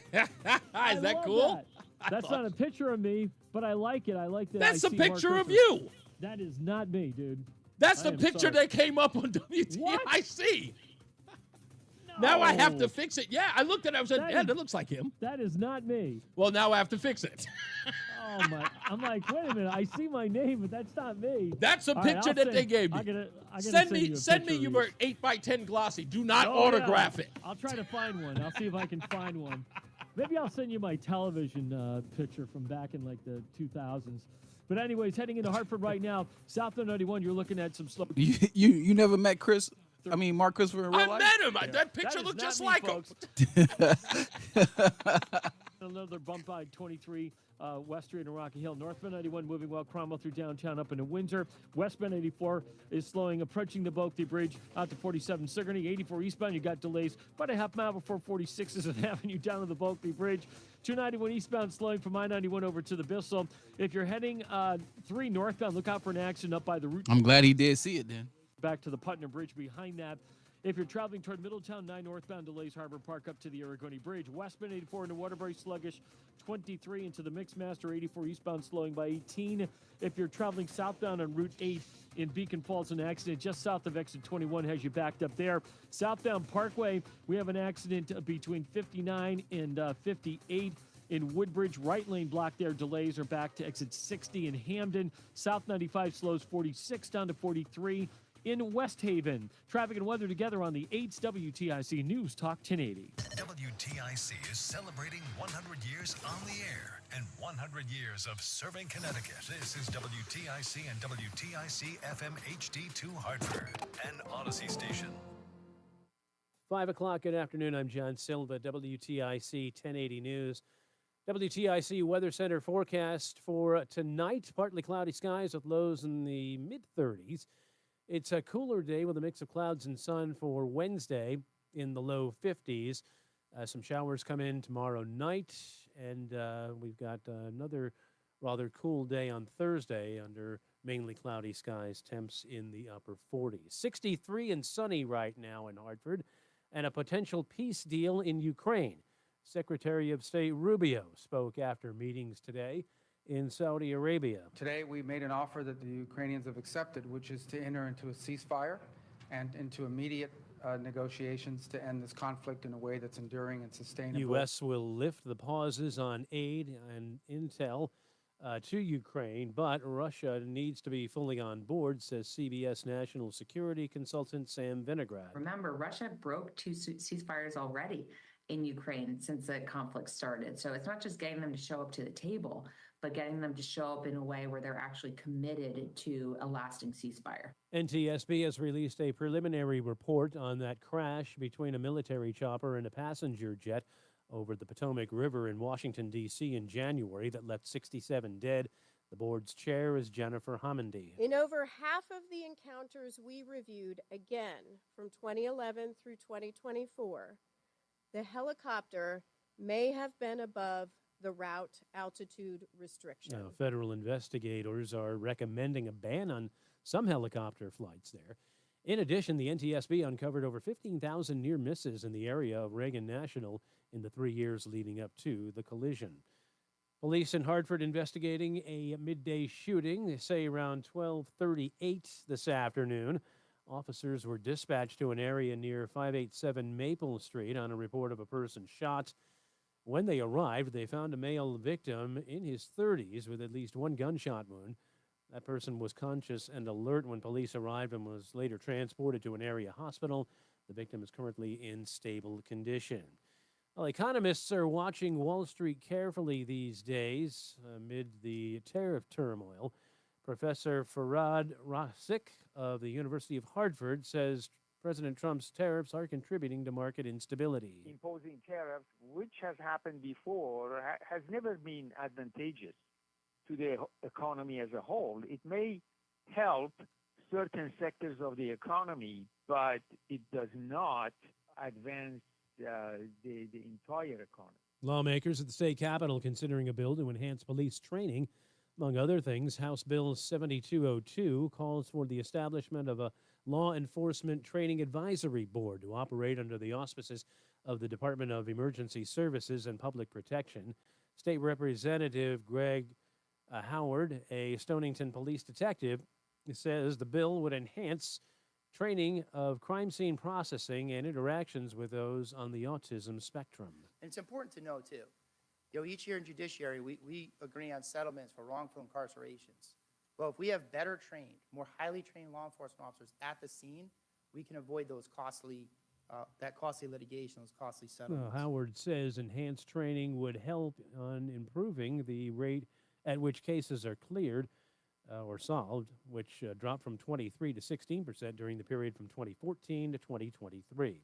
that cool? That's not a picture of me, but I like it. I like that. That's a picture of you. That is not me, dude. That's the picture that came up on WTIC. Now I have to fix it. Yeah, I looked at it. I was like, that looks like him. That is not me. Well, now I have to fix it. Oh my! I'm like, wait a minute. I see my name, but that's not me. That's a picture that they gave me. I gotta send me your 8x10 glossy. Do not autograph it. I'll try to find one. I'll see if I can find one. Maybe I'll send you my television picture from back in like the 2000s. But anyways, heading into Hartford right now, South 91. You're looking at some slow. You never met Chris? I mean, Mark Christopher in real life? I met him. That picture looked just like him. Another bump by 23 West Street and Rocky Hill. Northbound 91 moving well. Cromwell through downtown up into Windsor. Westbound 84 is slowing, approaching the Boakley Bridge out to 47 Sigourney. 84 eastbound, you got delays about a half mile before 46 is an avenue down to the Boakley Bridge. 291 eastbound slowing from I-91 over to the Bissell. If you're heading 3 northbound, look out for an accident up by the route. I'm glad he did see it then. Back to the Putnam Bridge behind that. If you're traveling toward Middletown, 9 northbound delays Harbor Park up to the Aragoni Bridge. Westbound 84 into Waterbury sluggish, 23 into the Mixmaster, 84 eastbound slowing by 18. If you're traveling southbound on Route 8 in Beacon Falls, an accident just south of exit 21 has you backed up there. Southbound Parkway, we have an accident between 59 and 58. In Woodbridge, right lane block there. Delays are back to exit 60 in Hamden. South 95 slows 46 down to 43. In West Haven, traffic and weather together on the 8's WTIC News Talk 1080. WTIC is celebrating 100 years on the air and 100 years of serving Connecticut. This is WTIC and WTIC FM HD2 Hartford, an Odyssey station. 5 o'clock, good afternoon. I'm John Silva, WTIC 1080 News. WTIC Weather Center forecast for tonight, partly cloudy skies with lows in the mid-30s. It's a cooler day with a mix of clouds and sun for Wednesday in the low 50s. Some showers come in tomorrow night, and we've got another rather cool day on Thursday under mainly cloudy skies, temps in the upper 40s. 63 and sunny right now in Hartford, and a potential peace deal in Ukraine. Secretary of State Rubio spoke after meetings today in Saudi Arabia. Today, we made an offer that the Ukrainians have accepted, which is to enter into a ceasefire and into immediate negotiations to end this conflict in a way that's enduring and sustainable. U.S. will lift the pauses on aid and intel to Ukraine, but Russia needs to be fully on board, says CBS national security consultant Sam Vinograd. Remember, Russia broke 2 ceasefires already in Ukraine since the conflict started. So it's not just getting them to show up to the table, but getting them to show up in a way where they're actually committed to a lasting ceasefire. NTSB has released a preliminary report on that crash between a military chopper and a passenger jet over the Potomac River in Washington, D.C. in January that left 67 dead. The board's chair is Jennifer Homendy. In over half of the encounters we reviewed, again, from 2011 through 2024, the helicopter may have been above the route altitude restriction. Now, federal investigators are recommending a ban on some helicopter flights there. In addition, the NTSB uncovered over 15,000 near misses in the area of Reagan National in the 3 years leading up to the collision. Police in Hartford investigating a midday shooting, they say around 12:38 this afternoon. Officers were dispatched to an area near 587 Maple Street on a report of a person shot. When they arrived, they found a male victim in his 30s with at least one gunshot wound. That person was conscious and alert when police arrived and was later transported to an area hospital. The victim is currently in stable condition. Well, economists are watching Wall Street carefully these days amid the tariff turmoil. Professor Farhad Rasik of the University of Hartford says President Trump's tariffs are contributing to market instability. Imposing tariffs, which has happened before, has never been advantageous to the economy as a whole. It may help certain sectors of the economy, but it does not advance the entire economy. Lawmakers at the state capitol considering a bill to enhance police training. Among other things, House Bill 7202 calls for the establishment of a law enforcement training advisory board to operate under the auspices of the Department of Emergency Services and Public Protection. State Representative Greg Howard, a Stonington police detective, says the bill would enhance training of crime scene processing and interactions with those on the autism spectrum. And it's important to know, too, each year in judiciary, we agree on settlements for wrongful incarcerations. Well, if we have better trained, more highly trained law enforcement officers at the scene, we can avoid those costly litigation, those costly settlements. Howard says enhanced training would help on improving the rate at which cases are cleared or solved, which dropped from 23 to 16% during the period from 2014 to 2023.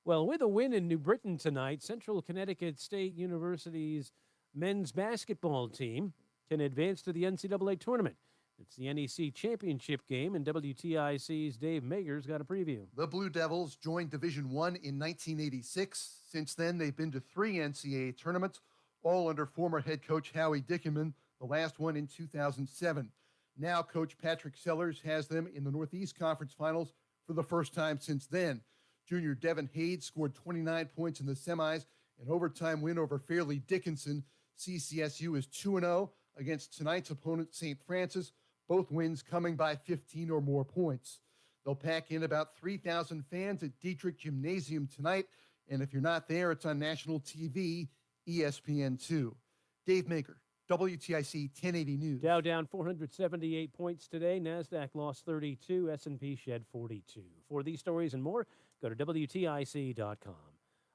Well, with a win in New Britain tonight, Central Connecticut State University's men's basketball team can advance to the NCAA tournament. It's the NEC championship game, and WTIC's Dave Mager's got a preview. The Blue Devils joined Division I in 1986. Since then, they've been to 3 NCAA tournaments, all under former head coach Howie Dickerman, the last one in 2007. Now, Coach Patrick Sellers has them in the Northeast Conference Finals for the first time since then. Junior Devin Hayes scored 29 points in the semis, an overtime win over Fairleigh Dickinson. CCSU is 2-0 against tonight's opponent, St. Francis, both wins coming by 15 or more points. They'll pack in about 3,000 fans at Dietrich Gymnasium tonight, and if you're not there, it's on national TV, ESPN2. Dave Maker, WTIC 1080 News. Dow down 478 points today. NASDAQ lost 32. S&P shed 42. For these stories and more, go to WTIC.com.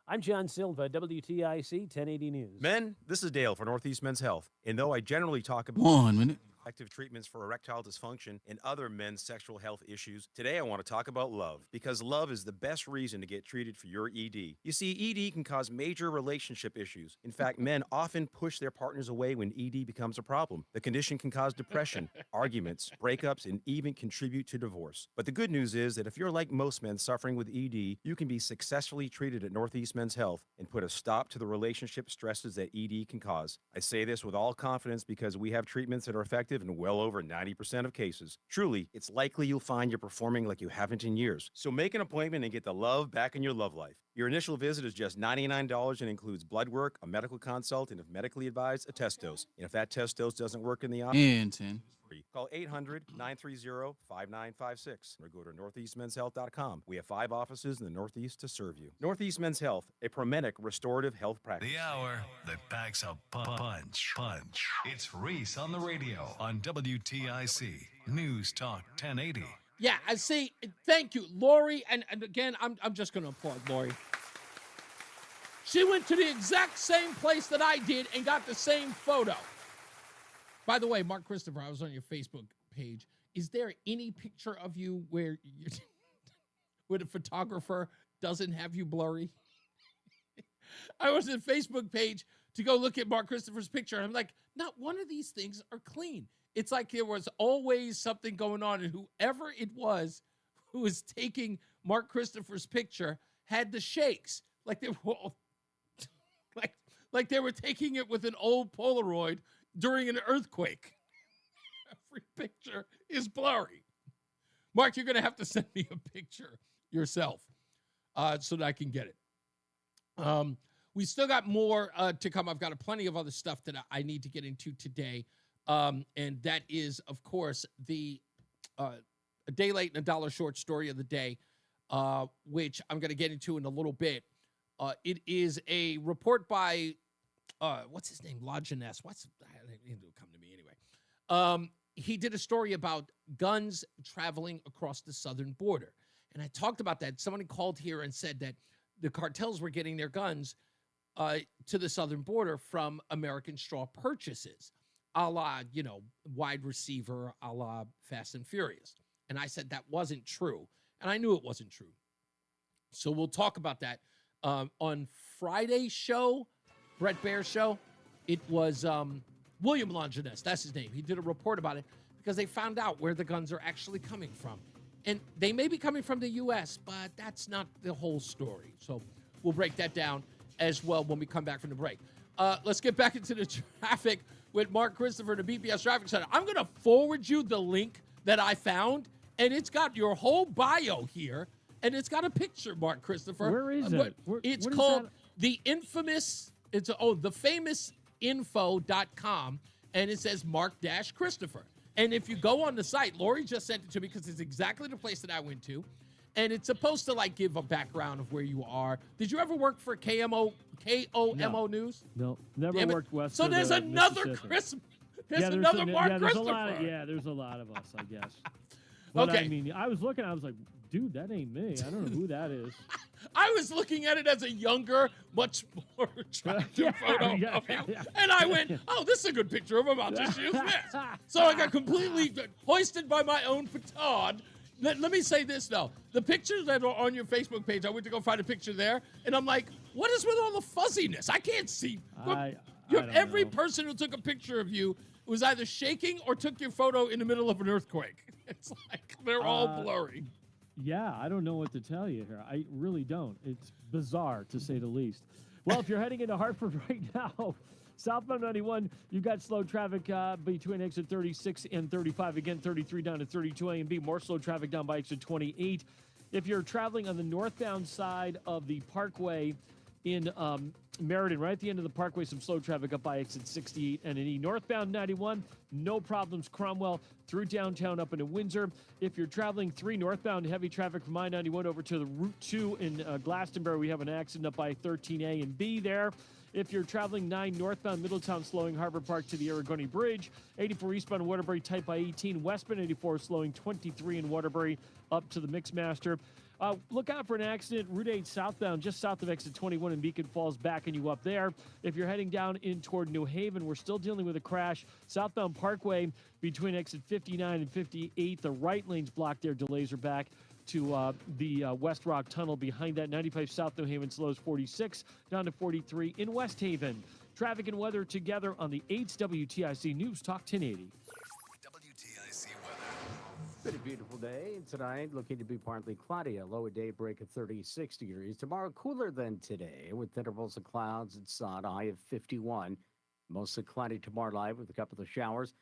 I'm John Silva, WTIC 1080 News. Men, this is Dale for Northeast Men's Health. And though I generally talk about effective treatments for erectile dysfunction and other men's sexual health issues, today I want to talk about love, because love is the best reason to get treated for your ED. You see, ED can cause major relationship issues. In fact, men often push their partners away when ED becomes a problem. The condition can cause depression, arguments, breakups, and even contribute to divorce. But the good news is that if you're like most men suffering with ED, you can be successfully treated at Northeast Men's Health and put a stop to the relationship stresses that ED can cause. I say this with all confidence because we have treatments that are effective in well over 90% of cases. Truly, it's likely you'll find you're performing like you haven't in years. So make an appointment and get the love back in your love life. Your initial visit is just $99 and includes blood work, a medical consult, and if medically advised, a test dose. And if that test dose doesn't work in the office, call 800-930-5956 or go to northeastmenshealth.com. We have 5 offices in the Northeast to serve you. Northeast Men's Health, a Promenic restorative health practice. The hour that packs a punch. It's Reese on the radio on WTIC News Talk 1080. Yeah, I see. Thank you, Lori. And again, I'm just going to applaud Lori. She went to the exact same place that I did and got the same photo. By the way, Mark Christopher, I was on your Facebook page. Is there any picture of you where the photographer doesn't have you blurry? I was on the Facebook page to go look at Mark Christopher's picture, and I'm like, not one of these things are clean. It's like there was always something going on, and whoever it was who was taking Mark Christopher's picture had the shakes, like they were all, like they were taking it with an old Polaroid during an earthquake. Every picture is blurry. Mark, you're going to have to send me a picture yourself so that I can get it. We still got more to come. I've got plenty of other stuff that I need to get into today. And that is, of course, the A Day Late and a Dollar Short story of the day, which I'm going to get into in a little bit. It is a report by, what's his name? Lajeunesse. It'll come to me anyway. he did a story about guns traveling across the southern border. And I talked about that. Somebody called here and said that the cartels were getting their guns to the southern border from American straw purchases, a la, wide receiver, a la Fast and Furious. And I said that wasn't true. And I knew it wasn't true. So we'll talk about that on Friday's show, Brett Baer's show. It was William Longinus, that's his name. He did a report about it because they found out where the guns are actually coming from. And they may be coming from the U.S., but that's not the whole story. So we'll break that down as well when we come back from the break. Let's get back into the traffic with Mark Christopher, the BPS Traffic Center. I'm going to forward you the link that I found, and it's got your whole bio here, and it's got a picture, Mark Christopher. Where is it? It's what called is the infamous, thefamousinfo.com, and it says Mark-Christopher. And if you go on the site, Lori just sent it to me because it's exactly the place that I went to. And it's supposed to give a background of where you are. Did you ever work for KOMO News? No, never worked west. So there's another Chris. There's another Mark Christopher. There's a lot of us, I guess. But Okay. I mean, I was looking, I was like, dude, that ain't me. I don't know who that is. I was looking at it as a younger, much more attractive photo of you. And I went, oh, this is a good picture of him. I'll just use this. So I got completely hoisted by my own petard. Let me say this, though. The pictures that are on your Facebook page, I went to go find a picture there, and I'm like, what is with all the fuzziness? I can't see. Every person who took a picture of you was either shaking or took your photo in the middle of an earthquake. It's like they're all blurry. Yeah, I don't know what to tell you here. I really don't. It's bizarre, to say the least. Well, if you're heading into Hartford right now, southbound 91, you got slow traffic between exit 36 and 35. Again, 33 down to 32 A and B. More slow traffic down by exit 28. If you're traveling on the northbound side of the Parkway in Meriden, right at the end of the Parkway, some slow traffic up by exit 68 and an E. Northbound 91, no problems. Cromwell through downtown up into Windsor. If you're traveling 3 northbound, heavy traffic from I-91 over to the Route 2 in Glastonbury, we have an accident up by 13A and B there. If you're traveling 9 northbound, Middletown slowing Harbor Park to the Aragoni Bridge. 84 eastbound Waterbury tight by 18. Westbound 84 slowing 23 in Waterbury up to the Mixmaster. Look out for an accident, Route 8 southbound, just south of exit 21 in Beacon Falls, backing you up there. If you're heading down in toward New Haven, we're still dealing with a crash. Southbound Parkway between exit 59 and 58, the right lane's blocked there. Delays are back to the West Rock Tunnel. Behind that, 95 South New Haven slows 46, down to 43 in West Haven. Traffic and weather together on the 8's WTIC News Talk 1080. Been a beautiful day tonight, looking to be partly cloudy. A low at daybreak of 36 degrees. Tomorrow, cooler than today, with intervals of clouds and sun. A high of 51. Mostly cloudy tomorrow night with a couple of showers.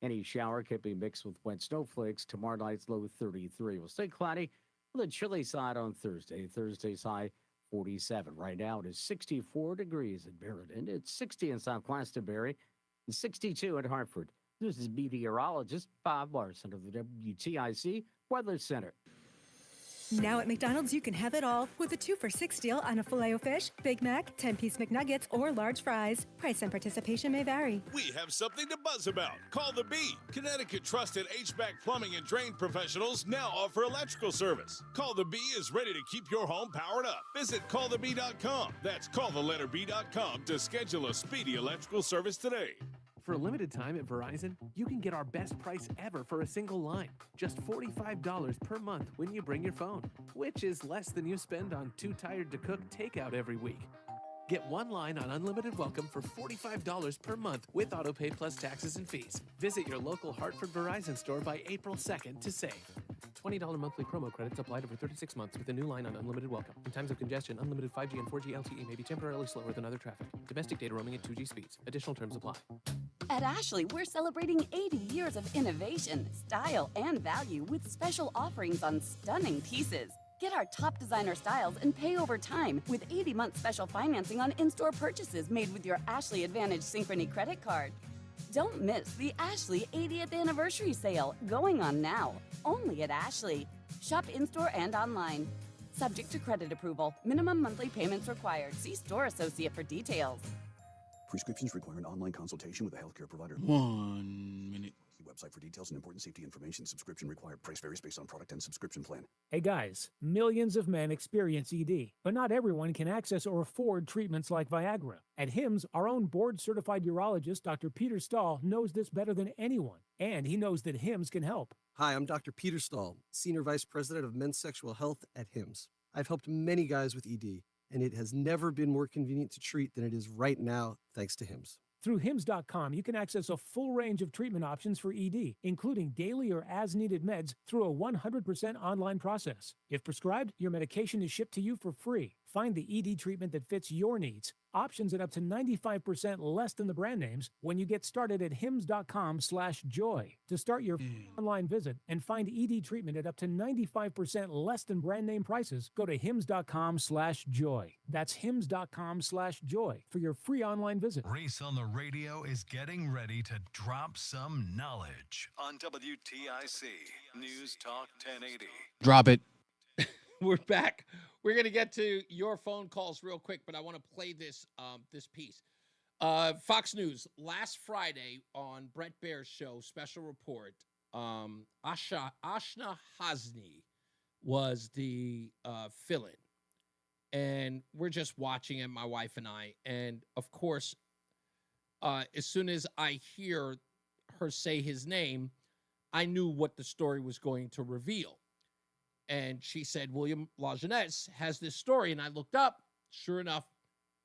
Any shower could be mixed with wet snowflakes. Tomorrow night's low 33. Will stay cloudy with a chilly side on Thursday. Thursday's high 47. Right now, it is 64 degrees at Meriden. It's 60 in South Glastonbury and 62 at Hartford. This is meteorologist Bob Larson of the WTIC Weather Center. Now at McDonald's, you can have it all with a 2 for $6 deal on a Filet-O-Fish, Big Mac, 10-piece McNuggets, or large fries. Price and participation may vary. We have something to buzz about. Call the Bee. Connecticut trusted HVAC plumbing and drain professionals now offer electrical service. Call the Bee is ready to keep your home powered up. Visit callthebee.com. That's calltheletter-B.com to schedule a speedy electrical service today. For a limited time at Verizon, you can get our best price ever for a single line. Just $45 per month when you bring your phone, which is less than you spend on Too Tired to Cook takeout every week. Get one line on Unlimited Welcome for $45 per month with autopay plus taxes and fees. Visit your local Hartford Verizon store by April 2nd to save. $20 monthly promo credits applied over 36 months with a new line on Unlimited Welcome. In times of congestion, unlimited 5G and 4G LTE may be temporarily slower than other traffic. Domestic data roaming at 2G speeds. Additional terms apply. At Ashley, we're celebrating 80 years of innovation, style, and value with special offerings on stunning pieces. Get our top designer styles and pay over time with 80-month special financing on in-store purchases made with your Ashley Advantage Synchrony credit card. Don't miss the Ashley 80th Anniversary Sale going on now, only at Ashley. Shop in-store and online. Subject to credit approval. Minimum monthly payments required. See store associate for details. Prescriptions require an online consultation with a healthcare provider. 1 minute. See website for details and important safety information. Subscription required. Price varies based on product and subscription plan. Hey guys, millions of men experience ED, but not everyone can access or afford treatments like Viagra. At HIMSS, our own board-certified urologist, Dr. Peter Stahl, knows this better than anyone, and he knows that HIMSS can help. Hi, I'm Dr. Peter Stahl, Senior Vice President of Men's Sexual Health at HIMSS. I've helped many guys with ED, and it has never been more convenient to treat than it is right now, thanks to HIMSS. Through HIMSS.com, you can access a full range of treatment options for ED, including daily or as-needed meds through a 100% online process. If prescribed, your medication is shipped to you for free. Find the ED treatment that fits your needs. Options at up to 95% less than the brand names when you get started at hims.com/joy. To start your online visit and find ED treatment at up to 95% less than brand name prices, go to hims.com/joy. That's hims.com/joy for your free online visit. Reese on the Radio is getting ready to drop some knowledge on WTIC News Talk 1080. Drop it. We're back. We're going to get to your phone calls real quick, but I want to play this this piece. Fox News, last Friday on Brett Baer's show, Special Report, Ashna Hasni was the fill-in. And we're just watching it, my wife and I. And, of course, as soon as I hear her say his name, I knew what the story was going to reveal. And she said, William LaJeunesse has this story. And I looked up. Sure enough,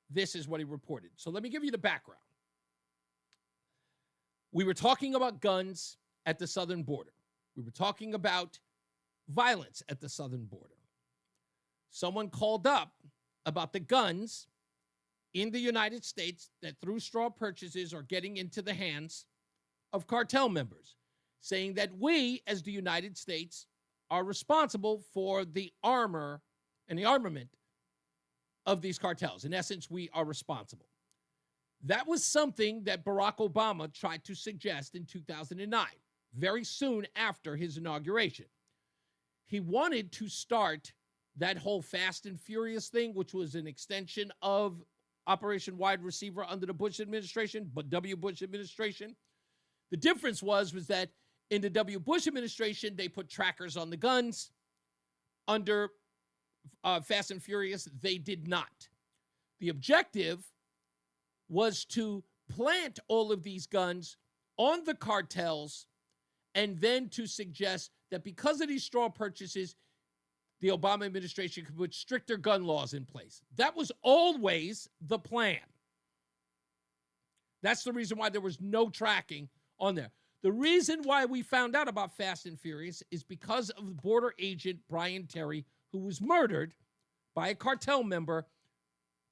this is what he reported. So let me give you the background. We were talking about guns at the southern border. We were talking about violence at the southern border. Someone called up about the guns in the United States that through straw purchases are getting into the hands of cartel members, saying that we, as the United States, are responsible for the armor and the armament of these cartels. In essence, we are responsible. That was something that Barack Obama tried to suggest in 2009, very soon after his inauguration. He wanted to start that whole Fast and Furious thing, which was an extension of Operation Wide Receiver under the Bush administration, but W. Bush administration. The difference was that in the W. Bush administration, they put trackers on the guns. Under Fast and Furious, they did not. The objective was to plant all of these guns on the cartels and then to suggest that because of these straw purchases, the Obama administration could put stricter gun laws in place. That was always the plan. That's the reason why there was no tracking on there. The reason why we found out about Fast and Furious is because of the border agent, Brian Terry, who was murdered by a cartel member,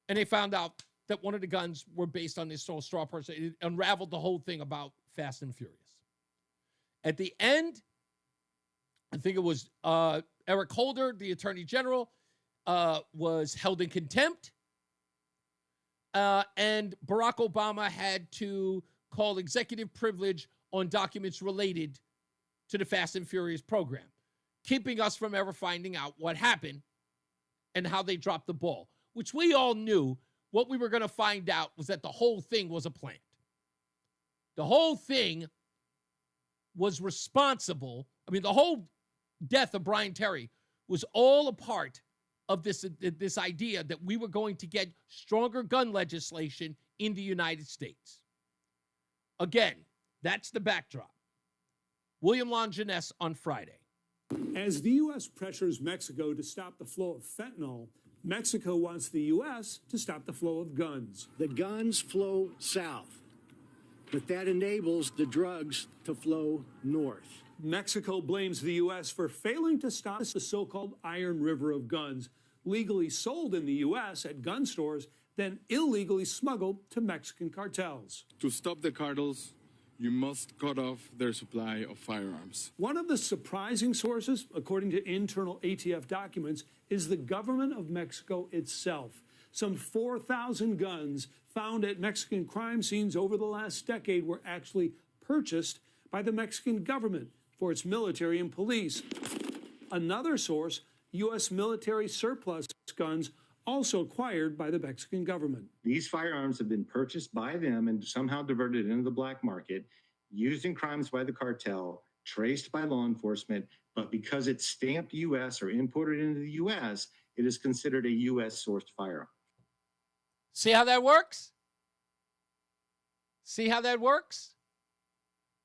and they found out that one of the guns were based on this straw person. It unraveled the whole thing about Fast and Furious. At the end, I think it was Eric Holder, the Attorney General, was held in contempt, and Barack Obama had to call executive privilege on documents related to the Fast and Furious program, keeping us from ever finding out what happened and how they dropped the ball, which we all knew. What we were going to find out was that the whole thing was a plant. The whole thing was responsible. I mean, the whole death of Brian Terry was all a part of this idea that we were going to get stronger gun legislation in the United States. Again, that's the backdrop. William LaJeunesse on Friday. As the U.S. pressures Mexico to stop the flow of fentanyl, Mexico wants the U.S. to stop the flow of guns. The guns flow south, but that enables the drugs to flow north. Mexico blames the U.S. for failing to stop the so-called Iron River of guns, legally sold in the U.S. at gun stores, then illegally smuggled to Mexican cartels. To stop the cartels, you must cut off their supply of firearms. One of the surprising sources, according to internal ATF documents, is the government of Mexico itself. Some 4,000 guns found at Mexican crime scenes over the last decade were actually purchased by the Mexican government for its military and police. Another source, U.S. military surplus guns also acquired by the Mexican government. These firearms have been purchased by them and somehow diverted into the black market, used in crimes by the cartel, traced by law enforcement, but because it's stamped U.S. or imported into the U.S., it is considered a U.S.-sourced firearm. See how that works? See how that works?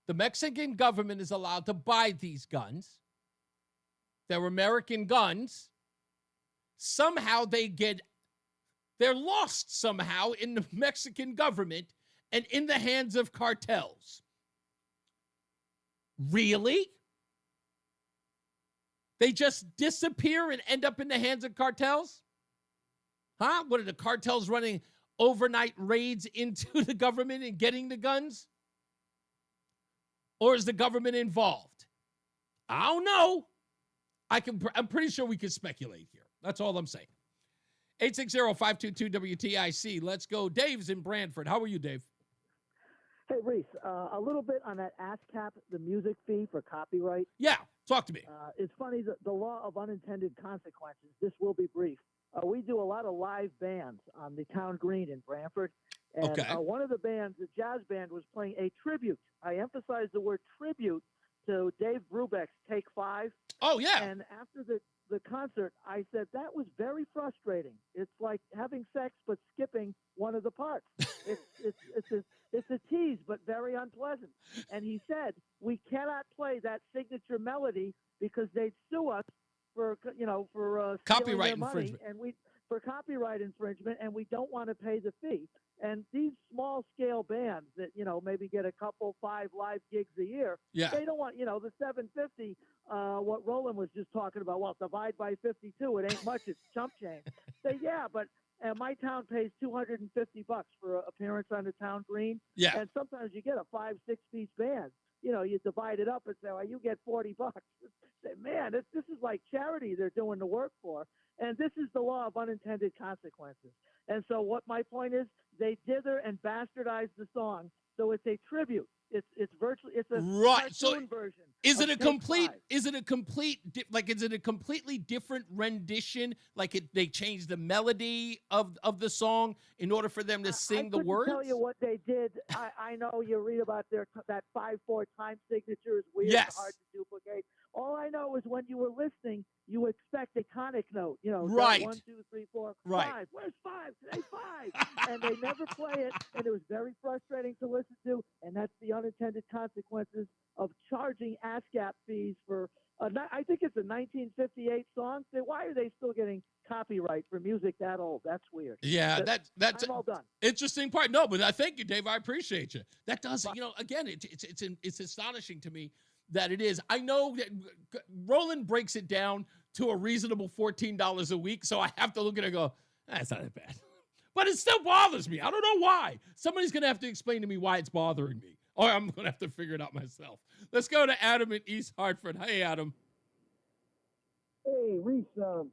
The Mexican government is allowed to buy these guns. They're American guns. Somehow they're lost somehow in the Mexican government and in the hands of cartels. Really? They just disappear and end up in the hands of cartels? Huh? What are the cartels running overnight raids into the government and getting the guns? Or is the government involved? I don't know. I'm pretty sure we can speculate here. That's all I'm saying. 860-522-WTIC. Let's go. Dave's in Brantford. How are you, Dave? Hey, Reese, a little bit on that ASCAP, the music fee for copyright. Yeah, talk to me. It's funny, the law of unintended consequences. This will be brief. We do a lot of live bands on the town green in Brantford. And Okay. One of the bands, the jazz band, was playing a tribute. I emphasize the word tribute to Dave Brubeck's Take 5. Oh, yeah. And after the concert, I said, that was very frustrating. It's like having sex but skipping one of the parts. It's a tease, but very unpleasant. And he said, we cannot play that signature melody because they'd sue us for Copyright stealing their money, infringement. for copyright infringement, and we don't want to pay the fee. And these small scale bands that, maybe get a couple, 5 live gigs a year, Yeah. they don't want, the 750, what Roland was just talking about. Well, divide by 52, it ain't much, it's chump change. Say, yeah, but my town pays $250 for an appearance on the town green. Yeah. And sometimes you get a 5-6 piece band. You divide it up and say, well, you get $40. Say, man, this is like charity they're doing the work for. And this is the law of unintended consequences. And so what my point is, they dither and bastardize the song. So it's a tribute. It's a Right. So cartoon version. is of it a Take complete? 5. Is it a completely different rendition? Like they changed the melody of the song in order for them to sing the couldn't words? tell you what they did. I know you read about that 5/4 time signature is weird Yes. and hard to duplicate. All I know is when you were listening, you expect a conic note. Right. 1, 2, 3, 4, Right. 5. Where's 5? Today 5. And they never play it, and it was very frustrating to listen to. And that's the unintended consequences of charging ASCAP fees for. I think it's a 1958 song. Say, why are they still getting copyright for music that old? That's weird. Yeah, that's I'm all done. interesting part. No, but I thank you, Dave. I appreciate you. That does, again, it's astonishing to me that it is. I know that Roland breaks it down to a reasonable $14 a week, so I have to look at it and go, that's not that bad. But it still bothers me. I don't know why. Somebody's going to have to explain to me why it's bothering me, or I'm going to have to figure it out myself. Let's go to Adam in East Hartford. Hey, Adam. Hey, Reese, can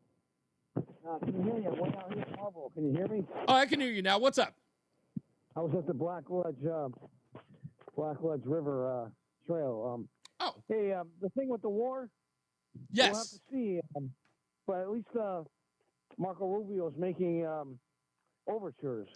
you hear me? I'm way out here in Marlboro. Can you hear me? Oh, I can hear you now. What's up? I was at the Black Ledge River Trail. Hey, the thing with the war? Yes. We'll have to see. But at least Marco Rubio is making overtures.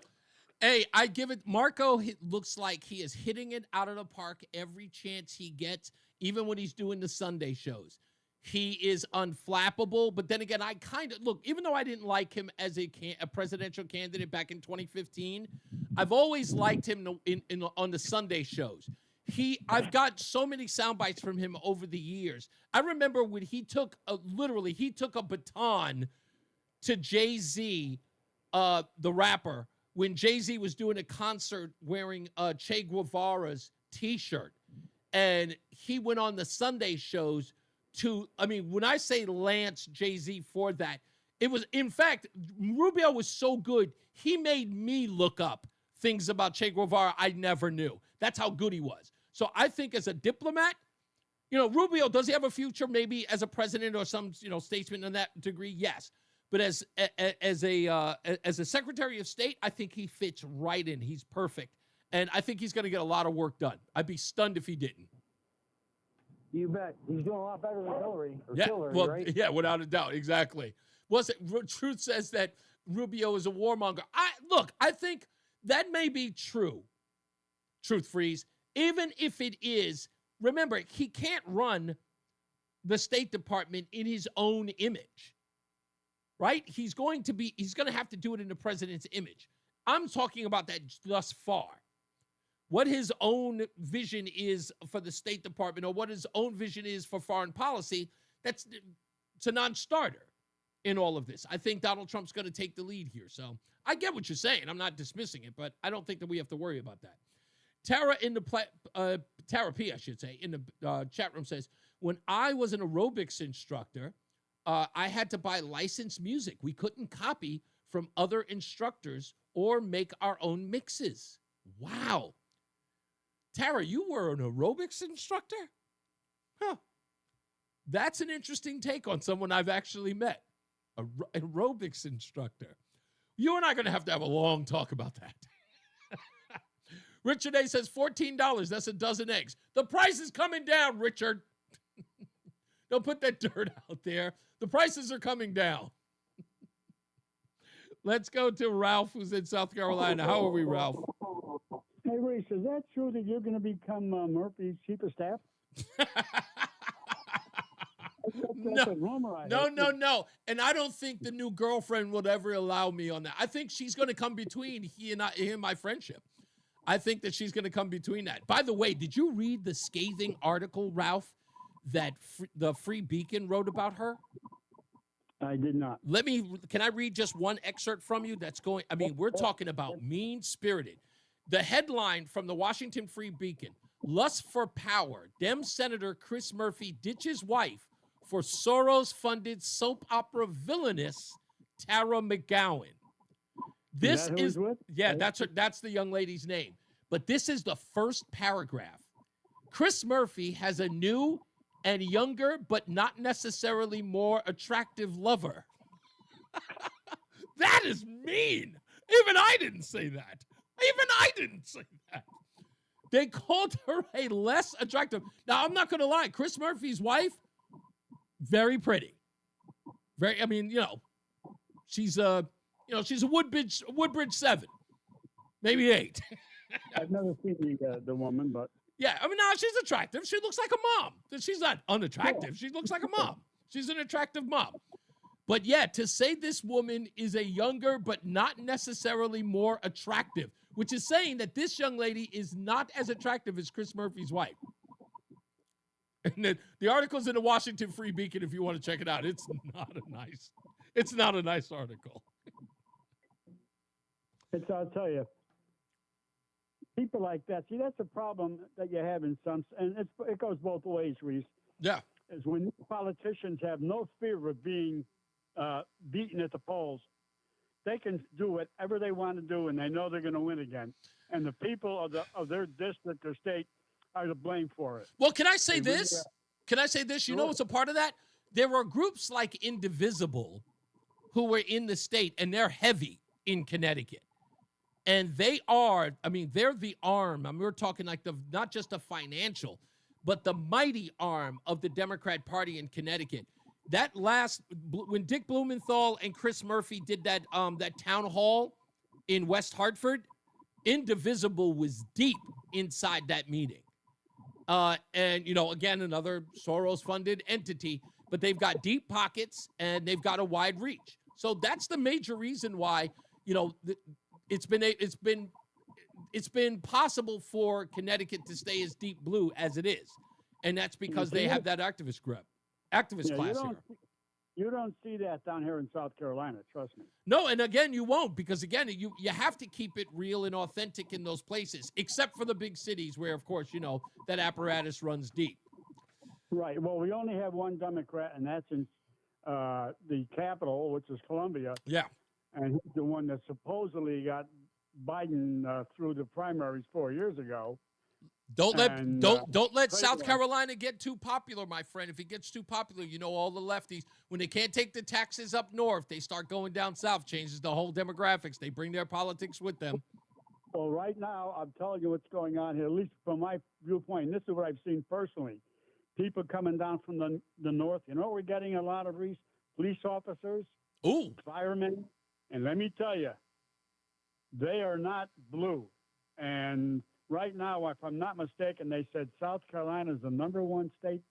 Hey, I give it. Marco looks like he is hitting it out of the park every chance he gets, even when he's doing the Sunday shows. He is unflappable. But then again, I kind of look, even though I didn't like him as a presidential candidate back in 2015, I've always liked him on the Sunday shows. I've got so many sound bites from him over the years. I remember when he took a baton to Jay-Z, the rapper, when Jay-Z was doing a concert wearing Che Guevara's T-shirt. And he went on the Sunday shows when I say lance Jay-Z for that, it was, in fact, Rubio was so good, he made me look up things about Che Guevara I never knew. That's how good he was. So I think as a diplomat, Rubio, does he have a future maybe as a president or some, statesman in that degree? Yes. But as a Secretary of State, I think he fits right in. He's perfect. And I think he's going to get a lot of work done. I'd be stunned if he didn't. You bet. He's doing a lot better than Hillary. Right? Yeah, without a doubt. Exactly. Truth says that Rubio is a warmonger. I think that may be true. Truth Freeze. Even if it is, remember, he can't run the State Department in his own image, right? He's going to have to do it in the president's image. I'm talking about that thus far. What his own vision is for the State Department or what his own vision is for foreign policy, it's a non-starter in all of this. I think Donald Trump's going to take the lead here. So I get what you're saying. I'm not dismissing it, but I don't think that we have to worry about that. Tara Tara P, I should say, in the chat room says, when I was an aerobics instructor, I had to buy licensed music. We couldn't copy from other instructors or make our own mixes. Wow. Tara, you were an aerobics instructor? Huh. That's an interesting take on someone I've actually met. An aerobics instructor. You and I are going to have a long talk about that. Richard A says $14. That's a dozen eggs. The price is coming down, Richard. Don't put that dirt out there. The prices are coming down. Let's go to Ralph, who's in South Carolina. How are we, Ralph? Hey, Reese, is that true that you're going to become Murphy's chief of staff? No. And I don't think the new girlfriend would ever allow me on that. I think she's going to come between he and my friendship. I think that she's going to come between that. By the way, did you read the scathing article, Ralph, that the Free Beacon wrote about her? I did not. Can I read just one excerpt from you? We're talking about mean-spirited. The headline from the Washington Free Beacon, Lust for Power, Dem Senator Chris Murphy ditches wife for Soros-funded soap opera villainess Tara McGowan. That's the young lady's name. But this is the first paragraph. Chris Murphy has a new and younger, but not necessarily more attractive lover. That is mean. Even I didn't say that. They called her a less attractive. Now, I'm not going to lie. Chris Murphy's wife, very pretty. She's a Woodbridge 7, maybe 8. I've never seen the woman, but yeah, no, she's attractive. She looks like a mom. She's not unattractive. She looks like a mom. She's an attractive mom. But yeah, to say this woman is a younger but not necessarily more attractive, which is saying that this young lady is not as attractive as Chris Murphy's wife. And the article's in the Washington Free Beacon if you want to check it out. It's not a nice article. I'll tell you, people like that. See, that's a problem that you have in some, and it goes both ways, Reese. Yeah, is when politicians have no fear of being beaten at the polls, they can do whatever they want to do, and they know they're going to win again. And the people of their district or state are to blame for it. Well, can I say this? You know what's a part of that? There are groups like Indivisible who were in the state, and they're heavy in Connecticut. And they're the arm. We're talking like not just the financial, but the mighty arm of the Democrat Party in Connecticut. When Dick Blumenthal and Chris Murphy did that town hall in West Hartford, Indivisible was deep inside that meeting. Again, another Soros-funded entity, but they've got deep pockets and they've got a wide reach. So that's the major reason why, it's been possible for Connecticut to stay as deep blue as it is. And that's because they have that activist class here. You don't see that down here in South Carolina, trust me. No, and again, you won't, because again, you have to keep it real and authentic in those places, except for the big cities where, of course, that apparatus runs deep. Right. Well, we only have one Democrat, and that's in the capital, which is Columbia. Yeah. And he's the one that supposedly got Biden through the primaries 4 years ago. Don't let South Carolina get too popular, my friend. If it gets too popular, all the lefties, when they can't take the taxes up north, they start going down south, changes the whole demographics. They bring their politics with them. Well, right now, I'm telling you what's going on here, at least from my viewpoint. And this is what I've seen personally. People coming down from the north. We're getting a lot of police officers, firemen. And let me tell you, they are not blue. And right now, if I'm not mistaken, they said South Carolina is the #1 state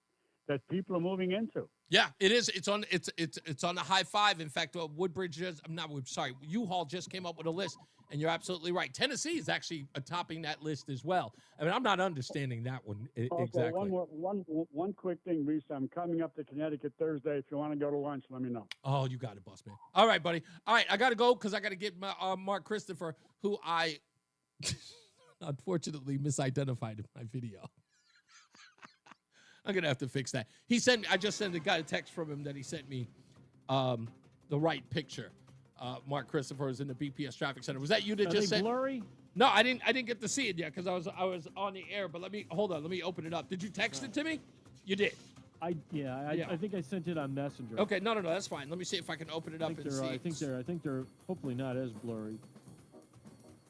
that people are moving into. Yeah, it is. It's on the high five. In fact, U-Haul just came up with a list, and you're absolutely right. Tennessee is actually topping that list as well. I mean, I'm not understanding that one exactly. One quick thing, Reese. I'm coming up to Connecticut Thursday. If you want to go to lunch, let me know. Oh, you got it, boss man. All right, buddy. All right, I got to go because I got to get Mark Christopher, who I unfortunately misidentified in my video. I'm going to have to fix that. I just sent a guy a text from him that he sent me the right picture. Mark Christopher is in the BPS Traffic Center. Was that you that just sent? Blurry? No, I didn't get to see it yet because I was on the air, but let me open it up. Did you text it to me? You did. I think I sent it on Messenger. Okay, no, that's fine. Let me see if I can open it up and see. I think they're hopefully not as blurry.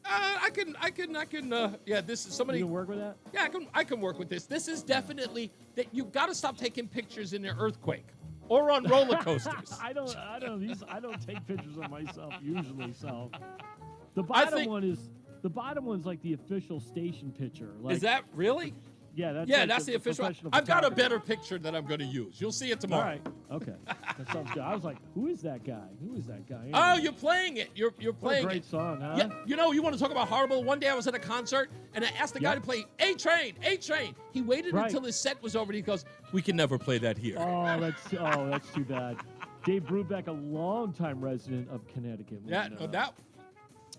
I can. Yeah, this is somebody. You can work with that? Yeah, I can work with this. This is definitely that you've got to stop taking pictures in an earthquake or on roller coasters. I don't take pictures of myself usually. So the bottom one's like the official station picture. Like, is that really? Yeah, that's the official. I've got a better picture that I'm going to use. You'll see it tomorrow. All right. Okay. That sounds good. I was like, who is that guy? Anyway. Oh, you're playing it. You're playing what a great song, huh? Yeah. You want to talk about horrible? One day I was at a concert and I asked the guy to play A Train. He waited until his set was over and he goes, "We can never play that here." Oh, that's too bad. Dave Brubeck, a longtime resident of Connecticut. Yeah, no doubt.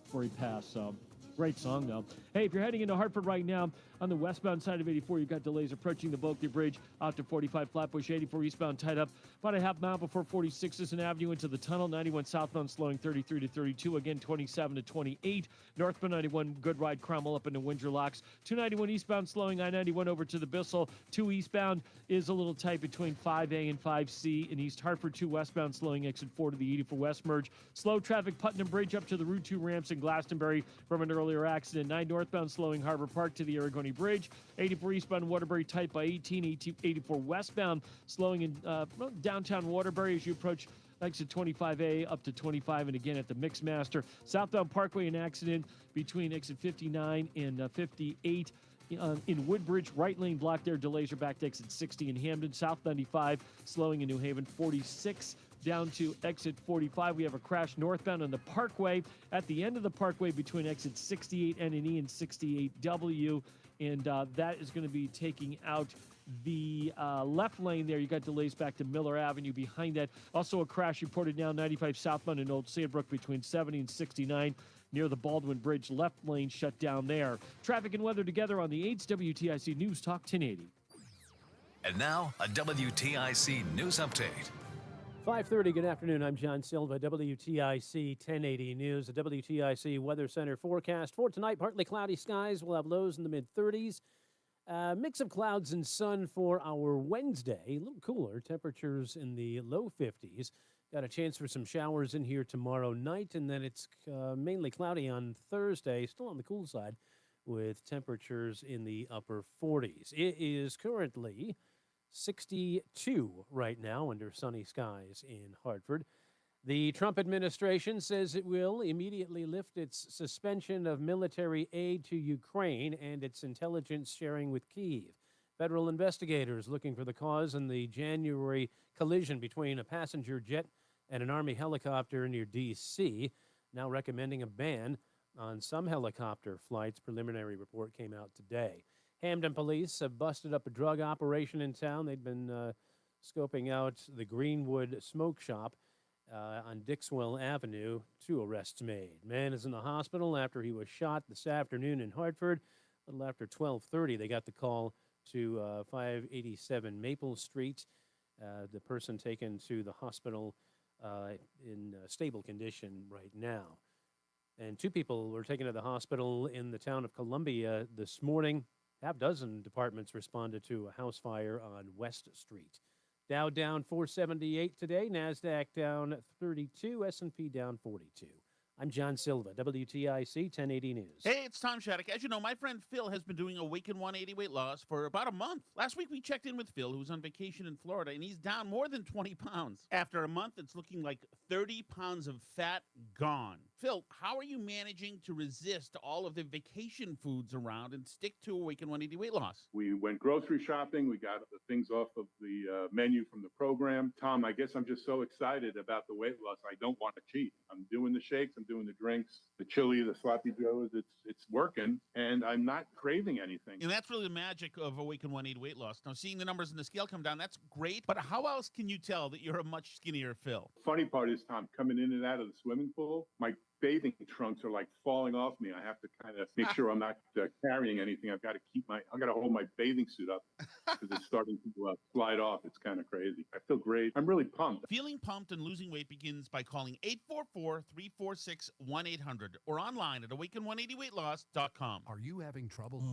Before he passed, so great song though. Hey, if you're heading into Hartford right now, on the westbound side of 84, you've got delays approaching the Bulkley Bridge out to 45 Flatbush, 84 eastbound tied up about a half mile before 46 an Avenue into the tunnel. 91 southbound slowing 33 to 32, again 27 to 28. Northbound 91 Good Ride Cromwell up into Windsor Locks. 291 eastbound slowing I-91 over to the Bissell. 2 eastbound is a little tight between 5A and 5C in East Hartford. 2 westbound slowing exit 4 to the 84 West merge. Slow traffic Putnam Bridge up to the Route 2 ramps in Glastonbury from an earlier accident. 9 northbound slowing Harbor Park to the Aragoni Bridge. 84 eastbound Waterbury tight by 18. 84 westbound slowing in downtown Waterbury as you approach exit 25A up to 25, and again at the Mixmaster. Southbound Parkway, an accident between exit 59 and 58. In Woodbridge, right lane blocked there. Delays are back to exit 60 in Hamden. South 95 slowing in New Haven. 46 down to exit 45. We have a crash northbound on the Parkway at the end of the Parkway between exit 68N&E and 68W. And that is going to be taking out the left lane there. You got delays back to Miller Avenue behind that. Also a crash reported now 95 southbound in Old Saybrook between 70 and 69 near the Baldwin Bridge. Left lane shut down there. Traffic and weather together on the 8's WTIC News Talk 1080. And now a WTIC News Update. 5:30, good afternoon. I'm John Silva, WTIC 1080 News. The WTIC Weather Center forecast for tonight, partly cloudy skies. We'll have lows in the mid-30s. Mix of clouds and sun for our Wednesday. A little cooler, temperatures in the low 50s. Got a chance for some showers in here tomorrow night, and then it's mainly cloudy on Thursday, still on the cool side, with temperatures in the upper 40s. It is currently 62 right now under sunny skies in Hartford. The Trump administration says it will immediately lift its suspension of military aid to Ukraine and its intelligence sharing with Kyiv. Federal investigators looking for the cause in the January collision between a passenger jet and an Army helicopter near D.C., now recommending a ban on some helicopter flights. Preliminary report came out today. Hamden police have busted up a drug operation in town. They'd been scoping out the Greenwood Smoke Shop on Dixwell Avenue. 2 arrests made. Man is in the hospital after he was shot this afternoon in Hartford. A little after 12:30, they got the call to 587 Maple Street. The person taken to the hospital in stable condition right now. And 2 people were taken to the hospital in the town of Columbia this morning. Half dozen departments responded to a house fire on West Street. Dow down 478 today. NASDAQ down 32. S&P down 42. I'm John Silva, WTIC 1080 News. Hey, it's Tom Shattuck. As you know, my friend Phil has been doing Awaken 180 weight loss for about a month. Last week, we checked in with Phil, who's on vacation in Florida, and he's down more than 20 pounds. After a month, it's looking like 30 pounds of fat gone. Phil, how are you managing to resist all of the vacation foods around and stick to Awaken 180 weight loss? We went grocery shopping. We got the things off of the menu from the program. Tom, I guess I'm just so excited about the weight loss. I don't want to cheat. I'm doing the shakes. I'm doing the drinks, the chili, the sloppy joes. It's working, and I'm not craving anything. And that's really the magic of Awaken 180 weight loss. Now, seeing the numbers in the scale come down, that's great. But how else can you tell that you're a much skinnier Phil? Funny part is, Tom, coming in and out of the swimming pool, my bathing trunks are like falling off me. I have to kind of make sure I'm not carrying anything. I've got to hold my bathing suit up because it's starting to slide off. It's kind of crazy. I feel great. I'm really pumped. Feeling pumped and losing weight begins by calling 844-346-1800 or online at awaken180weightloss.com. Are you having trouble?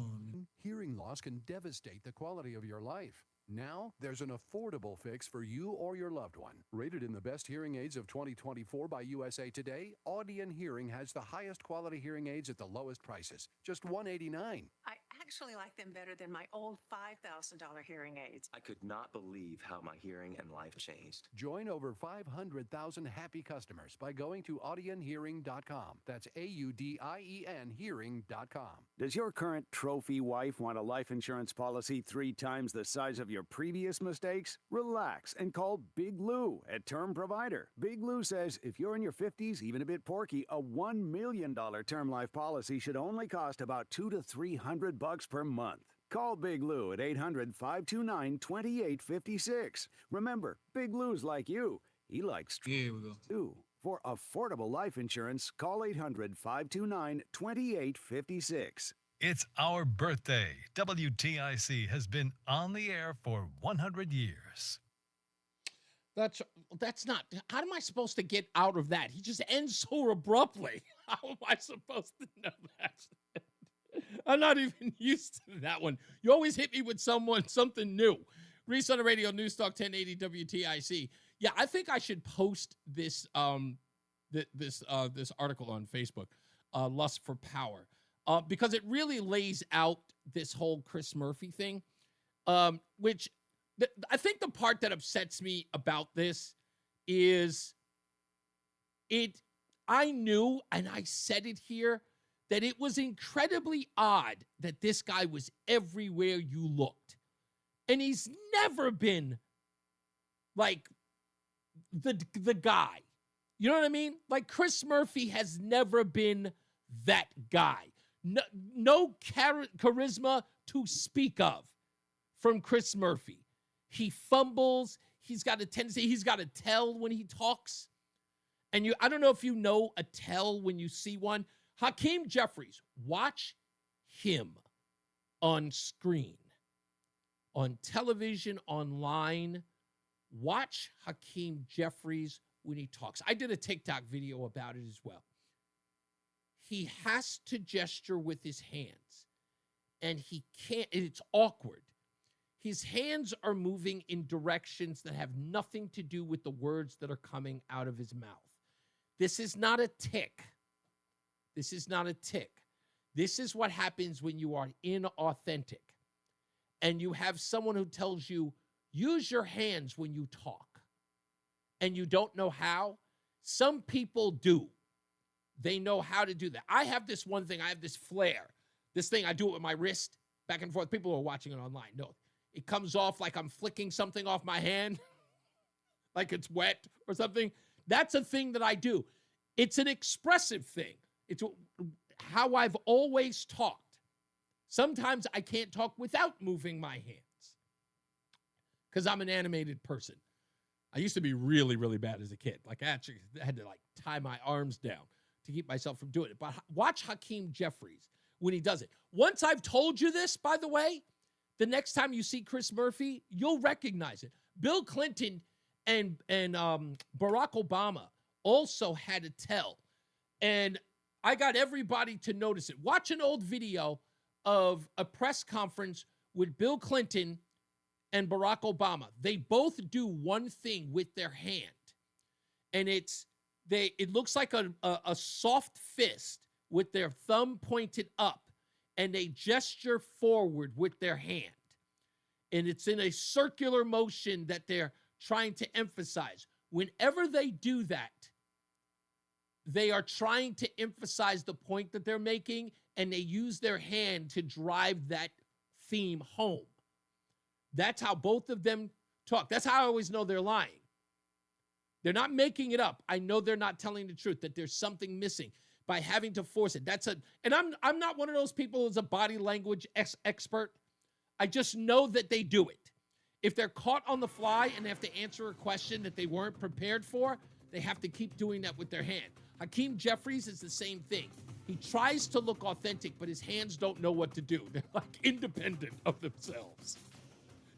Hearing loss can devastate the quality of your life. Now, there's an affordable fix for you or your loved one. Rated in the best hearing aids of 2024 by USA Today, Audion Hearing has the highest quality hearing aids at the lowest prices, just $189. I actually like them better than my old $5,000 hearing aids. I could not believe how my hearing and life changed. Join over 500,000 happy customers by going to audionhearing.com. That's AUDIEN hearing.com. Does your current trophy wife want a life insurance policy 3 times the size of your previous mistakes? Relax and call Big Lou at Term Provider. Big Lou says if you're in your 50s, even a bit porky, a $1 million term life policy should only cost about $200 to $300 per month. Call Big Lou at 800-529-2856. Remember, Big Lou's like you. He likes too. For affordable life insurance, call 800-529-2856. It's our birthday. WTIC has been on the air for 100 years. That's not. How am I supposed to get out of that? He just ends so abruptly. How am I supposed to know that? I'm not even used to that one. You always hit me with something new. Reese on the Radio, NewsTalk 1080 WTIC. Yeah, I think I should post this this article on Facebook, Lust for Power, because it really lays out this whole Chris Murphy thing, which I think the part that upsets me about this is I knew, and I said it here, that it was incredibly odd that this guy was everywhere you looked. And he's never been like the guy. You know what I mean? Like Chris Murphy has never been that guy. No charisma to speak of from Chris Murphy. He fumbles. He's got a tendency. He's got a tell when he talks. And I don't know if you know a tell when you see one. Hakeem Jeffries, watch him on screen, on television, online. Watch Hakeem Jeffries when he talks. I did a TikTok video about it as well. He has to gesture with his hands, and he can't, and it's awkward. His hands are moving in directions that have nothing to do with the words that are coming out of his mouth. This is not a tick. This is not a tick. This is what happens when you are inauthentic and you have someone who tells you, use your hands when you talk, and you don't know how. Some people do. They know how to do that. I have this one thing. I have this flare. This thing, I do it with my wrist back and forth. People who are watching it online know. It comes off like I'm flicking something off my hand, like it's wet or something. That's a thing that I do. It's an expressive thing. It's how I've always talked. Sometimes I can't talk without moving my hands because I'm an animated person. I used to be really, really bad as a kid. Like I actually had to tie my arms down to keep myself from doing it. But watch Hakeem Jeffries when he does it. Once I've told you this, by the way, the next time you see Chris Murphy, you'll recognize it. Bill Clinton and Barack Obama also had a tell. And I got everybody to notice it. Watch an old video of a press conference with Bill Clinton and Barack Obama. They both do one thing with their hand. And it looks like a soft fist with their thumb pointed up. And they gesture forward with their hand. And it's in a circular motion that they're trying to emphasize. Whenever they do that, they are trying to emphasize the point that they're making, and they use their hand to drive that theme home. That's how both of them talk. That's how I always know they're lying. They're not making it up. I know they're not telling the truth, that there's something missing by having to force it. And I'm not one of those people who's a body language expert. I just know that they do it. If they're caught on the fly and they have to answer a question that they weren't prepared for, they have to keep doing that with their hand. Hakeem Jeffries is the same thing. He tries to look authentic, but his hands don't know what to do. They're like independent of themselves.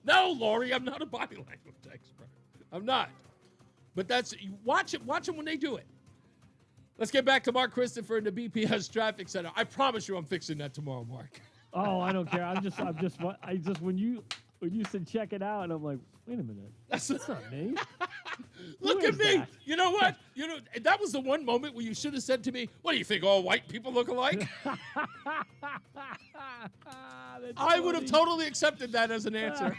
No, Lori, I'm not a body language expert. I'm not. But watch them when they do it. Let's get back to Mark Christopher in the BPS Traffic Center. I promise you I'm fixing that tomorrow, Mark. Oh, I don't care. I just when you said check it out, and I'm like, wait a minute. That's not me. Look at me. That? You know what? That was the one moment where you should have said to me, what do you think, all white people look alike? I would have totally accepted that as an answer.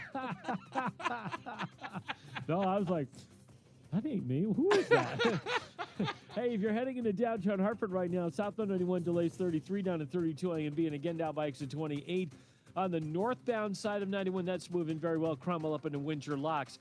No, I was like, that ain't me. Who is that? Hey, if you're heading into downtown Hartford right now, southbound 91 delays 33 down to 32 A and B, and again down by exit 28. On the northbound side of 91, that's moving very well. Cromwell up into Windsor Locks.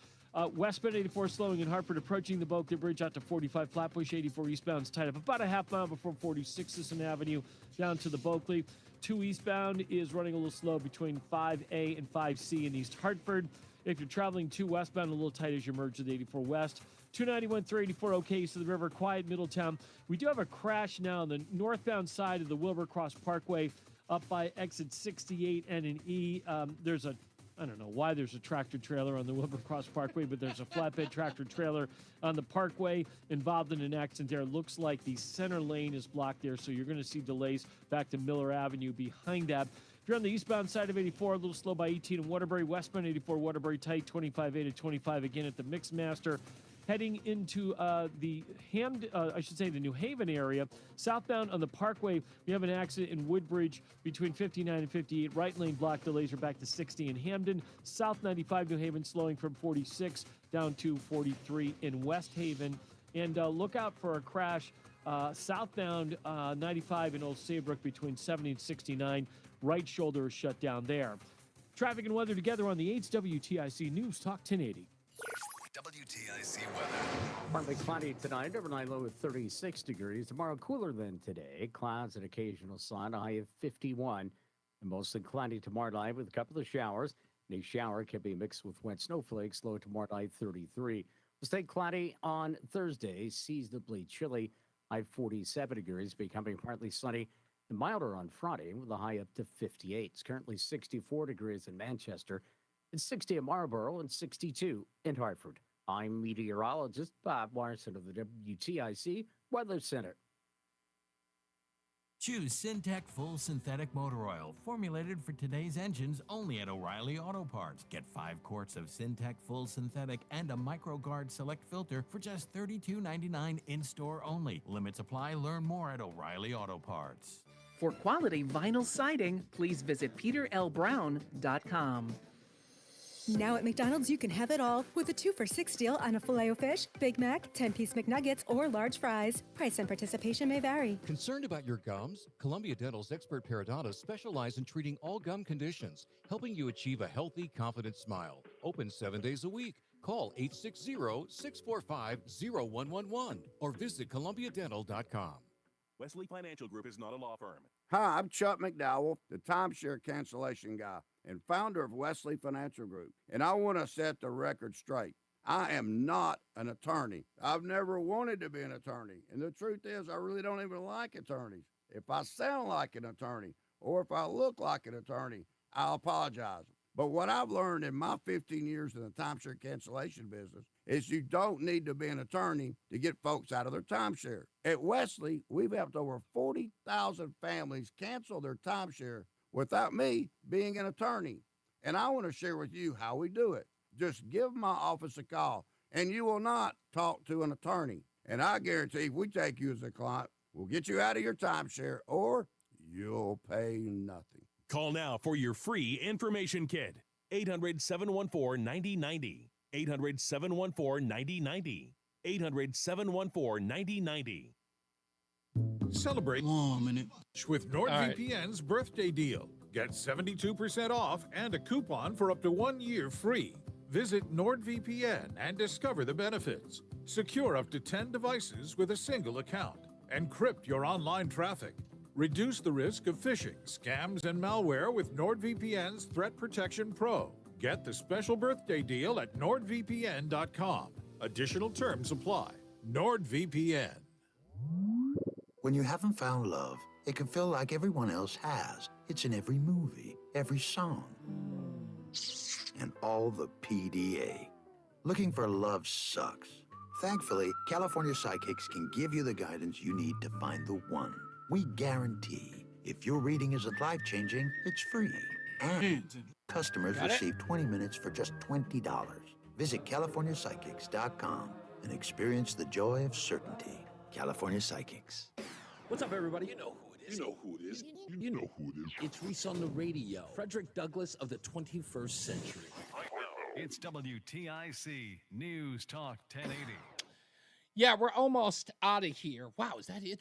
Westbound 84 slowing in Hartford, approaching the Boca Bridge out to 45. Flatbush 84 eastbound's tied up about a half mile before 46 Sisson Avenue down to the Bulkley. 2 eastbound is running a little slow between 5A and 5C in East Hartford. If you're traveling 2 westbound, a little tight as you merge with 84 West. 291, 384, okay, east of the river, quiet Middletown. We do have a crash now on the northbound side of the Wilbur-Cross Parkway up by exit 68 and an E. There's a, I don't know why there's a tractor trailer on the Wilbur-Cross Parkway, but there's a flatbed tractor trailer on the parkway involved in an accident there. Looks like the center lane is blocked there, so you're going to see delays back to Miller Avenue behind that. If you're on the eastbound side of 84, a little slow by 18 in Waterbury. Westbound 84, Waterbury tight, 25A to 25 again at the Mixmaster. Heading into the New Haven area. Southbound on the Parkway, we have an accident in Woodbridge between 59 and 58. Right lane block delays are back to 60 in Hamden. South 95 New Haven slowing from 46 down to 43 in West Haven. And look out for a crash southbound 95 in Old Saybrook between 70 and 69. Right shoulder is shut down there. Traffic and weather together on the 8's WTIC News Talk 1080. WTIC weather. Partly cloudy tonight, overnight low of 36 degrees. Tomorrow cooler than today. Clouds and occasional sun, a high of 51. And mostly cloudy tomorrow night with a couple of showers. And a shower can be mixed with wet snowflakes, low tomorrow night 33. We'll stay cloudy on Thursday, seasonably chilly, high 47 degrees, becoming partly sunny and milder on Friday with a high up to 58. It's currently 64 degrees in Manchester. It's 60 in Marlborough and 62 in Hartford. I'm meteorologist Bob Larson of the WTIC Weather Center. Choose Syntec Full Synthetic Motor Oil, formulated for today's engines only at O'Reilly Auto Parts. Get 5 quarts of Syntec Full Synthetic and a MicroGuard Select filter for just $32.99 in-store only. Limits apply. Learn more at O'Reilly Auto Parts. For quality vinyl siding, please visit peterlbrown.com. Now at McDonald's, you can have it all with a 2 for $6 deal on a Filet-O-Fish, Big Mac, 10-piece McNuggets, or large fries. Price and participation may vary. Concerned about your gums? Columbia Dental's expert periodontists specialize in treating all gum conditions, helping you achieve a healthy, confident smile. Open 7 days a week. Call 860-645-0111 or visit columbiadental.com. Wesley Financial Group is not a law firm. Hi, I'm Chuck McDowell, the timeshare cancellation guy and founder of Wesley Financial Group. And I want to set the record straight. I am not an attorney. I've never wanted to be an attorney. And the truth is, I really don't even like attorneys. If I sound like an attorney or if I look like an attorney, I'll apologize. But what I've learned in my 15 years in the timeshare cancellation business is you don't need to be an attorney to get folks out of their timeshare. At Wesley, we've helped over 40,000 families cancel their timeshare without me being an attorney. And I want to share with you how we do it. Just give my office a call, and you will not talk to an attorney. And I guarantee if we take you as a client, we'll get you out of your timeshare, or you'll pay nothing. Call now for your free information kit. 800-714-9090. 800-714-9090. 800-714-9090. Celebrate with NordVPN's birthday deal. Get 72% off and a coupon for up to 1 year free. Visit NordVPN and discover the benefits. Secure up to 10 devices with a single account. Encrypt your online traffic. Reduce the risk of phishing, scams, and malware with NordVPN's Threat Protection Pro. Get the special birthday deal at nordvpn.com. Additional terms apply. NordVPN. When you haven't found love, it can feel like everyone else has. It's in every movie, every song, and all the PDA. Looking for love sucks. Thankfully, California Psychics can give you the guidance you need to find the one. We guarantee if your reading isn't life-changing, it's free. And customers receive 20 minutes for just $20. Visit CaliforniaPsychics.com and experience the joy of certainty. California Psychics. What's up, everybody? You know who it is. You know who it is. You know who it is. It's Reese on the Radio. Frederick Douglass of the 21st century. It's WTIC News Talk 1080. Yeah, we're almost out of here. Wow, is that it?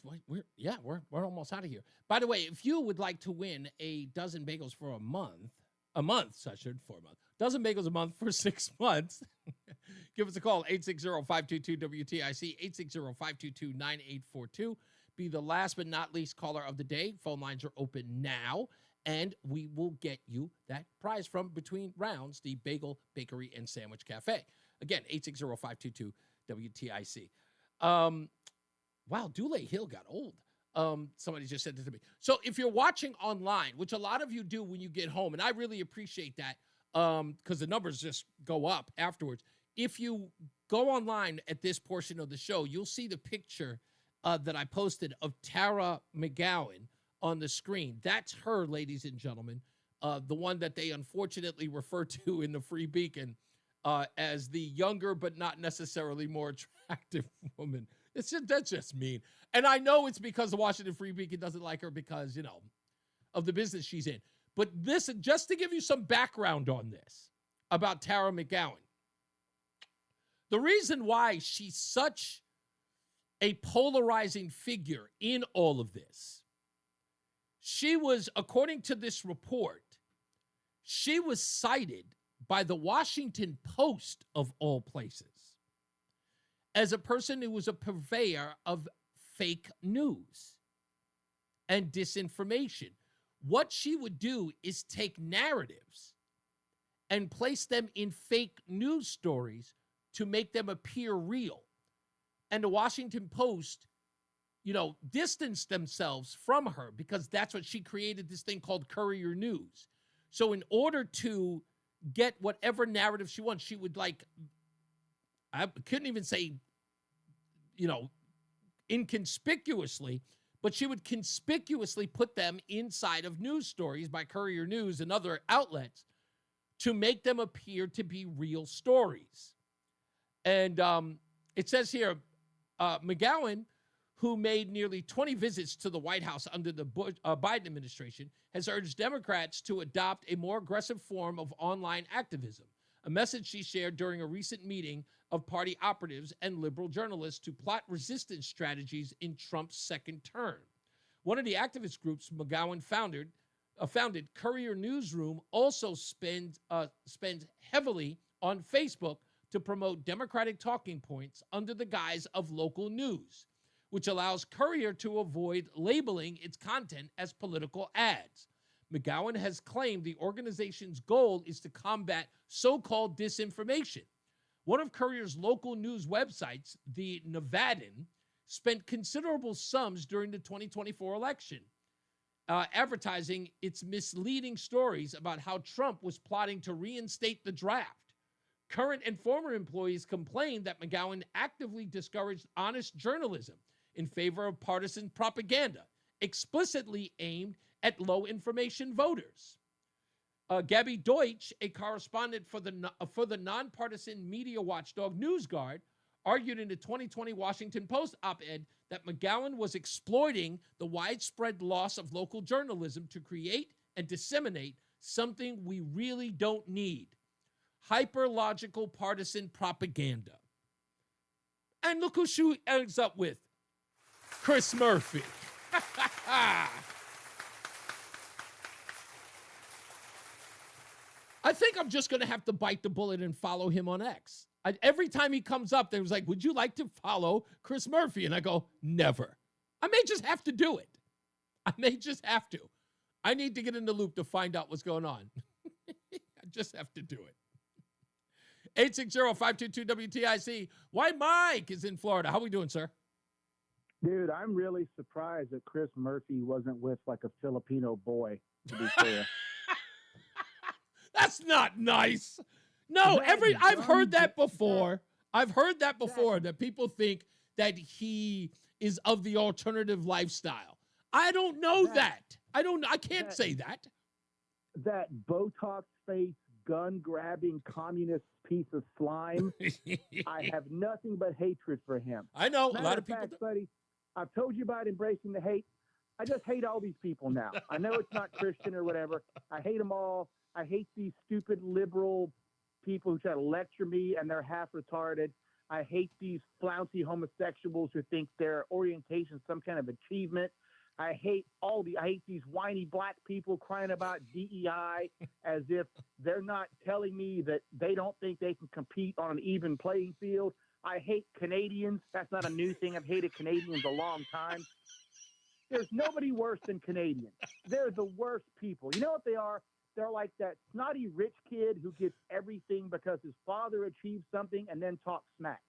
We're almost out of here. By the way, if you would like to win a dozen bagels for a month, dozen bagels a month for 6 months, give us a call, 860-522-WTIC, 860-522-9842. Be the last but not least caller of the day. Phone lines are open now, and we will get you that prize from Between Rounds, the Bagel, Bakery, and Sandwich Cafe. Again, 860-522-WTIC. Wow, Dule Hill got old. Somebody just said this to me. So if you're watching online, which a lot of you do when you get home, and I really appreciate that because the numbers just go up afterwards. If you go online at this portion of the show, you'll see the picture that I posted of Tara McGowan on the screen. That's her, ladies and gentlemen, the one that they unfortunately refer to in the Free Beacon as the younger but not necessarily more attractive woman. That's just mean. And I know it's because the Washington Free Beacon doesn't like her because, you know, of the business she's in. But this, just to give you some background on this about Tara McGowan, the reason why she's such a polarizing figure in all of this, she was, according to this report, she was cited by the Washington Post, of all places, as a person who was a purveyor of fake news and disinformation. What she would do is take narratives and place them in fake news stories to make them appear real. And the Washington Post, you know, distanced themselves from her because that's what she created, this thing called Courier News. So in order to get whatever narrative she wants, she would, like, I couldn't even say, you know, inconspicuously, but she would conspicuously put them inside of news stories by Courier News and other outlets to make them appear to be real stories. And it says here, McGowan, who made nearly 20 visits to the White House under the Biden administration, has urged Democrats to adopt a more aggressive form of online activism, a message she shared during a recent meeting of party operatives and liberal journalists to plot resistance strategies in Trump's second term. One of the activist groups McGowan founded, Courier Newsroom, also spends heavily on Facebook to promote Democratic talking points under the guise of local news, which allows Courier to avoid labeling its content as political ads. McGowan has claimed the organization's goal is to combat so-called disinformation. One of Courier's local news websites, the Nevadan, spent considerable sums during the 2024 election, advertising its misleading stories about how Trump was plotting to reinstate the draft. Current and former employees complained that McGowan actively discouraged honest journalism in favor of partisan propaganda, explicitly aimed at low-information voters. Gabby Deutsch, a correspondent for the nonpartisan media watchdog NewsGuard, argued in the 2020 Washington Post op-ed that McGowan was exploiting the widespread loss of local journalism to create and disseminate something we really don't need: hyper-logical partisan propaganda. And look who she ends up with. Chris Murphy. I think I'm just going to have to bite the bullet and follow him on X. Every time he comes up, there was like, would you like to follow Chris Murphy? And I go, never. I may just have to do it. I may just have to. I need to get in the loop to find out what's going on. I just have to do it. 860-522-WTIC. Why Mike is in Florida. How we doing, sir? Dude, I'm really surprised that Chris Murphy wasn't with like a Filipino boy, to be fair. That's not nice. No, I've heard that before. I've heard that before, that people think that he is of the alternative lifestyle. I don't know that. I can't say that. That Botox face, gun grabbing communist piece of slime. I have nothing but hatred for him. I know Matter a lot of people. Buddy, I've told you about embracing the hate. I just hate all these people now. I know it's not Christian or whatever. I hate them all. I hate these stupid liberal people who try to lecture me and they're half retarded. I hate these flouncy homosexuals who think their orientation is some kind of achievement. I hate these whiny black people crying about DEI as if they're not telling me that they don't think they can compete on an even playing field. I hate Canadians. That's not a new thing. I've hated Canadians a long time. There's nobody worse than Canadians. They're the worst people. You know what they are? They're like that snotty rich kid who gets everything because his father achieved something and then talks smack.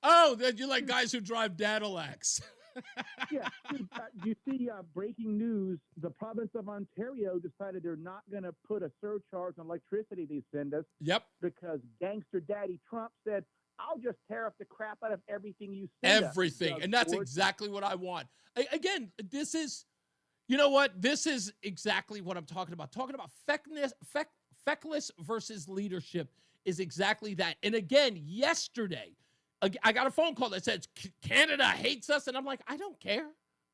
Oh, then you like guys who drive Cadillacs. Yeah. You see breaking news. The province of Ontario decided they're not going to put a surcharge on electricity they send us. Yep. Because gangster daddy Trump said, I'll just tariff the crap out of everything you send us. Everything. And that's exactly what I want. Again, this is, you know what? This is exactly what I'm talking about. Talking about feckless versus leadership is exactly that. And again, yesterday, I got a phone call that says Canada hates us. And I'm like, I don't care.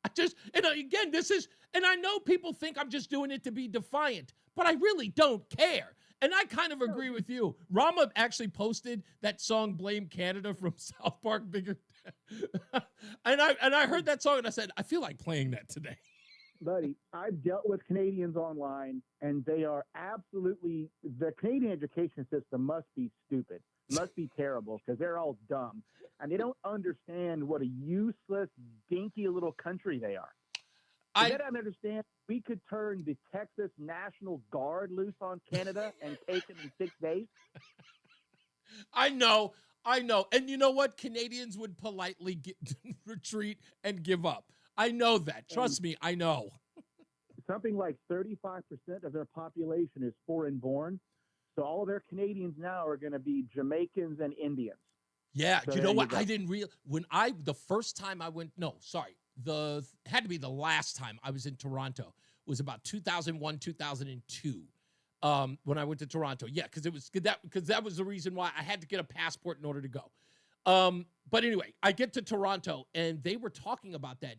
Again, this is, and I know people think I'm just doing it to be defiant, but I really don't care. And I kind of agree with you. Rama actually posted that song Blame Canada from South Park Bigger. and I heard that song and I said, I feel like playing that today. Buddy, I've dealt with Canadians online, and they are absolutely, the Canadian education system must be stupid, must be terrible, because they're all dumb, and they don't understand what a useless, dinky little country they are. I don't understand. We could turn the Texas National Guard loose on Canada and take them in 6 days. I know. And you know what? Canadians would politely retreat and give up. I know that. Trust me, I know. Something like 35% of their population is foreign born. So all their Canadians now are going to be Jamaicans and Indians. Yeah. So you know what? I didn't realize the first time I went, had to be the last time I was in Toronto was about 2001, 2002. When I went to Toronto. Yeah. Because that was the reason why I had to get a passport in order to go. But anyway, I get to Toronto and they were talking about that.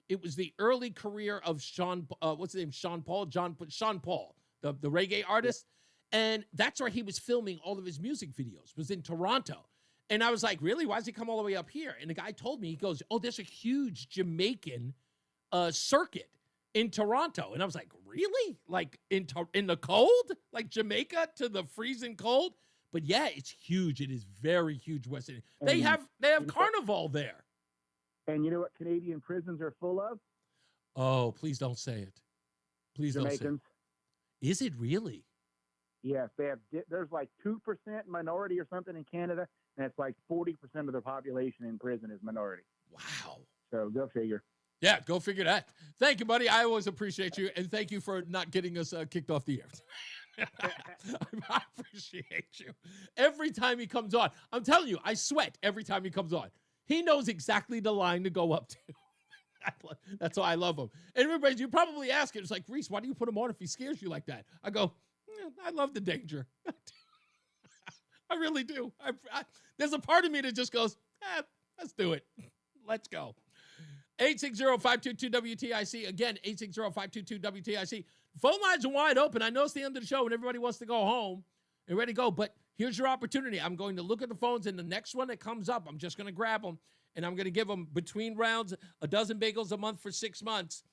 It was the early career of Sean Paul, the reggae artist. And that's where he was filming all of his music videos, was in Toronto. And I was like, really? Why does he come all the way up here? And the guy told me, he goes, oh, there's a huge Jamaican circuit in Toronto. And I was like, really? Like in the cold? Like Jamaica to the freezing cold? But yeah, it's huge. It is very huge. West Indies. They have Carnival there. And you know what Canadian prisons are full of? Oh, please don't say it. Please don't say it. Is it really? Yes, they have. There's like 2% minority or something in Canada, and it's like 40% of their population in prison is minority. Wow. So go figure. Yeah, go figure that. Thank you, buddy. I always appreciate you, and thank you for not getting us kicked off the air. I appreciate you. Every time he comes on, I'm telling you, I sweat every time he comes on. He knows exactly the line to go up to. That's why I love him. And everybody, you probably ask it. It's like, Reese, why do you put him on if he scares you like that? I go, I love the danger. I really do. There's a part of me that just goes, let's do it. Let's go. 860-522-WTIC. Again, 860-522-WTIC. Phone lines are wide open. I know it's the end of the show and everybody wants to go home and ready to go, but here's your opportunity. I'm going to look at the phones, and the next one that comes up, I'm just going to grab them, and I'm going to give them between rounds a dozen bagels a month for 6 months.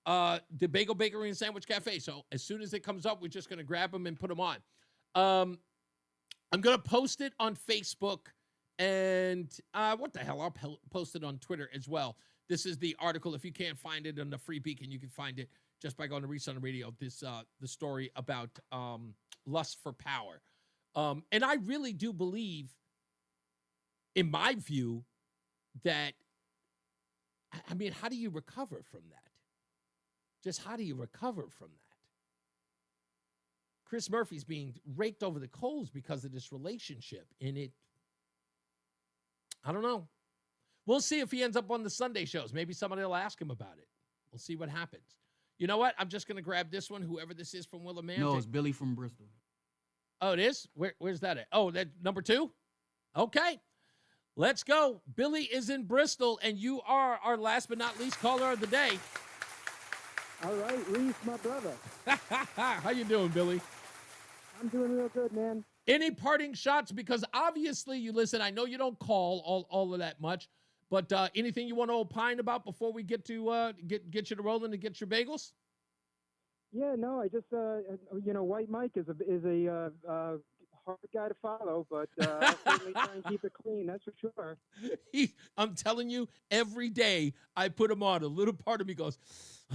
The Bagel Bakery and Sandwich Cafe. So as soon as it comes up, we're just going to grab them and put them on. I'm going to post it on Facebook, and what the hell? I'll post it on Twitter as well. This is the article. If you can't find it on the Free Beacon, you can find it just by going to Reese On The Radio. This the story about lust for power. And I really do believe, in my view, that, I mean, how do you recover from that? Just how do you recover from that? Chris Murphy's being raked over the coals because of this relationship. And I don't know. We'll see if he ends up on the Sunday shows. Maybe somebody will ask him about it. We'll see what happens. You know what? I'm just going to grab this one, whoever this is from Willimantic. No, it's Billy from Bristol. Oh, it is? Where's that at? Oh, that number 2? Okay. Let's go. Billy is in Bristol, and you are our last but not least caller of the day. All right, Reese, my brother. How you doing, Billy? I'm doing real good, man. Any parting shots? Because obviously you listen. I know you don't call all of that much, but anything you want to opine about before we get to get you to rolling and get your bagels? Yeah, no, I just White Mike is a hard guy to follow, but I'll certainly try and keep it clean. That's for sure. I'm telling you, every day I put him on, a little part of me goes,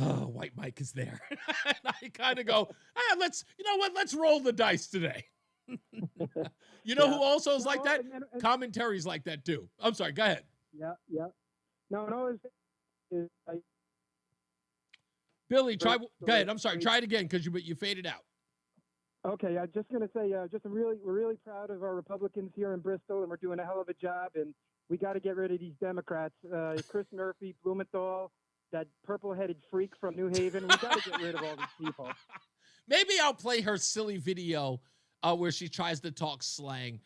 "Oh, White Mike is there." And I kind of go, let's roll the dice today. You know who also is like that? And commentaries like that too. I'm sorry, go ahead. Yeah. No, Billy, go ahead. I'm sorry, try it again because you faded out. Okay, I'm just going to say, we're really proud of our Republicans here in Bristol, and we're doing a hell of a job, and we got to get rid of these Democrats. Chris Murphy, Blumenthal, that purple-headed freak from New Haven. We got to get rid of all these people. Maybe I'll play her silly video where she tries to talk slang.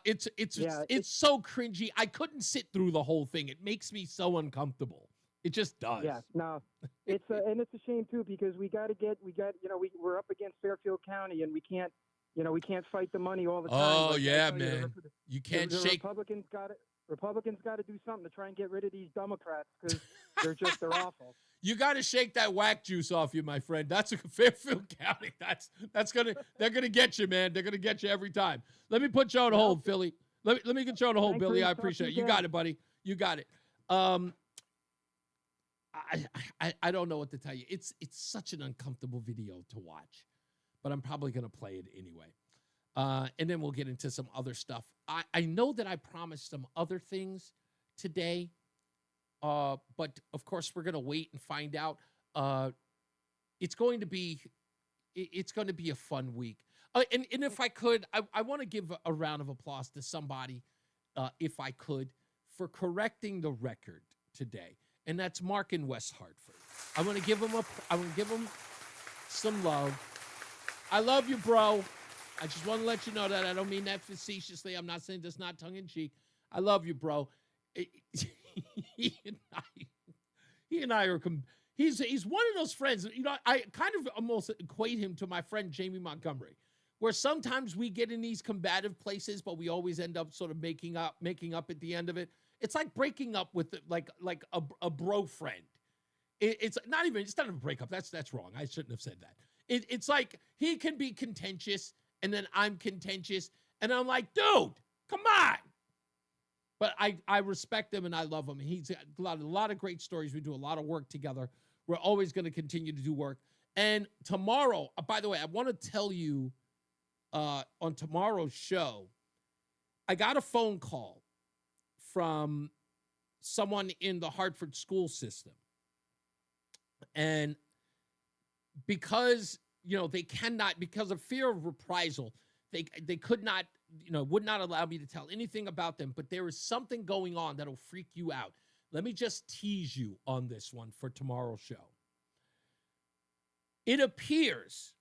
It's so cringy. I couldn't sit through the whole thing. It makes me so uncomfortable. It just does. Yeah, no, and it's a shame too because we're up against Fairfield County and we can't fight the money all the time. Oh yeah, man, you can't shake. Republicans got to do something to try and get rid of these Democrats because they're awful. You got to shake that whack juice off you, my friend. That's a Fairfield County. They're gonna get you, man. They're gonna get you every time. Let me put you on hold, Philly. Let me get you on hold, Billy. I appreciate it. You got it, buddy. You got it. I don't know what to tell you. It's such an uncomfortable video to watch, but I'm probably going to play it anyway. And then we'll get into some other stuff. I know that I promised some other things today, but of course we're going to wait and find out. It's going to be a fun week. And if I could, I want to give a round of applause to somebody, if I could, for correcting the record today. And that's Mark in West Hartford. I want to give him some love. I love you, bro. I just want to let you know that I don't mean that facetiously. I'm not saying this not tongue in cheek. I love you, bro. He and I are. He's one of those friends. You know, I kind of almost equate him to my friend Jamie Montgomery, where sometimes we get in these combative places, but we always end up sort of making up at the end of it. It's like breaking up with like a bro friend. It's not a breakup. That's wrong. I shouldn't have said that. It's like he can be contentious and then I'm contentious and I'm like, dude, come on. But I respect him and I love him. He's got a lot of great stories. We do a lot of work together. We're always going to continue to do work. And tomorrow, by the way, I want to tell you on tomorrow's show, I got a phone call from someone in the Hartford school system. And because, they cannot, because of fear of reprisal, they could not, would not allow me to tell anything about them, but there is something going on that'll freak you out. Let me just tease you on this one for tomorrow's show. It appears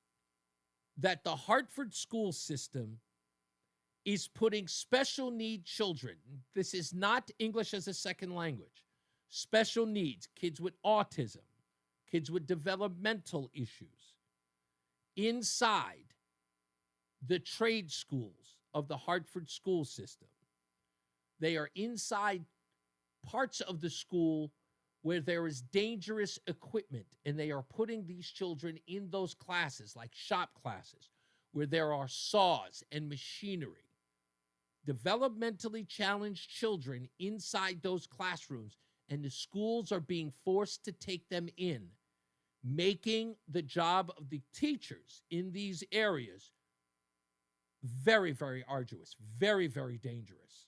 that the Hartford school system is putting special need children, this is not English as a second language, special needs, kids with autism, kids with developmental issues, inside the trade schools of the Hartford school system. They are inside parts of the school where there is dangerous equipment, and they are putting these children in those classes, like shop classes, where there are saws and machinery. Developmentally challenged children inside those classrooms, and the schools are being forced to take them in, making the job of the teachers in these areas very, very arduous, very, very dangerous.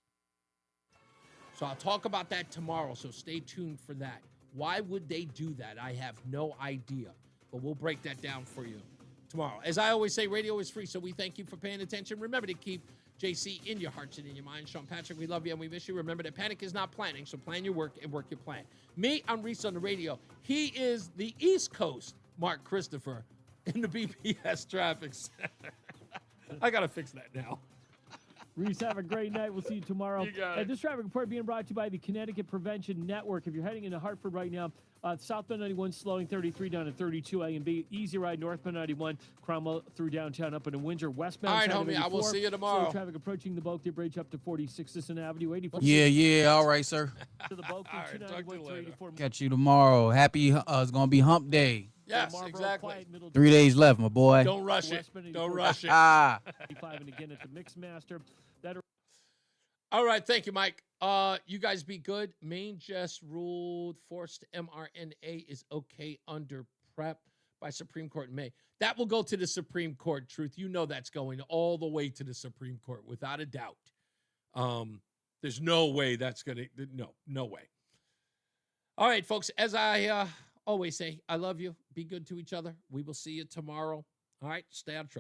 So I'll talk about that tomorrow, so stay tuned for that. Why would they do that? I have no idea, but we'll break that down for you tomorrow. As I always say, radio is free, so we thank you for paying attention. Remember to keep JC in your hearts and in your mind. Sean Patrick, we love you and we miss you. Remember that panic is not planning, so plan your work and work your plan. Me, I'm Reese on the radio. He is the East Coast Mark Christopher in the BPS traffic center. I got to fix that now. Reese, have a great night. We'll see you tomorrow. You got it. This traffic report being brought to you by the Connecticut Prevention Network. If you're heading into Hartford right now, southbound 91 slowing 33 down to 32 A and B. Easy ride northbound 91, Cromwell through downtown up into Windsor. Westbound All right, side of homie, I 84, will see you tomorrow. Slow traffic approaching the Bulkdale Bridge up to 46 Sisson Avenue. 84. Yeah, all right, sir. To the Bulkdale, 291 through 84. Catch you tomorrow. Happy, it's going to be hump day. Yes, exactly. 3 days left, my boy. Don't rush it. Don't rush it. Ah. 85 and again at the Mixmaster. All right, thank you, Mike. You guys be good. Maine just ruled forced mRNA is okay under PrEP by Supreme Court in May. That will go to the Supreme Court, Truth. You know that's going all the way to the Supreme Court, without a doubt. There's no way that's going to, no way. All right, folks, as I always say, I love you. Be good to each other. We will see you tomorrow. All right, stay out of trouble.